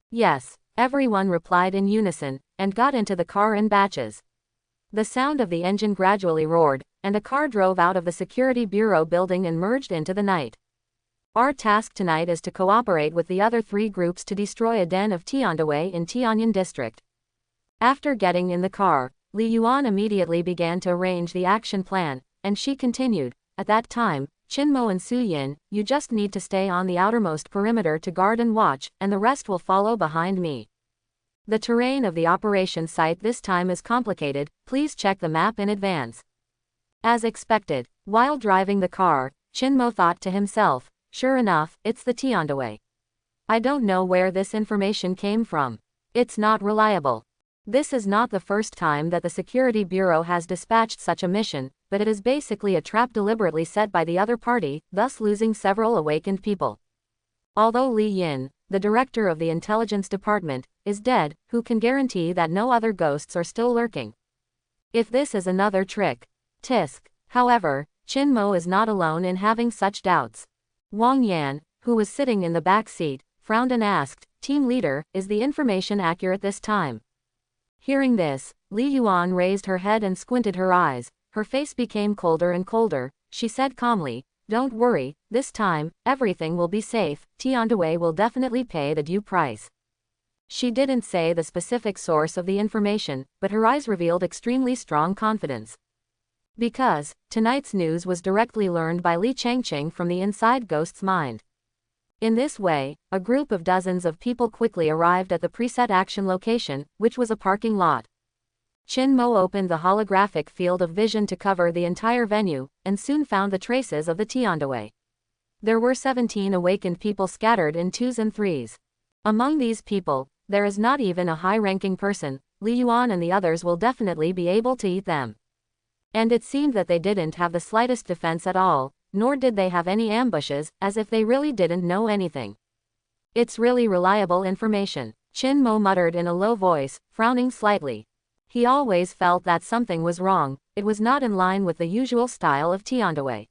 Yes, everyone replied in unison, and got into the car in batches. The sound of the engine gradually roared, and a car drove out of the security bureau building and merged into the night. Our task tonight is to cooperate with the other 3 groups to destroy a den of Tiandaway in Tianyan district. After getting in the car, Li Yuan immediately began to arrange the action plan, and she continued, "At that time, Qin Mo and Su Yin, you just need to stay on the outermost perimeter to guard and watch, and the rest will follow behind me. The terrain of the operation site this time is complicated, please check the map in advance." As expected, while driving the car, Qin Mo thought to himself, "Sure enough, it's the Tiandaway. I don't know where this information came from. It's not reliable. This is not the first time that the Security Bureau has dispatched such a mission, but it is basically a trap deliberately set by the other party, thus losing several awakened people. Although Li Yin, the director of the intelligence department, is dead, who can guarantee that no other ghosts are still lurking? If this is another trick. Tisk. However, Qin Mo is not alone in having such doubts. Wang Yan, who was sitting in the back seat, frowned and asked, "Team leader, is the information accurate this time?" Hearing this, Li Yuan raised her head and squinted her eyes. Her face became colder and colder. She said calmly, "Don't worry, this time, everything will be safe, Tiandaway will definitely pay the due price." She didn't say the specific source of the information, but her eyes revealed extremely strong confidence. Because, tonight's news was directly learned by Li Changqing from the inside ghost's mind. In this way, a group of dozens of people quickly arrived at the preset action location, which was a parking lot. Qin Mo opened the holographic field of vision to cover the entire venue, and soon found the traces of the Tiandaway. There were 17 awakened people scattered in 2s and 3s. Among these people, there is not even a high-ranking person. Li Yuan and the others will definitely be able to eat them. And it seemed that they didn't have the slightest defense at all, nor did they have any ambushes, as if they really didn't know anything. "It's really reliable information," Qin Mo muttered in a low voice, frowning slightly. He always felt that something was wrong, it was not in line with the usual style of Tiandaway.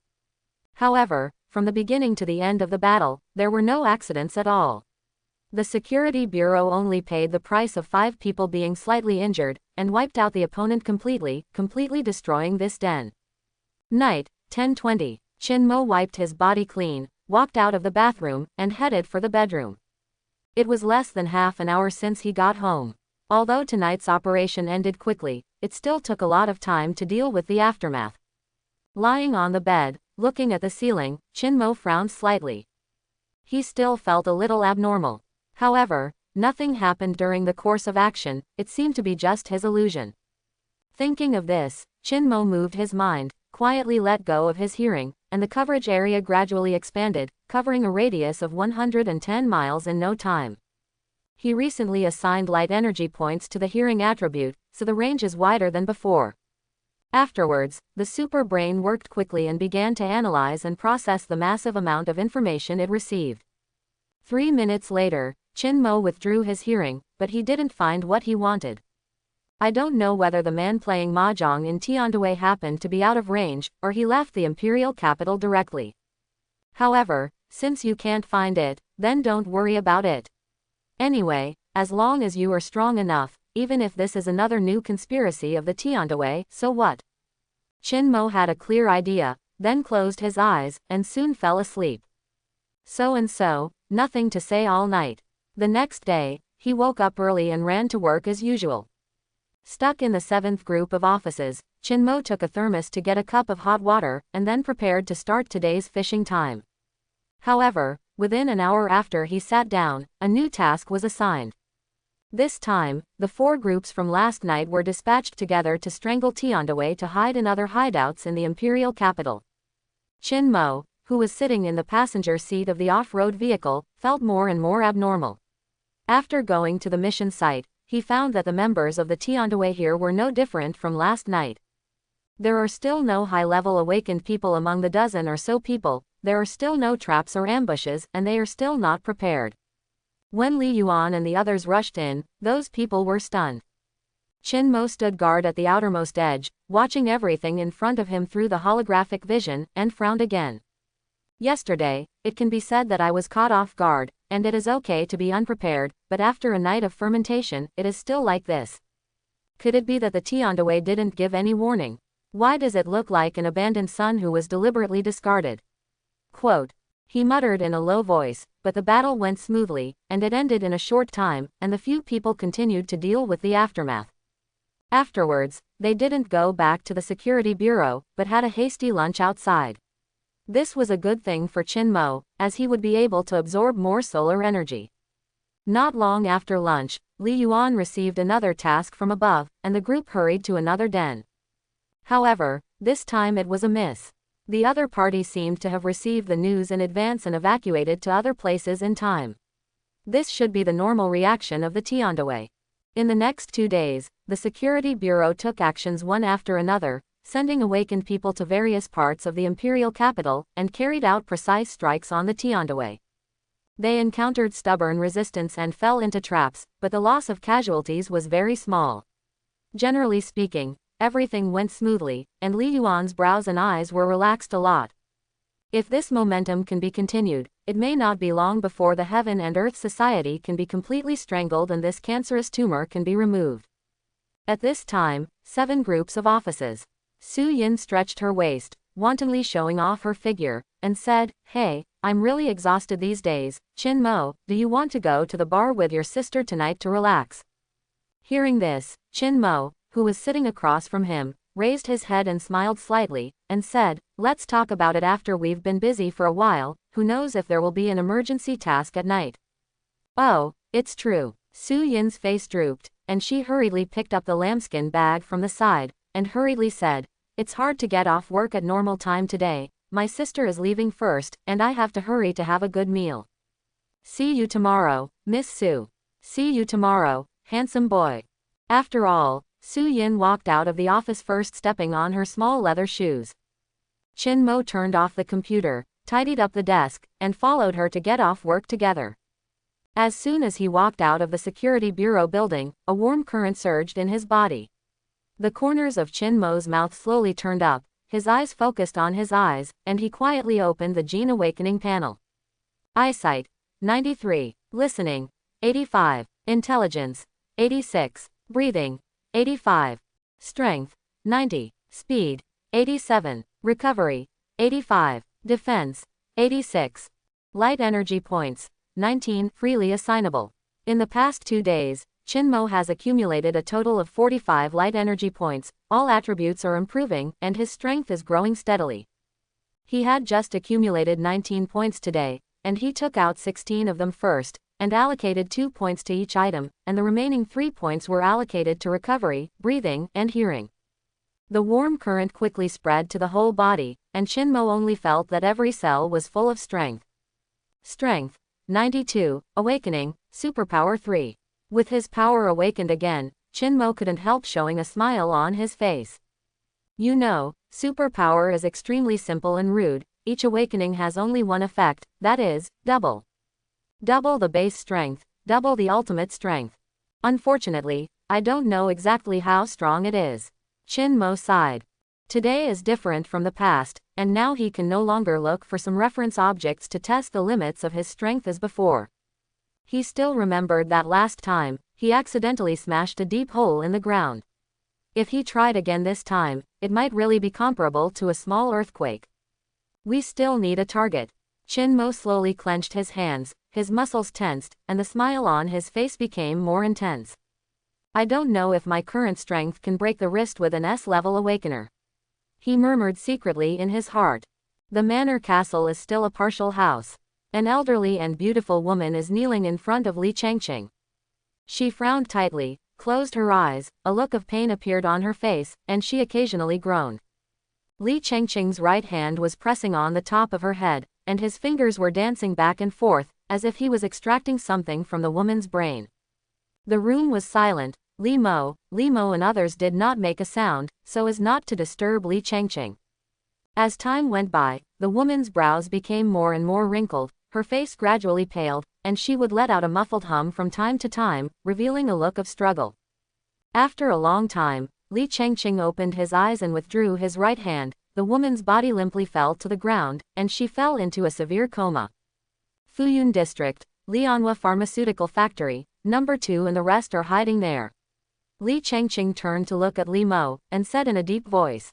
However, from the beginning to the end of the battle, there were no accidents at all. The Security Bureau only paid the price of 5 people being slightly injured, and wiped out the opponent completely destroying this den. Night, 10:20. Qin Mo wiped his body clean, walked out of the bathroom, and headed for the bedroom. It was less than half an hour since he got home. Although tonight's operation ended quickly, it still took a lot of time to deal with the aftermath. Lying on the bed, looking at the ceiling, Qin Mo frowned slightly. He still felt a little abnormal. However, nothing happened during the course of action, it seemed to be just his illusion. Thinking of this, Qin Mo moved his mind, quietly let go of his hearing, and the coverage area gradually expanded, covering a radius of 110 miles in no time. He recently assigned light energy points to the hearing attribute, so the range is wider than before. Afterwards, the super brain worked quickly and began to analyze and process the massive amount of information it received. 3 minutes later, Qin Mo withdrew his hearing, but he didn't find what he wanted. I don't know whether the man playing mahjong in Tiandaway happened to be out of range, or he left the imperial capital directly. However, since you can't find it, then don't worry about it. Anyway, as long as you are strong enough, even if this is another new conspiracy of the Tiandaway, so what? Qin Mo had a clear idea, then closed his eyes, and soon fell asleep. So, nothing to say all night. The next day, he woke up early and ran to work as usual. Stuck in the 7th group of offices, Qin Mo took a thermos to get a cup of hot water, and then prepared to start today's fishing time. However, within an hour after he sat down, a new task was assigned. This time, the 4 groups from last night were dispatched together to strangle Tiandaway to hide in other hideouts in the imperial capital. Qin Mo, who was sitting in the passenger seat of the off-road vehicle, felt more and more abnormal. After going to the mission site, he found that the members of the tiand here were no different from last night. There are still no high-level awakened people among the dozen or so people, there are still no traps or ambushes, and they are still not prepared. When Li Yuan and the others rushed in, those people were stunned. Qin Mo stood guard at the outermost edge, watching everything in front of him through the holographic vision, and frowned again. Yesterday, it can be said that I was caught off guard, and it is okay to be unprepared, but after a night of fermentation, it is still like this. Could it be that the tiandaway didn't give any warning? Why does it look like an abandoned son who was deliberately discarded? Quote. He muttered in a low voice, but the battle went smoothly, and it ended in a short time, and the few people continued to deal with the aftermath. Afterwards, they didn't go back to the security bureau, but had a hasty lunch outside. This was a good thing for Qin Mo, as he would be able to absorb more solar energy. Not long after lunch, Li Yuan received another task from above, and the group hurried to another den. However, this time it was a miss. The other party seemed to have received the news in advance and evacuated to other places in time. This should be the normal reaction of the tiandaway. In the next 2 days, the Security Bureau took actions one after another, sending awakened people to various parts of the imperial capital, and carried out precise strikes on the tiandaway. They encountered stubborn resistance and fell into traps, but the loss of casualties was very small. Generally speaking, everything went smoothly, and Li Yuan's brows and eyes were relaxed a lot. If this momentum can be continued, it may not be long before the Heaven and Earth Society can be completely strangled and this cancerous tumor can be removed. At this time, 7 groups of offices. Su Yin stretched her waist, wantonly showing off her figure, and said, "Hey, I'm really exhausted these days. Qin Mo, do you want to go to the bar with your sister tonight to relax?" Hearing this, Qin Mo, who was sitting across from him, raised his head and smiled slightly, and said, "Let's talk about it after we've been busy for a while, who knows if there will be an emergency task at night." "Oh, it's true." Su Yin's face drooped, and she hurriedly picked up the lambskin bag from the side, and hurriedly said, "It's hard to get off work at normal time today, my sister is leaving first, and I have to hurry to have a good meal. See you tomorrow, Miss Su. See you tomorrow, handsome boy." After all, Su Yin walked out of the office first, stepping on her small leather shoes. Qin Mo turned off the computer, tidied up the desk, and followed her to get off work together. As soon as he walked out of the Security Bureau building, a warm current surged in his body. The corners of Qin Mo's mouth slowly turned up, his eyes focused on his eyes, and he quietly opened the Gene Awakening panel. Eyesight, 93. Listening, 85. Intelligence, 86. Breathing, 85. Strength, 90. Speed, 87. Recovery, 85. Defense, 86. Light energy points, 19. Freely assignable. In the past 2 days, Qin Mo has accumulated a total of 45 light energy points, all attributes are improving, and his strength is growing steadily. He had just accumulated 19 points today, and he took out 16 of them first, and allocated 2 points to each item, and the remaining 3 points were allocated to recovery, breathing, and hearing. The warm current quickly spread to the whole body, and Qin Mo only felt that every cell was full of strength. Strength, 92, Awakening, Superpower 3. With his power awakened again, Qin Mo couldn't help showing a smile on his face. You know, superpower is extremely simple and rude, each awakening has only one effect, that is, double. Double the base strength, double the ultimate strength. Unfortunately, I don't know exactly how strong it is. Qin Mo sighed. Today is different from the past, and now he can no longer look for some reference objects to test the limits of his strength as before. He still remembered that last time, he accidentally smashed a deep hole in the ground. If he tried again this time, it might really be comparable to a small earthquake. We still need a target. Qin Mo slowly clenched his hands, his muscles tensed, and the smile on his face became more intense. I don't know if my current strength can break the wrist with an S-level awakener. He murmured secretly in his heart. The manor castle is still a partial house. An elderly and beautiful woman is kneeling in front of Li Changqing. She frowned tightly, closed her eyes, a look of pain appeared on her face, and she occasionally groaned. Li Chengqing's right hand was pressing on the top of her head, and his fingers were dancing back and forth, as if he was extracting something from the woman's brain. The room was silent. Li Mo and others did not make a sound, so as not to disturb Li Chengqing. As time went by, the woman's brows became more and more wrinkled, her face gradually paled, and she would let out a muffled hum from time to time, revealing a look of struggle. After a long time, Li Chengqing opened his eyes and withdrew his right hand. The woman's body limply fell to the ground, and she fell into a severe coma. Fuyun District, Lianhua Pharmaceutical Factory, number 2 and the rest are hiding there. Li Chengqing turned to look at Li Mo, and said in a deep voice.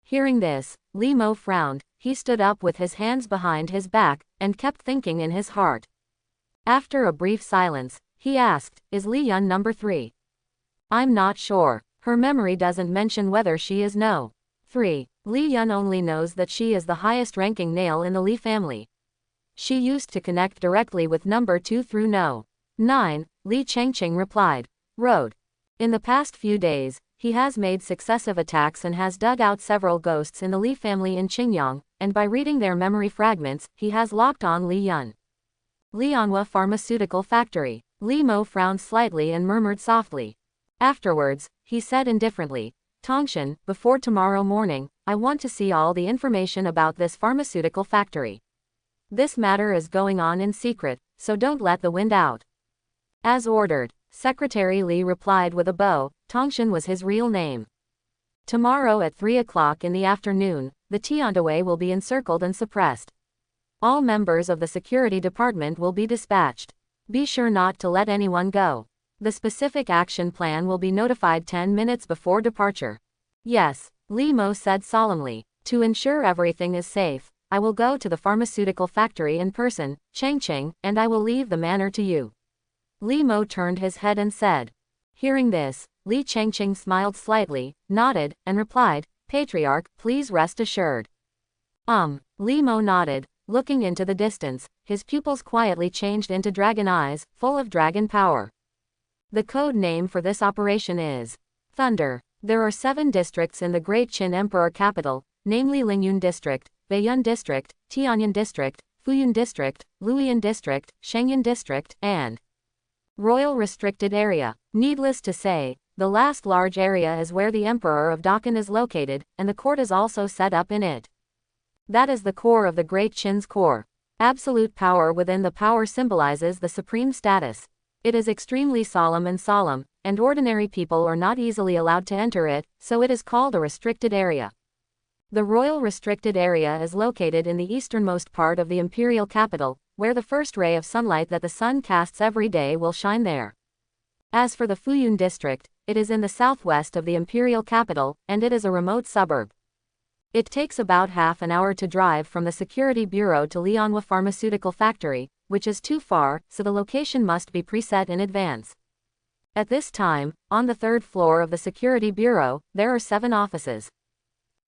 Hearing this, Li Mo frowned. He stood up with his hands behind his back, and kept thinking in his heart. After a brief silence, he asked, "Is Li Yun number 3? I'm not sure. Her memory doesn't mention whether she is no. 3. Li Yun only knows that she is the highest-ranking male in the Li family. She used to connect directly with number 2 through no. 9, Li Chengqing replied. Road. In the past few days, he has made successive attacks and has dug out several ghosts in the Li family in Qingyang, and by reading their memory fragments, he has locked on Li Yun. Lianhua Pharmaceutical Factory. Li Mo frowned slightly and murmured softly. Afterwards, he said indifferently, Tongshan, before tomorrow morning, I want to see all the information about this pharmaceutical factory. This matter is going on in secret, so don't let the wind out. As ordered, Secretary Li replied with a bow. Tongshan was his real name. Tomorrow at 3 o'clock in the afternoon, the tiand will be encircled and suppressed. All members of the security department will be dispatched. Be sure not to let anyone go. The specific action plan will be notified 10 minutes before departure. Yes, Li Mo said solemnly. To ensure everything is safe, I will go to the pharmaceutical factory in person, Chengqing, and I will leave the manor to you. Li Mo turned his head and said. Hearing this, Li Chengqing smiled slightly, nodded, and replied, Patriarch, please rest assured. Li Mo nodded, looking into the distance. His pupils quietly changed into dragon eyes, full of dragon power. The code name for this operation is Thunder. There are 7 districts in the Great Qin Emperor capital, namely Lingyun District, Beiyun District, Tianyuan District, Fuyun District, Luoyuan District, Shengyun District, and Royal Restricted Area. Needless to say, the last large area is where the Emperor of Dakan is located, and the court is also set up in it. That is the core of the Great Qin's core. Absolute power within the power symbolizes the supreme status. It is extremely solemn, and ordinary people are not easily allowed to enter it, so it is called a restricted area. The Royal Restricted Area is located in the easternmost part of the imperial capital, where the first ray of sunlight that the sun casts every day will shine there. As for the Fuyun District, it is in the southwest of the imperial capital, and it is a remote suburb. It takes about half an hour to drive from the security bureau to Lianhua Pharmaceutical Factory, which is too far, so the location must be preset in advance. At this time, on the 3rd floor of the security bureau, there are 7 offices.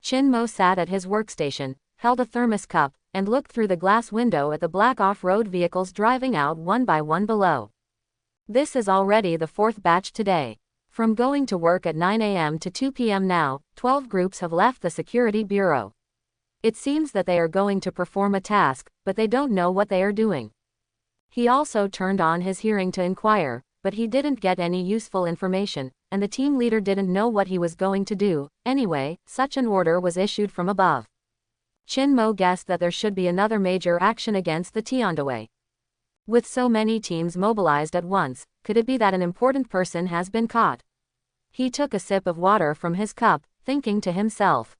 Qin Mo sat at his workstation, held a thermos cup, and looked through the glass window at the black off-road vehicles driving out one by one below. This is already the 4th batch today. From going to work at 9 a.m. to 2 p.m. now, 12 groups have left the security bureau. It seems that they are going to perform a task, but they don't know what they are doing. He also turned on his hearing to inquire, but he didn't get any useful information, and the team leader didn't know what he was going to do. Anyway, such an order was issued from above. Qin Mo guessed that there should be another major action against the tiand. With so many teams mobilized at once, could it be that an important person has been caught? He took a sip of water from his cup, thinking to himself.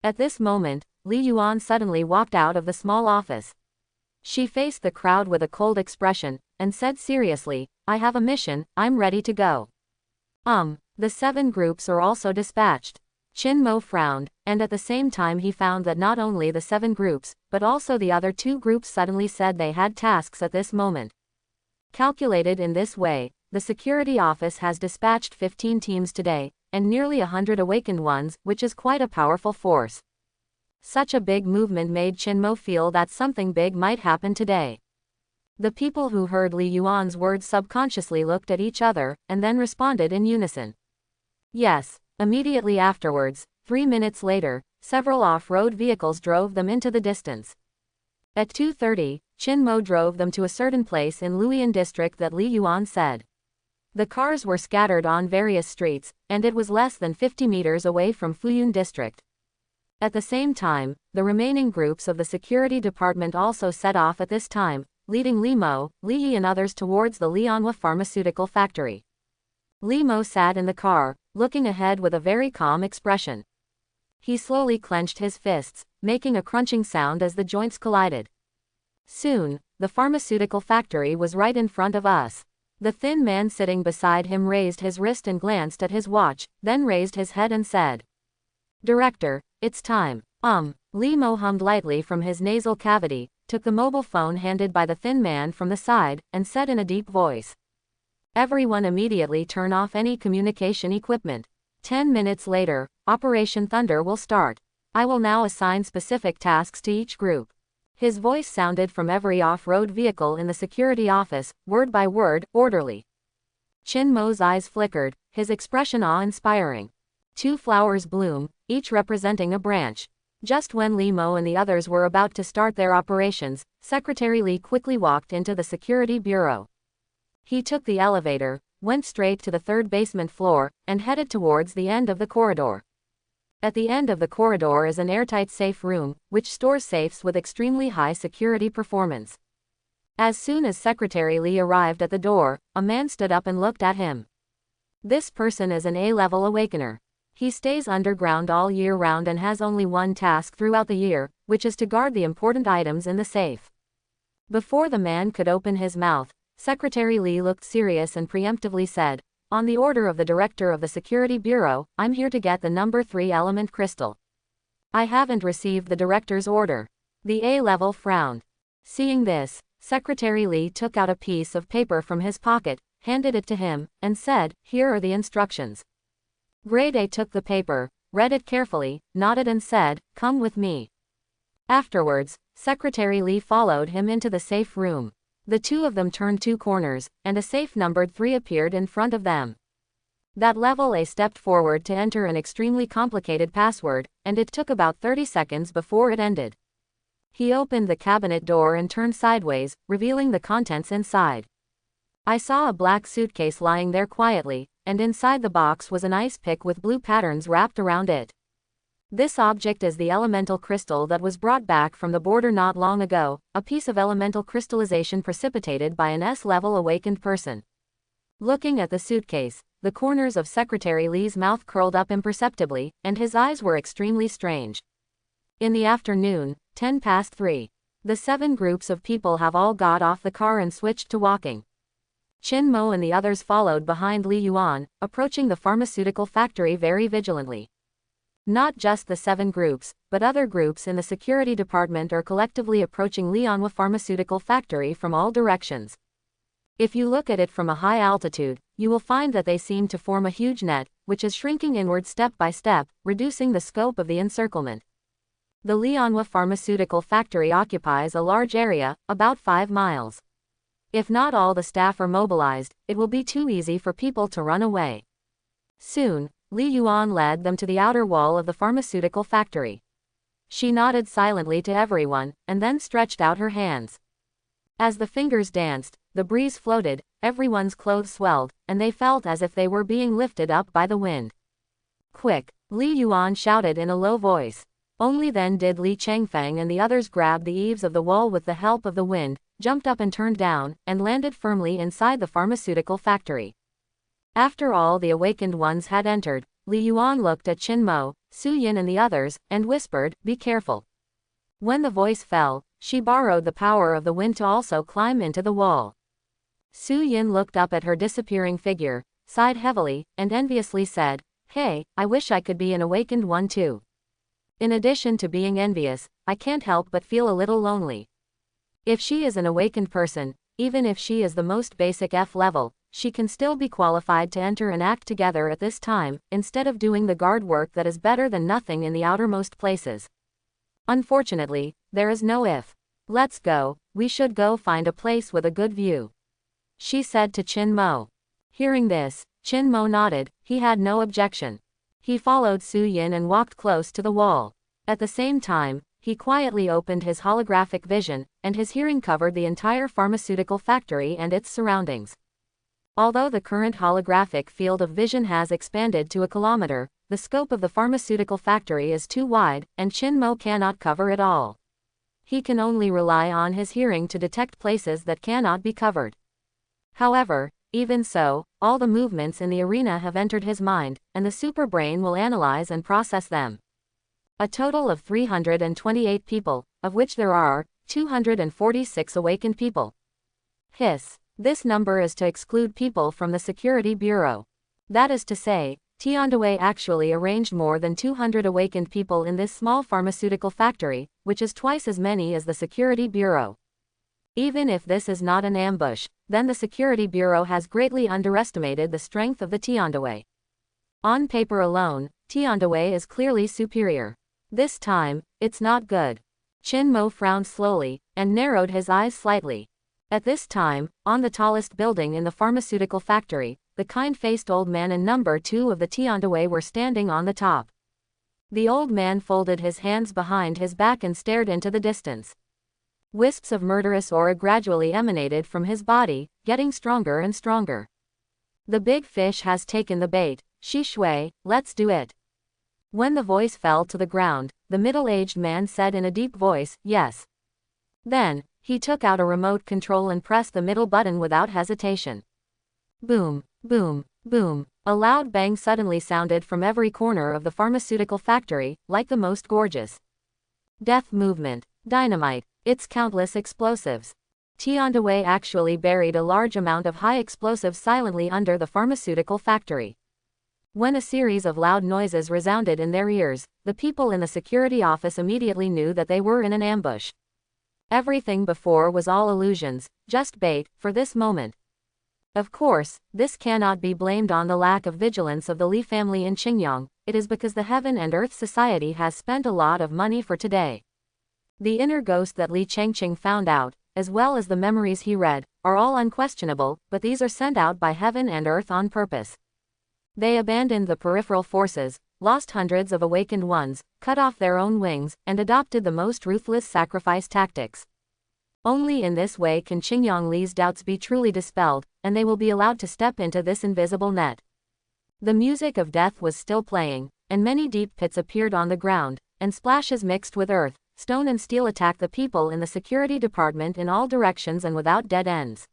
At this moment, Li Yuan suddenly walked out of the small office. She faced the crowd with a cold expression, and said seriously, I have a mission, I'm ready to go. The 7 groups are also dispatched. Qin Mo frowned, and at the same time he found that not only the 7 groups, but also the other 2 groups suddenly said they had tasks at this moment. Calculated in this way, the security office has dispatched 15 teams today, and nearly 100 awakened ones, which is quite a powerful force. Such a big movement made Qin Mo feel that something big might happen today. The people who heard Li Yuan's words subconsciously looked at each other, and then responded in unison. Yes. Immediately afterwards, 3 minutes later, several off-road vehicles drove them into the distance. At 2:30, Chin Mo drove them to a certain place in Luoyang district that Li Yuan said. The cars were scattered on various streets, and it was less than 50 meters away from Fuyun district. At the same time, the remaining groups of the security department also set off at this time, leading Li Mo, Li Yi and others towards the Lianhua pharmaceutical factory. Li Mo sat in the car, looking ahead with a very calm expression. He slowly clenched his fists, making a crunching sound as the joints collided. Soon, the pharmaceutical factory was right in front of us. The thin man sitting beside him raised his wrist and glanced at his watch, then raised his head and said, "Director, it's time." Li Mo hummed lightly from his nasal cavity, took the mobile phone handed by the thin man from the side, and said in a deep voice, "Everyone immediately turn off any communication equipment. 10 minutes later, Operation Thunder will start. I will now assign specific tasks to each group." His voice sounded from every off-road vehicle in the security office, word by word, orderly. Chin Mo's eyes flickered, his expression awe-inspiring. 2 flowers bloom, each representing a branch. Just when Li Mo and the others were about to start their operations, Secretary Li quickly walked into the security bureau. He took the elevator, went straight to the 3rd basement floor, and headed towards the end of the corridor. At the end of the corridor is an airtight safe room, which stores safes with extremely high security performance. As soon as Secretary Li arrived at the door, a man stood up and looked at him. This person is an A-level awakener. He stays underground all year round and has only one task throughout the year, which is to guard the important items in the safe. Before the man could open his mouth, Secretary Li looked serious and preemptively said, "On the order of the director of the Security Bureau, I'm here to get the number 3 element crystal." "I haven't received the director's order." The A-level frowned. Seeing this, Secretary Li took out a piece of paper from his pocket, handed it to him, and said, "Here are the instructions." Grade A took the paper, read it carefully, nodded and said, "Come with me." Afterwards, Secretary Li followed him into the safe room. The two of them turned 2 corners, and a safe numbered 3 appeared in front of them. That level A stepped forward to enter an extremely complicated password, and it took about 30 seconds before it ended. He opened the cabinet door and turned sideways, revealing the contents inside. I saw a black suitcase lying there quietly, and inside the box was an ice pick with blue patterns wrapped around it. This object is the elemental crystal that was brought back from the border not long ago, a piece of elemental crystallization precipitated by an S-level awakened person. Looking at the suitcase, the corners of Secretary Li's mouth curled up imperceptibly, and his eyes were extremely strange. In the afternoon, 10 past 3. The 7 groups of people have all got off the car and switched to walking. Chin Mo and the others followed behind Li Yuan, approaching the pharmaceutical factory very vigilantly. Not just the 7 groups, but other groups in the security department are collectively approaching Lianhua pharmaceutical factory from all directions. If you look at it from a high altitude, you will find that they seem to form a huge net, which is shrinking inward step by step, reducing the scope of the encirclement. The Lianhua pharmaceutical factory occupies a large area, about 5 miles. If not all the staff are mobilized, it will be too easy for people to run away. Soon, Li Yuan led them to the outer wall of the pharmaceutical factory. She nodded silently to everyone, and then stretched out her hands. As the fingers danced, the breeze floated, everyone's clothes swelled, and they felt as if they were being lifted up by the wind. "Quick!" Li Yuan shouted in a low voice. Only then did Li Chengfeng and the others grab the eaves of the wall with the help of the wind, jumped up and turned down, and landed firmly inside the pharmaceutical factory. After all the awakened ones had entered, Li Yuan looked at Chin Mo, Su Yin and the others, and whispered, "Be careful." When the voice fell, she borrowed the power of the wind to also climb into the wall. Su Yin looked up at her disappearing figure, sighed heavily, and enviously said, "Hey, I wish I could be an awakened one too." In addition to being envious, I can't help but feel a little lonely. If she is an awakened person, even if she is the most basic F level, she can still be qualified to enter and act together at this time, instead of doing the guard work that is better than nothing in the outermost places. Unfortunately, there is no if. "Let's go, we should go find a place with a good view," she said to Chin Mo. Hearing this, Chin Mo nodded, he had no objection. He followed Su Yin and walked close to the wall. At the same time, he quietly opened his holographic vision, and his hearing covered the entire pharmaceutical factory and its surroundings. Although the current holographic field of vision has expanded to a kilometer, the scope of the pharmaceutical factory is too wide, and Chin-mo cannot cover it all. He can only rely on his hearing to detect places that cannot be covered. However, even so, all the movements in the arena have entered his mind, and the superbrain will analyze and process them. A total of 328 people, of which there are 246 awakened people. Hiss. This number is to exclude people from the Security Bureau. That is to say, Tiandaway actually arranged more than 200 awakened people in this small pharmaceutical factory, which is twice as many as the Security Bureau. Even if this is not an ambush, then the Security Bureau has greatly underestimated the strength of the Tiandaway. On paper alone, Tiandaway is clearly superior. This time, it's not good. Chin-mo frowned slowly, and narrowed his eyes slightly. At this time, on the tallest building in the pharmaceutical factory, the kind-faced old man and number 2 of the Tiandaway were standing on the top. The old man folded his hands behind his back and stared into the distance. Wisps of murderous aura gradually emanated from his body, getting stronger and stronger. The big fish has taken the bait, Shi Shui, let's do it. When the voice fell to the ground, the middle-aged man said in a deep voice, yes. Then, he took out a remote control and pressed the middle button without hesitation. Boom, boom, boom. A loud bang suddenly sounded from every corner of the pharmaceutical factory, like the most gorgeous death movement, dynamite, its countless explosives. Tiandaway actually buried a large amount of high explosives silently under the pharmaceutical factory. When a series of loud noises resounded in their ears, the people in the security office immediately knew that they were in an ambush. Everything before was all illusions, just bait, for this moment. Of course, this cannot be blamed on the lack of vigilance of the Li family in Qingyang, it is because the Heaven and Earth Society has spent a lot of money for today. The inner ghost that Li Chengqing found out, as well as the memories he read, are all unquestionable, but these are sent out by Heaven and Earth on purpose. They abandoned the peripheral forces, lost hundreds of awakened ones, cut off their own wings, and adopted the most ruthless sacrifice tactics. Only in this way can Qingyang Li's doubts be truly dispelled, and they will be allowed to step into this invisible net. The music of death was still playing, and many deep pits appeared on the ground, and splashes mixed with earth, stone and steel attacked the people in the security department in all directions and without dead ends.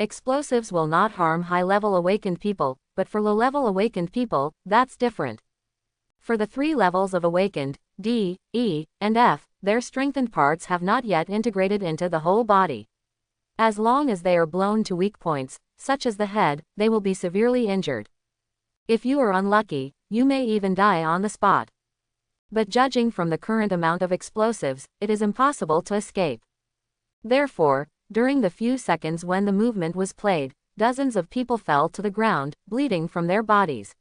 Explosives will not harm high-level awakened people, but for low-level awakened people, that's different. For the 3 levels of awakened, D, E, and F, their strengthened parts have not yet integrated into the whole body. As long as they are blown to weak points, such as the head, they will be severely injured. If you are unlucky, you may even die on the spot. But judging from the current amount of explosives, it is impossible to escape. Therefore, during the few seconds when the movement was played, dozens of people fell to the ground, bleeding from their bodies.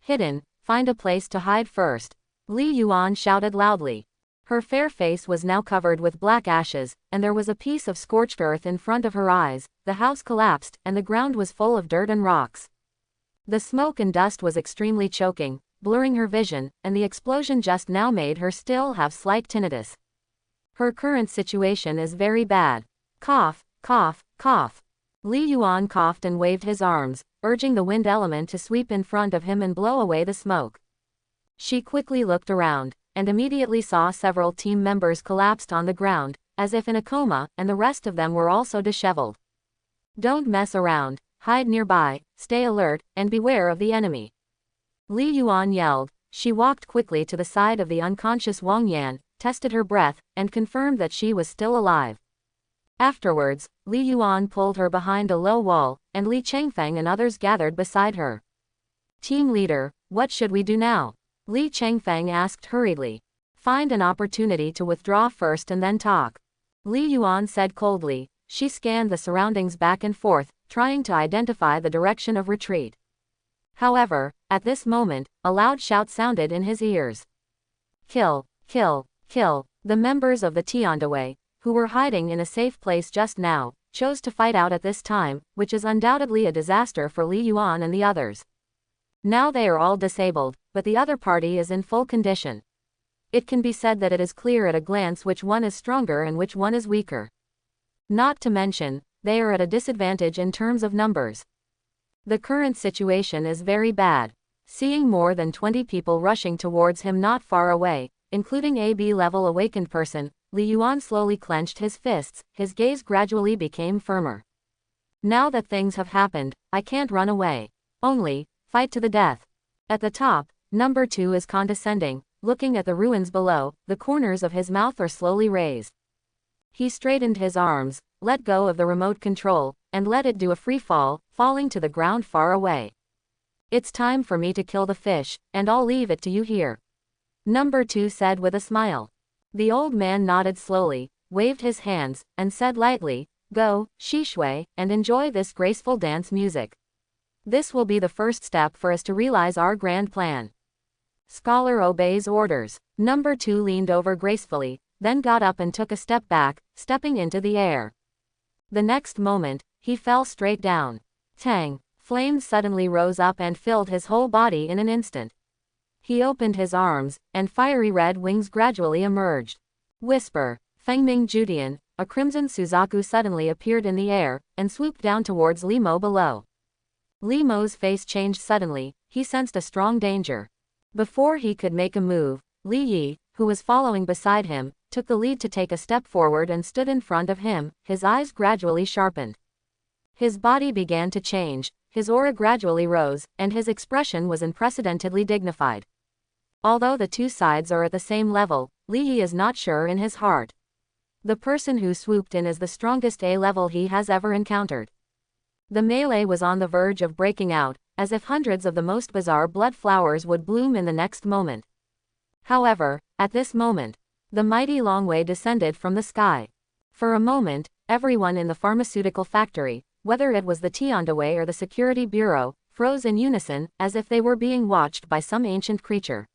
Hidden, find a place to hide first. Li Yuan shouted loudly. Her fair face was now covered with black ashes, and there was a piece of scorched earth in front of her eyes. The house collapsed, and the ground was full of dirt and rocks. The smoke and dust was extremely choking, blurring her vision, and the explosion just now made her still have slight tinnitus. Her current situation is very bad. Cough, cough, cough. Li Yuan coughed and waved his arms, urging the wind element to sweep in front of him and blow away the smoke. She quickly looked around, and immediately saw several team members collapsed on the ground, as if in a coma, and the rest of them were also disheveled. Don't mess around, hide nearby, stay alert, and beware of the enemy. Li Yuan yelled. She walked quickly to the side of the unconscious Wang Yan, tested her breath, and confirmed that she was still alive. Afterwards, Li Yuan pulled her behind a low wall, and Li Chengfeng and others gathered beside her. Team leader, what should we do now? Li Chengfeng asked hurriedly. Find an opportunity to withdraw first and then talk. Li Yuan said coldly. She scanned the surroundings back and forth, trying to identify the direction of retreat. However, at this moment, a loud shout sounded in his ears. Kill, kill, kill. The members of the Tiandaway, who were hiding in a safe place just now, chose to fight out at this time, which is undoubtedly a disaster for Li Yuan and the others. Now they are all disabled, but the other party is in full condition. It can be said that it is clear at a glance which one is stronger and which one is weaker. Not to mention, they are at a disadvantage in terms of numbers. The current situation is very bad. Seeing more than 20 people rushing towards him not far away, including a B-level awakened person, Li Yuan slowly clenched his fists, his gaze gradually became firmer. Now that things have happened, I can't run away. Only, fight to the death. At the top, number 2 is condescending, looking at the ruins below, the corners of his mouth are slowly raised. He straightened his arms, let go of the remote control, and let it do a free fall, falling to the ground far away. It's time for me to kill the fish, and I'll leave it to you here. Number 2 said with a smile. The old man nodded slowly, waved his hands, and said lightly, go, Shishui, and enjoy this graceful dance music. This will be the first step for us to realize our grand plan. Scholar obeys orders. Number 2 leaned over gracefully, then got up and took a step back, stepping into the air. The next moment, he fell straight down. Tang! Flames suddenly rose up and filled his whole body in an instant. He opened his arms, and fiery red wings gradually emerged. Whisper! Fengming Judian, a crimson Suzaku suddenly appeared in the air, and swooped down towards Li Mo below. Li Mo's face changed suddenly, he sensed a strong danger. Before he could make a move, Li Yi, who was following beside him, took the lead to take a step forward and stood in front of him, his eyes gradually sharpened. His body began to change, his aura gradually rose, and his expression was unprecedentedly dignified. Although the two sides are at the same level, Li Yi is not sure in his heart. The person who swooped in is the strongest A-level he has ever encountered. The melee was on the verge of breaking out, as if hundreds of the most bizarre blood flowers would bloom in the next moment. However, at this moment, the mighty Longwei descended from the sky. For a moment, everyone in the pharmaceutical factory, whether it was the Tiandaway or the security bureau, froze in unison, as if they were being watched by some ancient creature.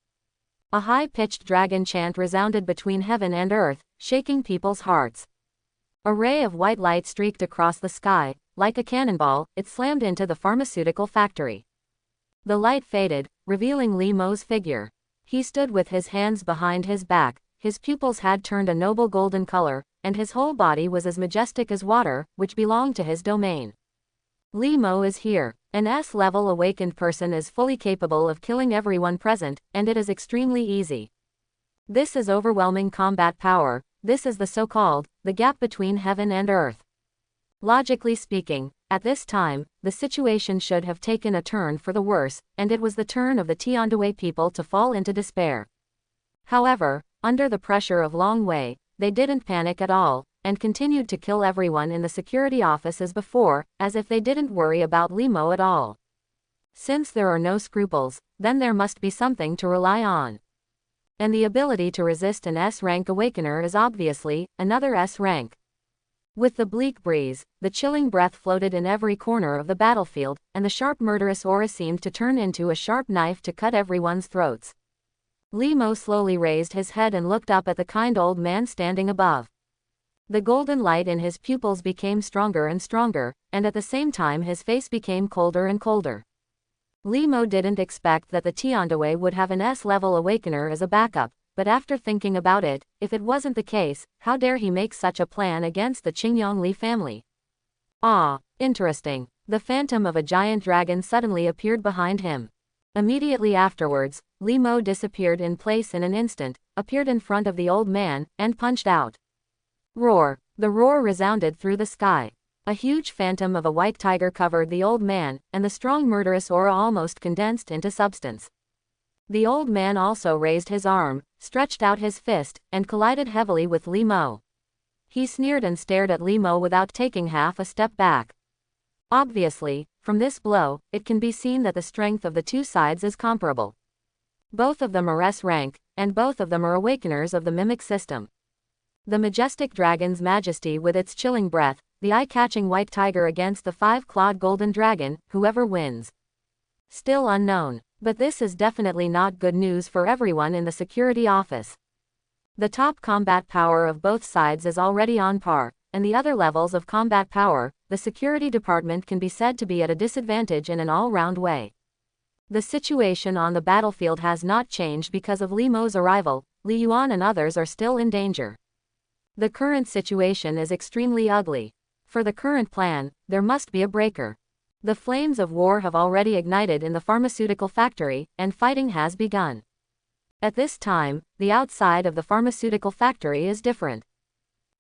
A high-pitched dragon chant resounded between heaven and earth, shaking people's hearts. A ray of white light streaked across the sky. Like a cannonball, it slammed into the pharmaceutical factory. The light faded, revealing Li Mo's figure. He stood with his hands behind his back, his pupils had turned a noble golden color, and his whole body was as majestic as water, which belonged to his domain. Li Mo is here. An S-level awakened person is fully capable of killing everyone present, and it is extremely easy. This is overwhelming combat power, this is the so-called, the gap between heaven and earth. Logically speaking, at this time, the situation should have taken a turn for the worse, and it was the turn of the Tiandaway people to fall into despair. However, under the pressure of Longwei, they didn't panic at all, and continued to kill everyone in the security office as before, as if they didn't worry about Li Mo at all. Since there are no scruples, then there must be something to rely on. And the ability to resist an S-rank awakener is obviously another S-rank. With the bleak breeze, the chilling breath floated in every corner of the battlefield, and the sharp murderous aura seemed to turn into a sharp knife to cut everyone's throats. Li Mo slowly raised his head and looked up at the kind old man standing above. The golden light in his pupils became stronger and stronger, and at the same time his face became colder and colder. Li Mo didn't expect that the Tiandaway would have an S-level awakener as a backup, but after thinking about it, if it wasn't the case, how dare he make such a plan against the Qingyong Li family? Ah, interesting. The phantom of a giant dragon suddenly appeared behind him. Immediately afterwards, Li Mo disappeared in place in an instant, appeared in front of the old man, and punched out. Roar! The roar resounded through the sky. A huge phantom of a white tiger covered the old man, and the strong murderous aura almost condensed into substance. The old man also raised his arm, stretched out his fist, and collided heavily with Li Mo. He sneered and stared at Li Mo without taking half a step back. Obviously, from this blow, it can be seen that the strength of the two sides is comparable. Both of them are S-rank, and both of them are awakeners of the mimic system. The majestic dragon's majesty with its chilling breath, the eye-catching white tiger against the five-clawed golden dragon, whoever wins. Still unknown. But this is definitely not good news for everyone in the security office. The top combat power of both sides is already on par, and the other levels of combat power, the security department can be said to be at a disadvantage in an all-round way. The situation on the battlefield has not changed because of Li Mo's arrival, Li Yuan and others are still in danger. The current situation is extremely ugly. For the current plan, there must be a breaker. The flames of war have already ignited in the pharmaceutical factory, and fighting has begun. At this time, the outside of the pharmaceutical factory is different.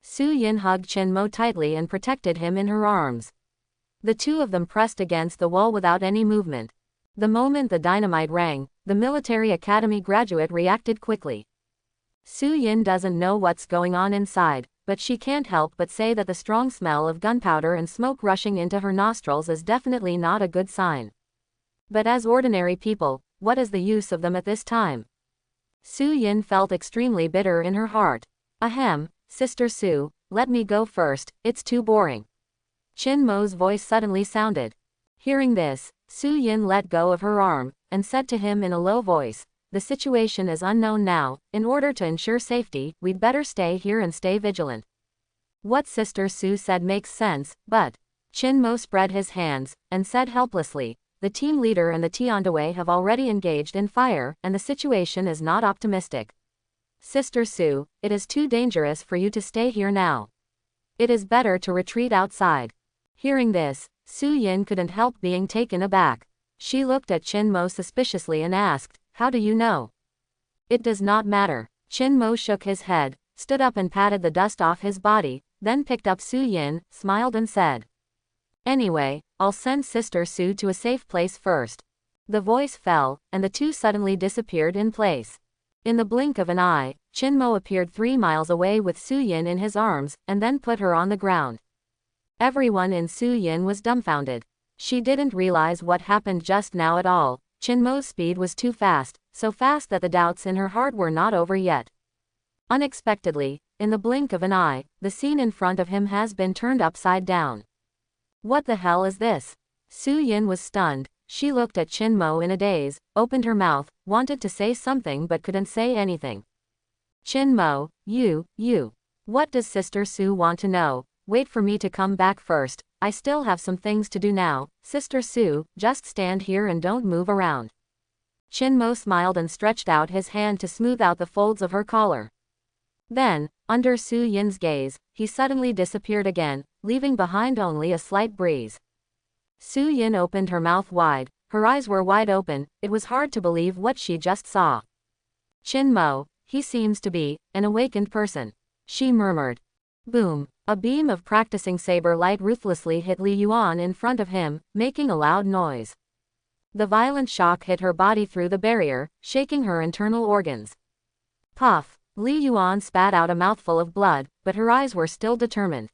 Su Yin hugged Chen Mo tightly and protected him in her arms. The two of them pressed against the wall without any movement. The moment the dynamite rang, the military academy graduate reacted quickly. Su Yin doesn't know what's going on inside, but she can't help but say that the strong smell of gunpowder and smoke rushing into her nostrils is definitely not a good sign. But as ordinary people, what is the use of them at this time? Su Yin felt extremely bitter in her heart. Ahem, Sister Su, let me go first, it's too boring. Chen Mo's voice suddenly sounded. Hearing this, Su Yin let go of her arm, and said to him in a low voice, the situation is unknown now, in order to ensure safety, we'd better stay here and stay vigilant. What Sister Su said makes sense, but... Chen Mo spread his hands, and said helplessly, the team leader and the tiand have already engaged in fire, and the situation is not optimistic. Sister Su, it is too dangerous for you to stay here now. It is better to retreat outside. Hearing this, Su Yin couldn't help being taken aback. She looked at Chen Mo suspiciously and asked, how do you know? It does not matter. Chen Mo shook his head, stood up and patted the dust off his body, then picked up Su Yin, smiled and said, anyway, I'll send Sister Su to a safe place first. The voice fell, and the two suddenly disappeared in place. In the blink of an eye, Chen Mo appeared 3 miles away with Su Yin in his arms, and then put her on the ground. Everyone in Su Yin was dumbfounded. She didn't realize what happened just now at all. Chen Mo's speed was too fast, so fast that the doubts in her heart were not over yet. Unexpectedly, in the blink of an eye, the scene in front of him has been turned upside down. What the hell is this? Su Yin was stunned. She looked at Chen Mo in a daze, opened her mouth, wanted to say something but couldn't say anything. Chen Mo, you. What does Sister Su want to know? Wait for me to come back first, I still have some things to do now. Sister Su, just stand here and don't move around. Chen Mo smiled and stretched out his hand to smooth out the folds of her collar. Then, under Su Yin's gaze, he suddenly disappeared again, leaving behind only a slight breeze. Su Yin opened her mouth wide, her eyes were wide open, it was hard to believe what she just saw. Chen Mo, he seems to be an awakened person. She murmured. Boom. A beam of practicing saber light ruthlessly hit Li Yuan in front of him, making a loud noise. The violent shock hit her body through the barrier, shaking her internal organs. Puff. Li Yuan spat out a mouthful of blood, but her eyes were still determined.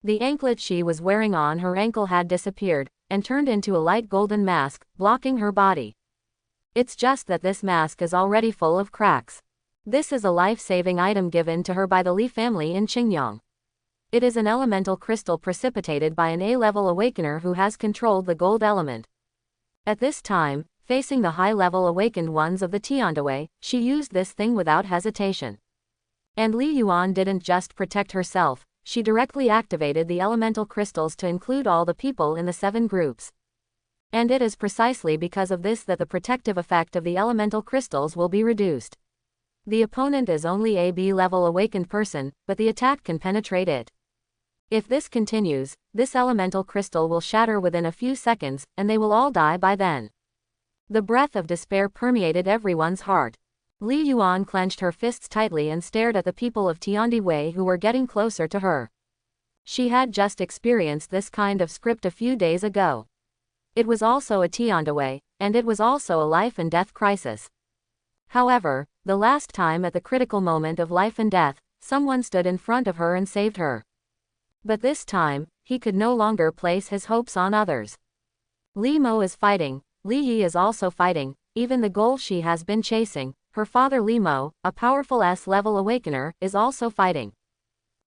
The anklet she was wearing on her ankle had disappeared, and turned into a light golden mask, blocking her body. It's just that this mask is already full of cracks. This is a life-saving item given to her by the Li family in Qingyang. It is an elemental crystal precipitated by an A-level awakener who has controlled the gold element. At this time, facing the high-level awakened ones of the tiand, she used this thing without hesitation. And Li Yuan didn't just protect herself, she directly activated the elemental crystals to include all the people in the 7 groups. And it is precisely because of this that the protective effect of the elemental crystals will be reduced. The opponent is only a B-level awakened person, but the attack can penetrate it. If this continues, this elemental crystal will shatter within a few seconds, and they will all die by then. The breath of despair permeated everyone's heart. Li Yuan clenched her fists tightly and stared at the people of Tiandi who were getting closer to her. She had just experienced this kind of script a few days ago. It was also a tiand, and it was also a life and death crisis. However, the last time at the critical moment of life and death, someone stood in front of her and saved her. But this time, he could no longer place his hopes on others. Li Mo is fighting, Li Yi is also fighting, even the goal she has been chasing, her father Li Mo, a powerful S-level awakener, is also fighting.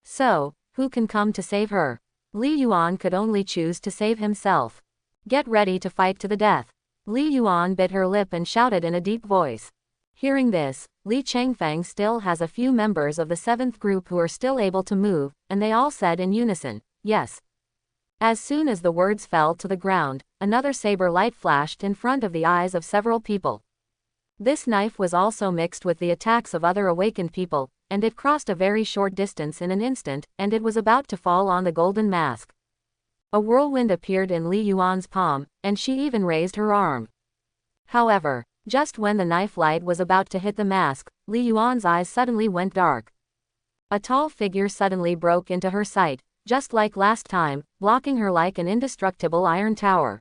So, who can come to save her? Li Yuan could only choose to save himself. Get ready to fight to the death. Li Yuan bit her lip and shouted in a deep voice. Hearing this, Li Changfeng still has a few members of the 7th group who are still able to move, and they all said in unison, yes. As soon as the words fell to the ground, another saber light flashed in front of the eyes of several people. This knife was also mixed with the attacks of other awakened people, and it crossed a very short distance in an instant, and it was about to fall on the golden mask. A whirlwind appeared in Li Yuan's palm, and she even raised her arm. However, just when the knife light was about to hit the mask, Li Yuan's eyes suddenly went dark. A tall figure suddenly broke into her sight, just like last time, blocking her like an indestructible iron tower.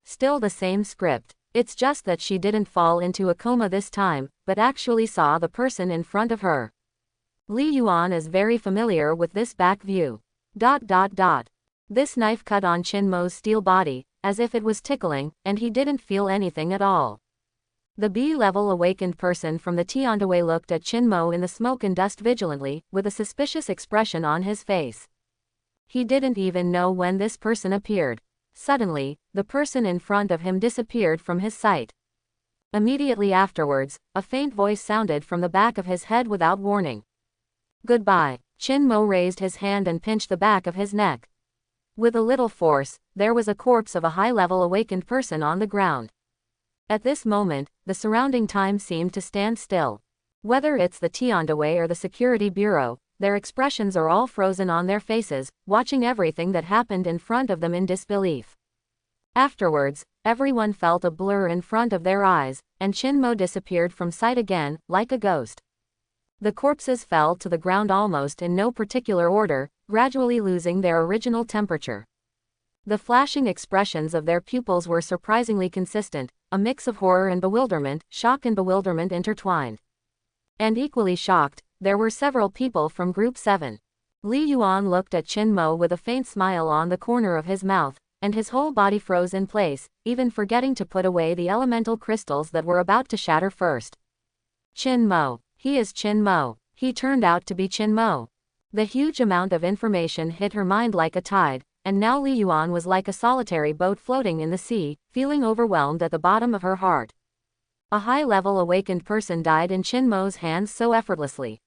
Still the same script. It's just that she didn't fall into a coma this time, but actually saw the person in front of her. Li Yuan is very familiar with this back view. This knife cut on Qin Mo's steel body, as if it was tickling, and he didn't feel anything at all. The B-level awakened person from the tiand looked at Qin Mo in the smoke and dust vigilantly, with a suspicious expression on his face. He didn't even know when this person appeared. Suddenly, the person in front of him disappeared from his sight. Immediately afterwards, a faint voice sounded from the back of his head without warning. Goodbye. Qin Mo raised his hand and pinched the back of his neck. With a little force, there was a corpse of a high-level awakened person on the ground. At this moment, the surrounding time seemed to stand still. Whether it's the Tiandaway or the Security Bureau, their expressions are all frozen on their faces, watching everything that happened in front of them in disbelief. Afterwards, everyone felt a blur in front of their eyes, and Qin Mo disappeared from sight again, like a ghost. The corpses fell to the ground almost in no particular order, gradually losing their original temperature. The flashing expressions of their pupils were surprisingly consistent, a mix of horror and bewilderment, shock and bewilderment intertwined. And equally shocked, there were several people from Group 7. Li Yuan looked at Qin Mo with a faint smile on the corner of his mouth, and his whole body froze in place, even forgetting to put away the elemental crystals that were about to shatter first. Qin Mo. He is Qin Mo. He turned out to be Qin Mo. The huge amount of information hit her mind like a tide, and now Li Yuan was like a solitary boat floating in the sea, feeling overwhelmed at the bottom of her heart. A high-level awakened person died in Qin Mo's hands so effortlessly.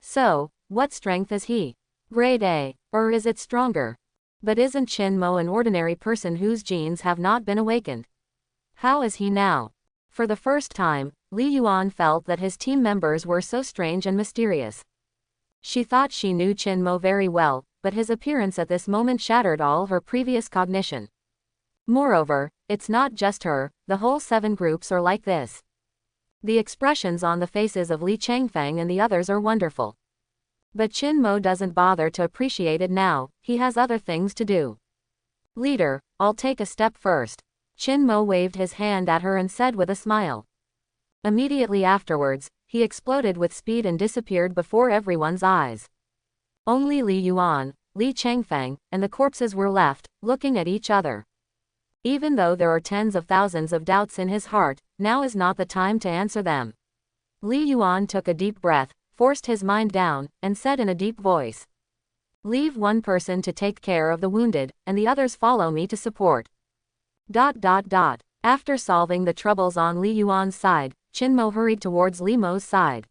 So, what strength is he? Grade A. Or is it stronger? But isn't Qin Mo an ordinary person whose genes have not been awakened? How is he now? For the first time, Li Yuan felt that his team members were so strange and mysterious. She thought she knew Qin Mo very well, but his appearance at this moment shattered all her previous cognition. Moreover, it's not just her, the whole 7 groups are like this. The expressions on the faces of Li Changfeng and the others are wonderful. But Qin Mo doesn't bother to appreciate it now, he has other things to do. Leader, I'll take a step first. Qin Mo waved his hand at her and said with a smile. Immediately afterwards, he exploded with speed and disappeared before everyone's eyes. Only Li Yuan, Li Changfeng, and the corpses were left, looking at each other. Even though there are tens of thousands of doubts in his heart, now is not the time to answer them. Li Yuan took a deep breath, forced his mind down, and said in a deep voice. Leave one person to take care of the wounded, and the others follow me to support. After solving the troubles on Li Yuan's side, Qin Mo hurried towards Li Mo's side.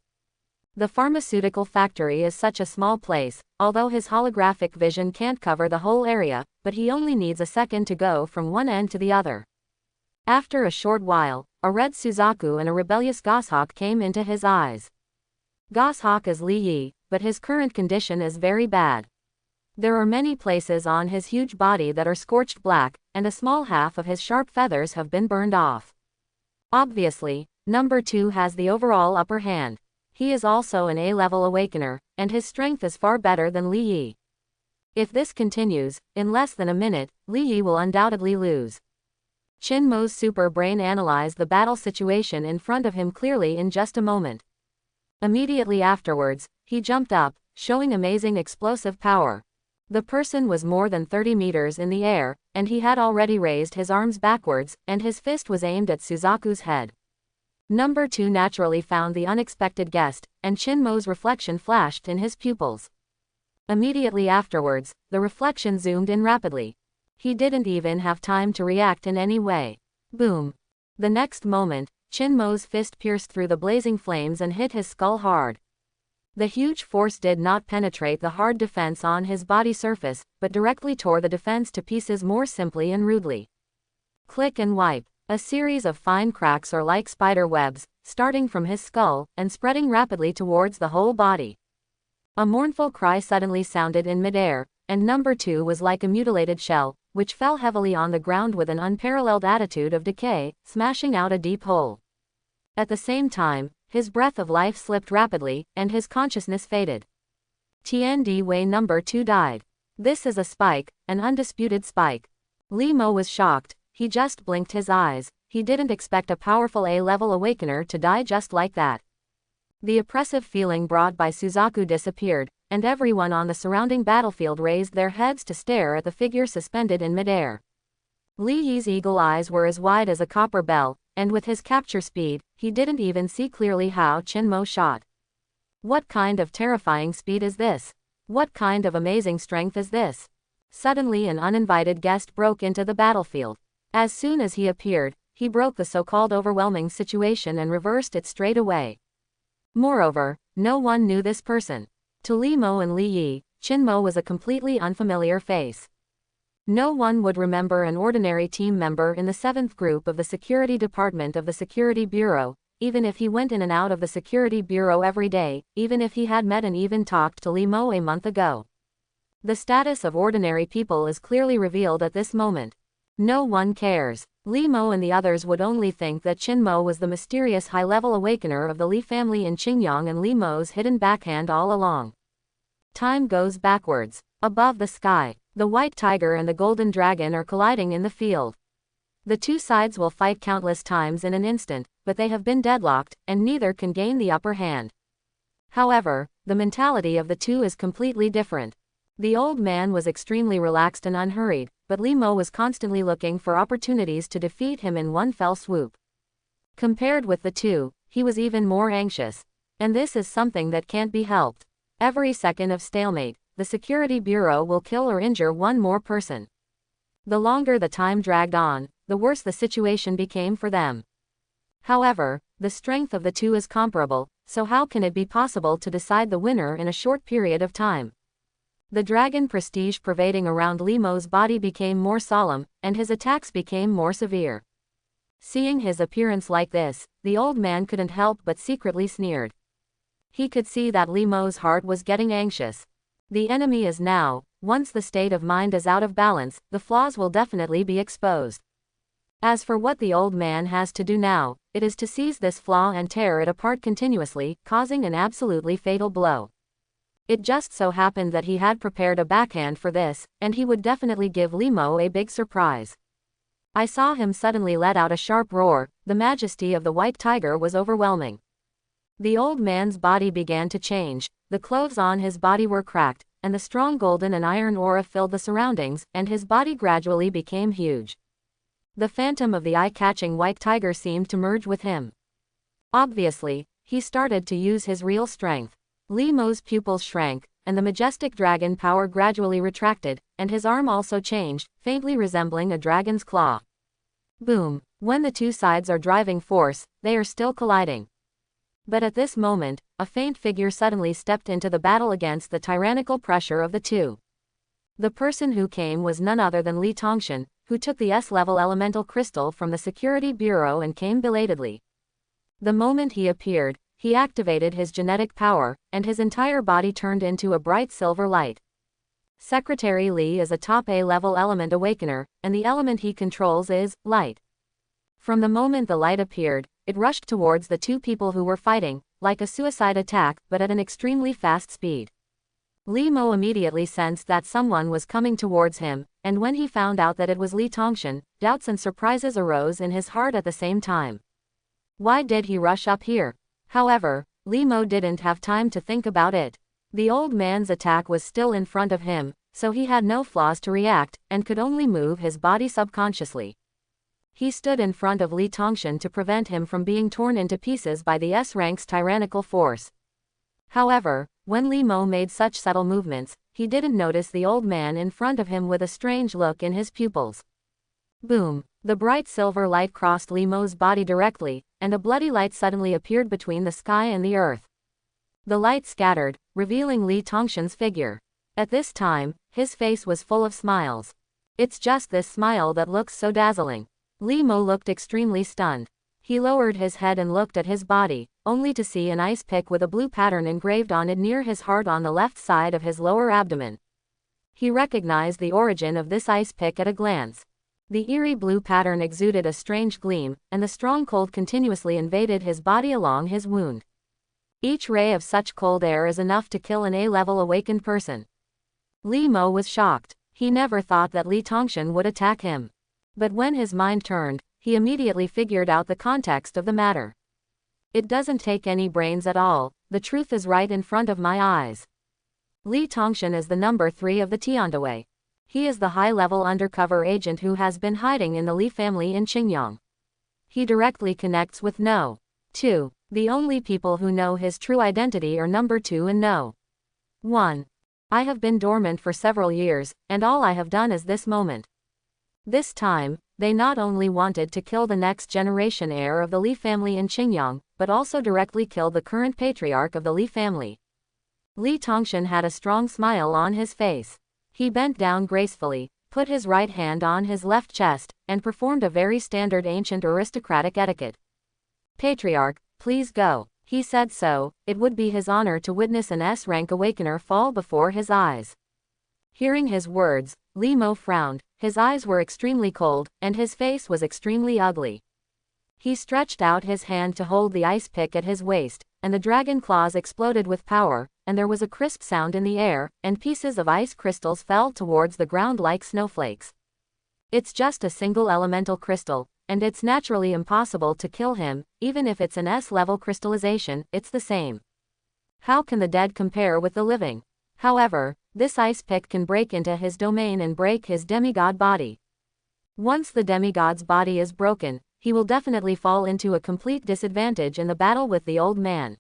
The pharmaceutical factory is such a small place, although his holographic vision can't cover the whole area, but he only needs a second to go from one end to the other. After a short while, a red Suzaku and a rebellious goshawk came into his eyes. Goshawk is Li Yi, but his current condition is very bad. There are many places on his huge body that are scorched black, and a small half of his sharp feathers have been burned off. Obviously, number 2 has the overall upper hand. He is also an A-level awakener, and his strength is far better than Li Yi. If this continues, in less than a minute, Li Yi will undoubtedly lose. Qin Mo's super brain analyzed the battle situation in front of him clearly in just a moment. Immediately afterwards, he jumped up, showing amazing explosive power. The person was more than 30 meters in the air, and he had already raised his arms backwards, and his fist was aimed at Suzaku's head. Number 2 naturally found the unexpected guest, and Qin Mo's reflection flashed in his pupils. Immediately afterwards, the reflection zoomed in rapidly. He didn't even have time to react in any way. Boom. The next moment, Qin Mo's fist pierced through the blazing flames and hit his skull hard. The huge force did not penetrate the hard defense on his body surface, but directly tore the defense to pieces more simply and rudely. Click and wipe. A series of fine cracks are like spider webs, starting from his skull, and spreading rapidly towards the whole body. A mournful cry suddenly sounded in midair, and number 2 was like a mutilated shell, which fell heavily on the ground with an unparalleled attitude of decay, smashing out a deep hole. At the same time, his breath of life slipped rapidly, and his consciousness faded. Tiand Wei number 2 died. This is a spike, an undisputed spike. Li Mo was shocked, he just blinked his eyes, he didn't expect a powerful A-level awakener to die just like that. The oppressive feeling brought by Suzaku disappeared, and everyone on the surrounding battlefield raised their heads to stare at the figure suspended in midair. Li Yi's eagle eyes were as wide as a copper bell, and with his capture speed, he didn't even see clearly how Qin Mo shot. What kind of terrifying speed is this? What kind of amazing strength is this? Suddenly an uninvited guest broke into the battlefield. As soon as he appeared, he broke the so-called overwhelming situation and reversed it straight away. Moreover, no one knew this person. To Li Mo and Li Yi, Qin Mo was a completely unfamiliar face. No one would remember an ordinary team member in the 7th group of the Security Department of the Security Bureau, even if he went in and out of the Security Bureau every day, even if he had met and even talked to Li Mo a month ago. The status of ordinary people is clearly revealed at this moment. No one cares. Li Mo and the others would only think that Qin Mo was the mysterious high-level awakener of the Li family in Qingyang and Li Mo's hidden backhand all along. Time goes backwards. Above the sky, the white tiger and the golden dragon are colliding in the field. The two sides will fight countless times in an instant, but they have been deadlocked, and neither can gain the upper hand. However, the mentality of the two is completely different. The old man was extremely relaxed and unhurried, but Li Mo was constantly looking for opportunities to defeat him in one fell swoop. Compared with the two, he was even more anxious. And this is something that can't be helped. Every second of stalemate, the Security Bureau will kill or injure one more person. The longer the time dragged on, the worse the situation became for them. However, the strength of the two is comparable, so how can it be possible to decide the winner in a short period of time? The dragon prestige pervading around Li Mo's body became more solemn, and his attacks became more severe. Seeing his appearance like this, the old man couldn't help but secretly sneered. He could see that Li Mo's heart was getting anxious. The enemy is now, once the state of mind is out of balance, the flaws will definitely be exposed. As for what the old man has to do now, it is to seize this flaw and tear it apart continuously, causing an absolutely fatal blow. It just so happened that he had prepared a backhand for this, and he would definitely give Li Mo a big surprise. I saw him suddenly let out a sharp roar. The majesty of the white tiger was overwhelming. The old man's body began to change, the clothes on his body were cracked, and the strong golden and iron aura filled the surroundings, and his body gradually became huge. The phantom of the eye-catching white tiger seemed to merge with him. Obviously, he started to use his real strength. Li Mo's pupils shrank, and the majestic dragon power gradually retracted, and his arm also changed, faintly resembling a dragon's claw. Boom! When the two sides are driving force, they are still colliding. But at this moment, a faint figure suddenly stepped into the battle against the tyrannical pressure of the two. The person who came was none other than Li Tongshan, who took the S-level elemental crystal from the Security Bureau and came belatedly. The moment he appeared, he activated his genetic power, and his entire body turned into a bright silver light. Secretary Li is a top A-level element awakener, and the element he controls is light. From the moment the light appeared, it rushed towards the two people who were fighting, like a suicide attack, but at an extremely fast speed. Li Mo immediately sensed that someone was coming towards him, and when he found out that it was Li Tongshan, doubts and surprises arose in his heart at the same time. Why did he rush up here? However, Li Mo didn't have time to think about it. The old man's attack was still in front of him, so he had no flaws to react, and could only move his body subconsciously. He stood in front of Li Tongshan to prevent him from being torn into pieces by the S-rank's tyrannical force. However, when Li Mo made such subtle movements, he didn't notice the old man in front of him with a strange look in his pupils. Boom! The bright silver light crossed Li Mo's body directly, and a bloody light suddenly appeared between the sky and the earth. The light scattered, revealing Li Tongshan's figure. At this time, his face was full of smiles. It's just this smile that looks so dazzling. Li Mo looked extremely stunned. He lowered his head and looked at his body, only to see an ice pick with a blue pattern engraved on it near his heart on the left side of his lower abdomen. He recognized the origin of this ice pick at a glance. The eerie blue pattern exuded a strange gleam, and the strong cold continuously invaded his body along his wound. Each ray of such cold air is enough to kill an A-level awakened person. Li Mo was shocked. He never thought that Li Tongshan would attack him. But when his mind turned, he immediately figured out the context of the matter. It doesn't take any brains at all, the truth is right in front of my eyes. Li Tongshan is the number 3 of the tiand. He is the high-level undercover agent who has been hiding in the Li family in Qingyang. He directly connects with No. 2. The only people who know his true identity are number 2 and No. 1. I have been dormant for several years, and all I have done is this moment. This time, they not only wanted to kill the next generation heir of the Li family in Qingyang, but also directly kill the current patriarch of the Li family. Li Tongshan had a strong smile on his face. He bent down gracefully, put his right hand on his left chest, and performed a very standard ancient aristocratic etiquette. Patriarch, please go. He said so, it would be his honor to witness an S-rank awakener fall before his eyes. Hearing his words, Li Mo frowned, his eyes were extremely cold, and his face was extremely ugly. He stretched out his hand to hold the ice pick at his waist, and the dragon claws exploded with power, and there was a crisp sound in the air, and pieces of ice crystals fell towards the ground like snowflakes. It's just a single elemental crystal, and it's naturally impossible to kill him, even if it's an S-level crystallization, it's the same. How can the dead compare with the living? However, this ice pick can break into his domain and break his demigod body. Once the demigod's body is broken, he will definitely fall into a complete disadvantage in the battle with the old man.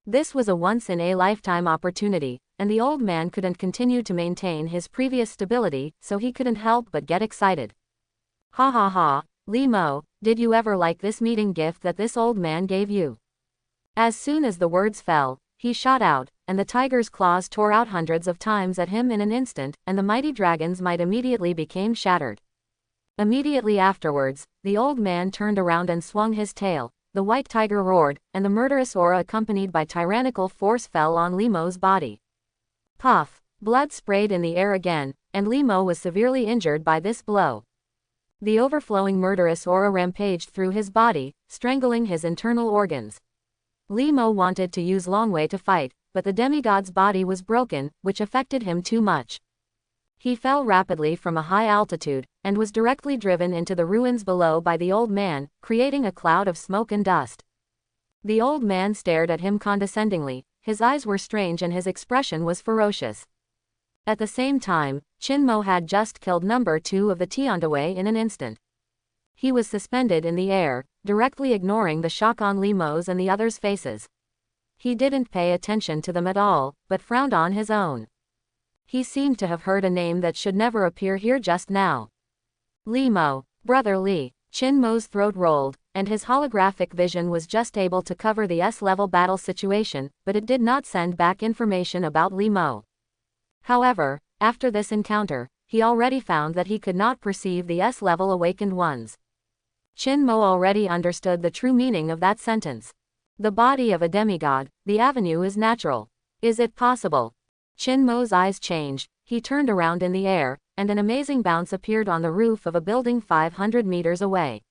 This was a once-in-a-lifetime opportunity, and the old man couldn't continue to maintain his previous stability, so he couldn't help but get excited. Ha ha ha, Li Mo, did you ever like this meeting gift that this old man gave you? As soon as the words fell, he shot out, and the tiger's claws tore out hundreds of times at him in an instant, and the mighty dragon's might immediately became shattered. Immediately afterwards, the old man turned around and swung his tail, the white tiger roared, and the murderous aura accompanied by tyrannical force fell on Li Mo's body. Puff! Blood sprayed in the air again, and Li Mo was severely injured by this blow. The overflowing murderous aura rampaged through his body, strangling his internal organs. Li Mo wanted to use Longwei to fight, but the demigod's body was broken, which affected him too much. He fell rapidly from a high altitude, and was directly driven into the ruins below by the old man, creating a cloud of smoke and dust. The old man stared at him condescendingly, his eyes were strange and his expression was ferocious. At the same time, Qin Mo had just killed number 2 of the tiandaway in an instant. He was suspended in the air, directly ignoring the shock on Li Mo's and the others' faces. He didn't pay attention to them at all, but frowned on his own. He seemed to have heard a name that should never appear here just now. Li Mo, brother Li. Qin Mo's throat rolled, and his holographic vision was just able to cover the S-level battle situation, but it did not send back information about Li Mo. However, after this encounter, he already found that he could not perceive the S-level awakened ones. Qin Mo already understood the true meaning of that sentence. The body of a demigod, the avenue is natural. Is it possible? Qin Mo's eyes changed, he turned around in the air, and an amazing bounce appeared on the roof of a building 500 meters away.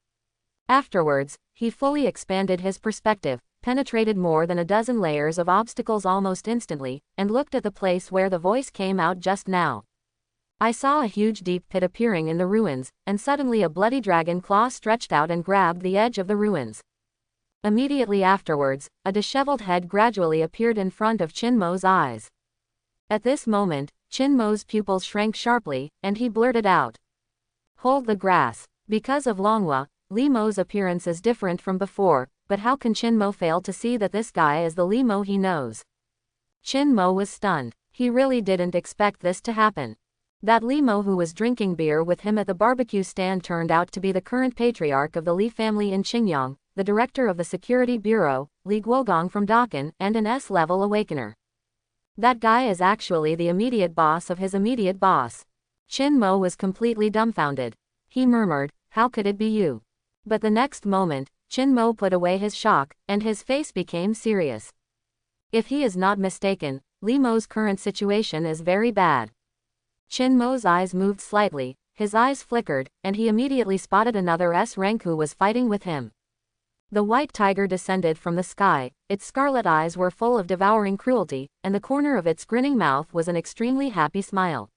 Afterwards, he fully expanded his perspective, penetrated more than a dozen layers of obstacles almost instantly, and looked at the place where the voice came out just now. I saw a huge deep pit appearing in the ruins, and suddenly a bloody dragon claw stretched out and grabbed the edge of the ruins. Immediately afterwards, a disheveled head gradually appeared in front of Qin Mo's eyes. At this moment, Qin Mo's pupils shrank sharply, and he blurted out. Hold the grass. Because of Longhua, Li Mo's appearance is different from before, but how can Qin Mo fail to see that this guy is the Li Mo he knows? Qin Mo was stunned. He really didn't expect this to happen. That Li Mo who was drinking beer with him at the barbecue stand turned out to be the current patriarch of the Li family in Qingyang, the director of the security bureau, Li Guogong from Dakan, and an S-level awakener. That guy is actually the immediate boss of his immediate boss. Qin Mo was completely dumbfounded. He murmured, how could it be you? But the next moment, Chin Mo put away his shock, and his face became serious. If he is not mistaken, Li Mo's current situation is very bad. Chin Mo's eyes moved slightly, his eyes flickered, and he immediately spotted another S-rank who was fighting with him. The white tiger descended from the sky, its scarlet eyes were full of devouring cruelty, and the corner of its grinning mouth was an extremely happy smile.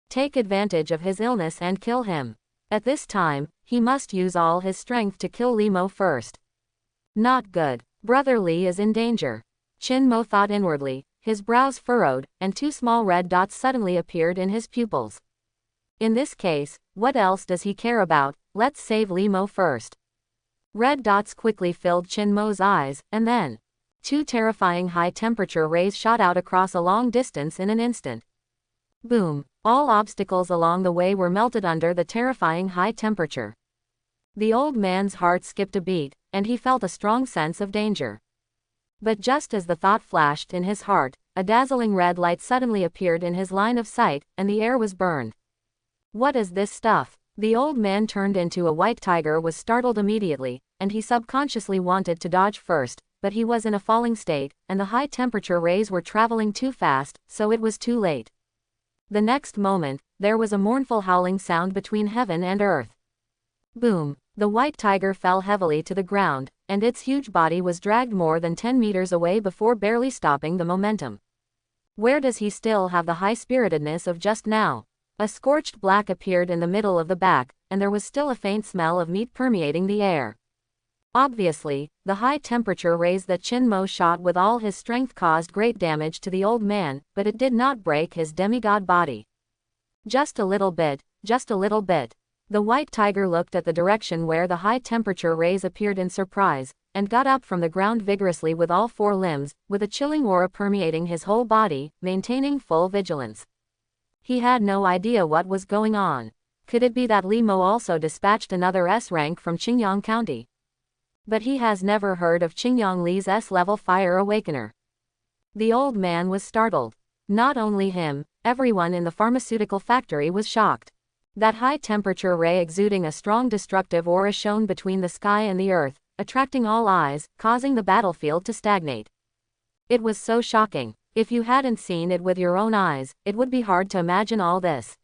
Take advantage of his illness and kill him. At this time, he must use all his strength to kill Li Mo first. Not good. Brother Li is in danger. Chin Mo thought inwardly, his brows furrowed, and two small red dots suddenly appeared in his pupils. In this case, what else does he care about? Let's save Li Mo first. Red dots quickly filled Chin Mo's eyes, and then two terrifying high-temperature rays shot out across a long distance in an instant. Boom! All obstacles along the way were melted under the terrifying high temperature. The old man's heart skipped a beat, and he felt a strong sense of danger. But just as the thought flashed in his heart, a dazzling red light suddenly appeared in his line of sight, and the air was burned. What is this stuff? The old man turned into a white tiger was startled immediately, and he subconsciously wanted to dodge first, but he was in a falling state, and the high-temperature rays were traveling too fast, so it was too late. The next moment, there was a mournful howling sound between heaven and earth. Boom! The white tiger fell heavily to the ground, and its huge body was dragged more than 10 meters away before barely stopping the momentum. Where does he still have the high-spiritedness of just now? A scorched black appeared in the middle of the back, and there was still a faint smell of meat permeating the air. Obviously, the high-temperature rays that Chin Mo shot with all his strength caused great damage to the old man, but it did not break his demigod body. Just a little bit, just a little bit. The white tiger looked at the direction where the high-temperature rays appeared in surprise, and got up from the ground vigorously with all four limbs, with a chilling aura permeating his whole body, maintaining full vigilance. He had no idea what was going on. Could it be that Li Mo also dispatched another S-rank from Qingyang County? But he has never heard of Qingyang Li's S-level fire awakener. The old man was startled. Not only him, everyone in the pharmaceutical factory was shocked. That high-temperature ray exuding a strong destructive aura shone between the sky and the earth, attracting all eyes, causing the battlefield to stagnate. It was so shocking. If you hadn't seen it with your own eyes, it would be hard to imagine all this.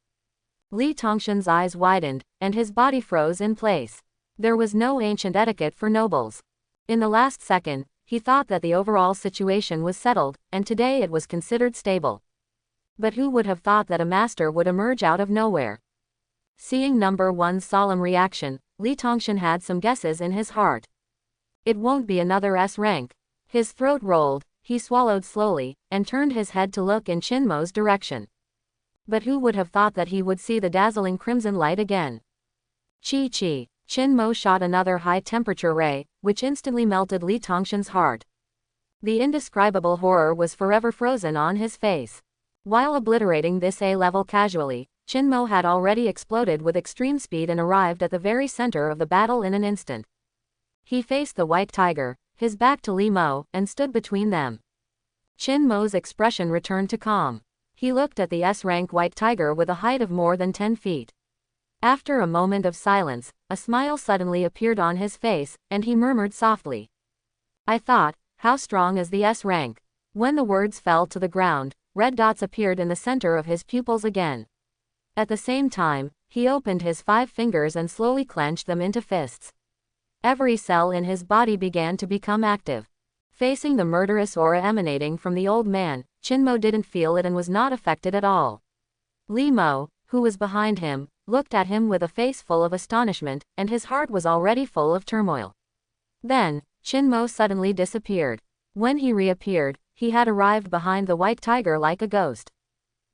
Li Tongshan's eyes widened, and his body froze in place. There was no ancient etiquette for nobles. In the last second, he thought that the overall situation was settled, and today it was considered stable. But who would have thought that a master would emerge out of nowhere? Seeing number one's solemn reaction, Li Tongshan had some guesses in his heart. It won't be another S-rank. His throat rolled, he swallowed slowly, and turned his head to look in Chin Mo's direction. But who would have thought that he would see the dazzling crimson light again? Chi. Chin Mo shot another high-temperature ray, which instantly melted Li Tongshan's heart. The indescribable horror was forever frozen on his face. While obliterating this A-level casually, Chin Mo had already exploded with extreme speed and arrived at the very center of the battle in an instant. He faced the white tiger, his back to Li Mo, and stood between them. Chin Mo's expression returned to calm. He looked at the S-rank white tiger with a height of more than 10 feet. After a moment of silence, a smile suddenly appeared on his face, and he murmured softly. I thought, how strong is the S-rank? When the words fell to the ground, red dots appeared in the center of his pupils again. At the same time, he opened his 5 fingers and slowly clenched them into fists. Every cell in his body began to become active. Facing the murderous aura emanating from the old man, Chin Mo didn't feel it and was not affected at all. Li Mo, who was behind him, looked at him with a face full of astonishment, and his heart was already full of turmoil. Then, Chin Mo suddenly disappeared. When he reappeared, he had arrived behind the white tiger like a ghost.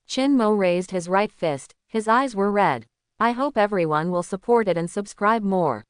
Chin Mo raised his right fist, his eyes were red. I hope everyone will support it and subscribe more.